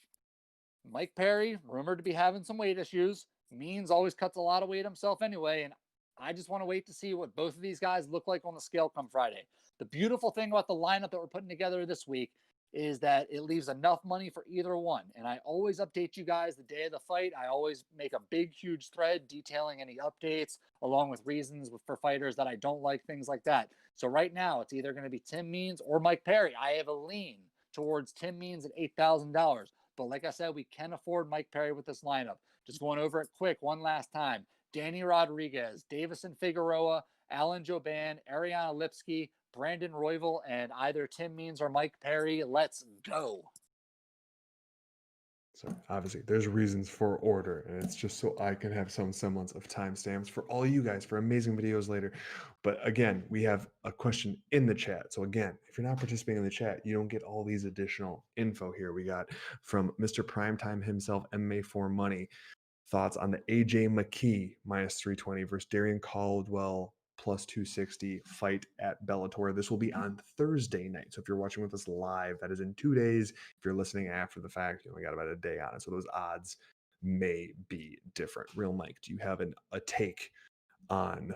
[SPEAKER 12] Mike Perry, rumored to be having some weight issues. Means always cuts a lot of weight himself anyway, and I just want to wait to see what both of these guys look like on the scale come Friday. The beautiful thing about the lineup that we're putting together this week is that it leaves enough money for either one. And I always update you guys the day of the fight. I always make a big, huge thread detailing any updates along with reasons for fighters that I don't like, things like that. So right now, it's either going to be Tim Means or Mike Perry. I have a lean towards Tim Means at $8,000. But like I said, we can afford Mike Perry with this lineup. Just going over it quick one last time. Danny Rodriguez, Davison Figueroa, Alan Jouban, Ariane Lipski, Brandon Royval, and either Tim Means or Mike Perry. Let's go.
[SPEAKER 10] So obviously there's reasons for order, and it's just so I can have some semblance of timestamps for all you guys for amazing videos later. But again, we have a question in the chat. So again, if you're not participating in the chat, you don't get all these additional info here. We got from Mr. Primetime himself, MMA4Money, thoughts on the AJ McKee -320 versus Darian Caldwell +260 fight at Bellator. This will be on Thursday night. So if you're watching with us live, that is in 2 days. If you're listening after the fact, you only got about a day on it. So those odds may be different. Real Mike, do you have a take on,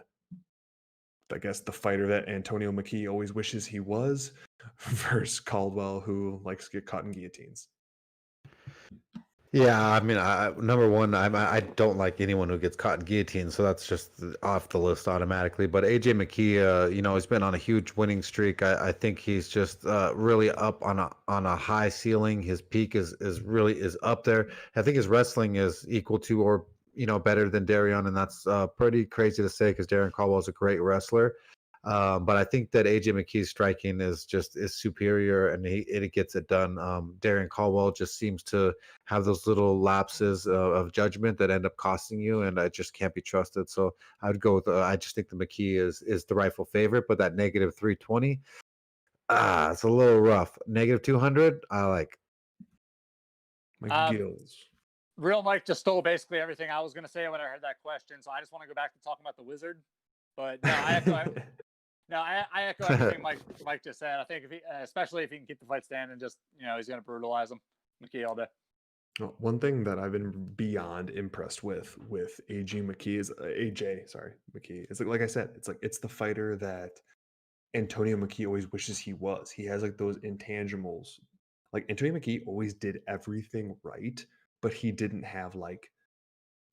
[SPEAKER 10] I guess, the fighter that Antonio McKee always wishes he was versus Caldwell, who likes to get caught in guillotines?
[SPEAKER 11] Yeah, I mean, number one, I don't like anyone who gets caught in guillotine, so that's just off the list automatically. But AJ McKee, he's been on a huge winning streak. I think he's just really up on a high ceiling. His peak is really up there. I think his wrestling is equal to or better than Darian, and that's pretty crazy to say because Darian Caldwell is a great wrestler. But I think that AJ McKee's striking is superior, and it gets it done. Darian Caldwell just seems to have those little lapses of judgment that end up costing you, and it just can't be trusted. So I would go with I just think the McKee is the rightful favorite, but that -320, It's a little rough. Negative 200. I like.
[SPEAKER 10] Mikey Gills.
[SPEAKER 12] Real Mike just stole basically everything I was going to say when I heard that question. So I just want to go back to talking about the Wizard. But no, I echo everything Mike just said. I think if he, especially if he can keep the fight standing, just he's going to brutalize him. McKee all day.
[SPEAKER 10] One thing that I've been beyond impressed with AJ McKee is McKee. It's like I said, it's the fighter that Antonio McKee always wishes he was. He has like those intangibles. Like Antonio McKee always did everything right, but he didn't have like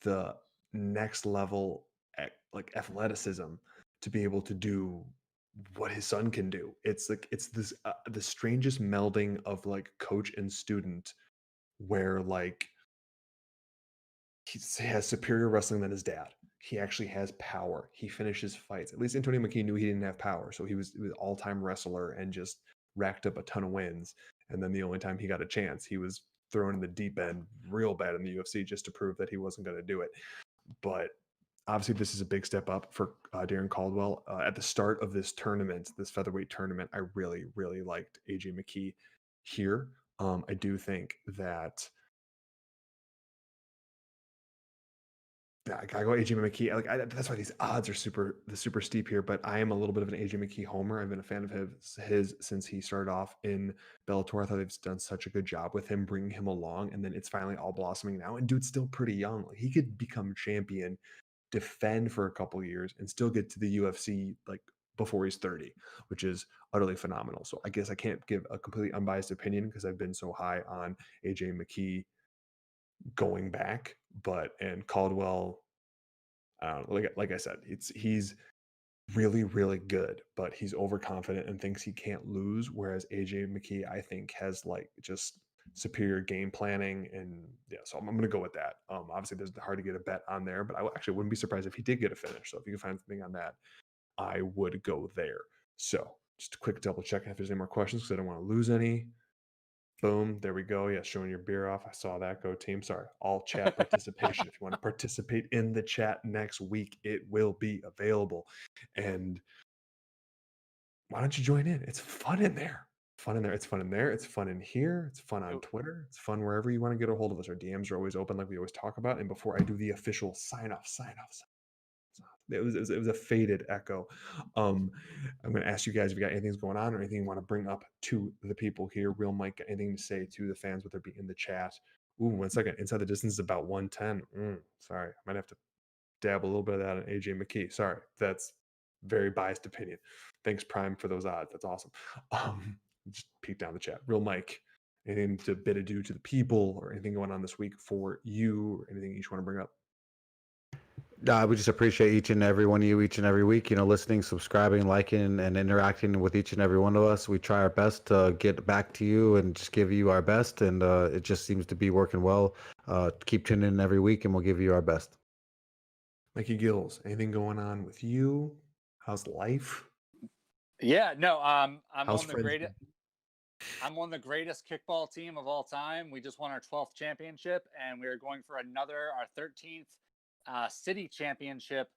[SPEAKER 10] the next level like athleticism to be able to do what his son can do. It's like it's this the strangest melding of like coach and student, where like he has superior wrestling than his dad. He actually has power. He finishes fights. At least Antonio McKee knew he didn't have power, so he was all-time wrestler and just racked up a ton of wins. And then the only time he got a chance, he was thrown in the deep end real bad in the UFC just to prove that he wasn't going to do it. But obviously, this is a big step up for Darren Caldwell. At the start of this tournament, this featherweight tournament, I really, really liked AJ McKee here. I do think that I gotta go AJ McKee. That's why these odds are super steep here. But I am a little bit of an AJ McKee homer. I've been a fan of his since he started off in Bellator. I thought they've done such a good job with him, bringing him along, and then it's finally all blossoming now. And dude's still pretty young. Like, he could become champion, defend for a couple years, and still get to the UFC like before he's 30, which is utterly phenomenal. So I guess I can't give a completely unbiased opinion because I've been so high on AJ McKee going back, and Caldwell, like I said, he's really, really good, but he's overconfident and thinks he can't lose. Whereas AJ McKee, I think, has like just superior game planning, and so I'm gonna go with that. Obviously, there's hard to get a bet on there, but I actually wouldn't be surprised if he did get a finish. So if you can find something on that, I would go there. So just a quick double check if there's any more questions, because I don't want to lose any. Boom, there we go. Yeah, showing your beer off. I saw that. Go team. Sorry, all chat participation. If you want to participate in the chat next week, it will be available. And why don't you join in? It's fun in there. It's fun in there. It's fun in here. It's fun on Twitter. It's fun wherever you want to get a hold of us. Our DMs are always open, like we always talk about. And before I do the official sign off. It was a faded echo. I'm going to ask you guys if you got anything going on or anything you want to bring up to the people here. Real Mike, got anything to say to the fans, whether it be in the chat? Ooh, 1 second. Inside the Distance is about 110. Sorry, I might have to dab a little bit of that on AJ McKee. Sorry, that's very biased opinion. Thanks, Prime, for those odds. That's awesome. Just peek down the chat. Real Mike, anything to bid adieu to the people or anything going on this week for you, or anything you just want to bring up?
[SPEAKER 11] We just appreciate each and every one of you each and every week, listening, subscribing, liking, and interacting with each and every one of us. We try our best to get back to you and just give you our best, and it just seems to be working well. Keep tuning in every week, and we'll give you our best.
[SPEAKER 10] Mikey Gills, anything going on with you? How's life?
[SPEAKER 12] Yeah, no, I'm
[SPEAKER 10] How's
[SPEAKER 12] on the greatest. I'm on the greatest kickball team of all time. We just won our 12th championship, and we are going for our 13th city championship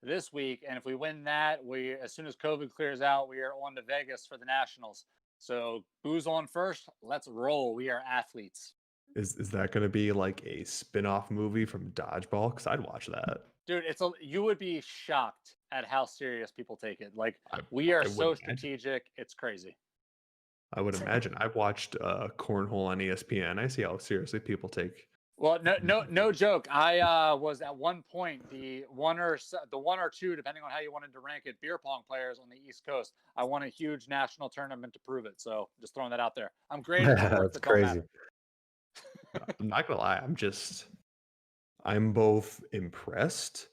[SPEAKER 12] this week. And if we win that, as soon as COVID clears out, we are on to Vegas for the Nationals. So booze on first. Let's roll. We are athletes.
[SPEAKER 10] Is that going to be like a spin-off movie from Dodgeball? Because I'd watch that.
[SPEAKER 12] Dude, you would be shocked at how serious people take it. Like, we are so strategic. It's crazy.
[SPEAKER 10] I would imagine. I've watched Cornhole on ESPN. I see how seriously people take.
[SPEAKER 12] Well, no joke. I was at one point the one or two, depending on how you wanted to rank it, beer pong players on the East Coast. I won a huge national tournament to prove it. So just throwing that out there. I'm great.
[SPEAKER 11] That's crazy.
[SPEAKER 10] I'm not gonna lie. I'm both impressed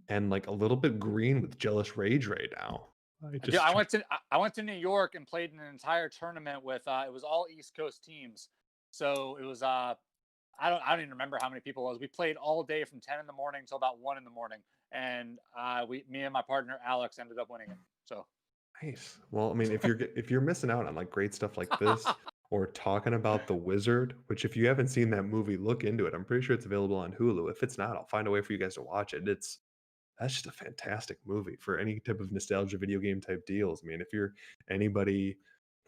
[SPEAKER 10] and like a little bit green with jealous rage right now.
[SPEAKER 12] I went to New York and played in an entire tournament with it was all East Coast teams. So it was I don't even remember how many people it was. We played all day from 10 in the morning till about 1 in the morning, and me and my partner Alex ended up winning it. So
[SPEAKER 10] nice. Well, I mean, if you're missing out on like great stuff like this, or talking about The Wizard, which if you haven't seen that movie, look into it. I'm pretty sure it's available on Hulu. If it's not, I'll find a way for you guys to watch it. That's just a fantastic movie for any type of nostalgia video game type deals. I mean, if you're anybody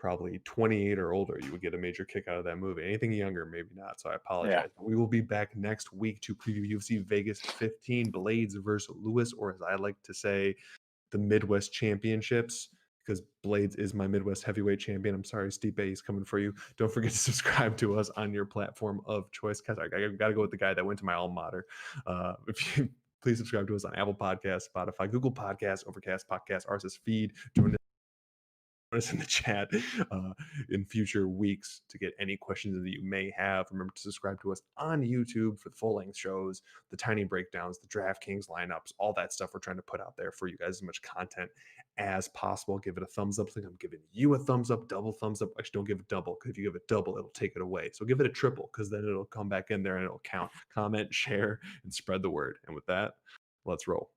[SPEAKER 10] probably 28 or older, you would get a major kick out of that movie. Anything younger, maybe not. So I apologize.
[SPEAKER 12] Yeah.
[SPEAKER 10] We will be back next week to preview UFC Vegas 15, Blades versus Lewis, or as I like to say, the Midwest Championships, because Blades is my Midwest heavyweight champion. I'm sorry, Stipe, he's coming for you. Don't forget to subscribe to us on your platform of choice. I got to go with the guy that went to my alma mater. If you please subscribe to us on Apple Podcasts, Spotify, Google Podcasts, Overcast Podcasts, RSS feed. Join us in the chat in future weeks to get any questions that you may have. Remember to subscribe to us on YouTube for the full-length shows, the tiny breakdowns, the DraftKings lineups, all that stuff we're trying to put out there for you guys, as much content as possible. Give it a thumbs up. I think I'm giving you a thumbs up, double thumbs up. Actually, don't give it double, because if you give it double, it'll take it away. So give it a triple, because then it'll come back in there and it'll count. Comment, share, and spread the word. And with that, let's roll.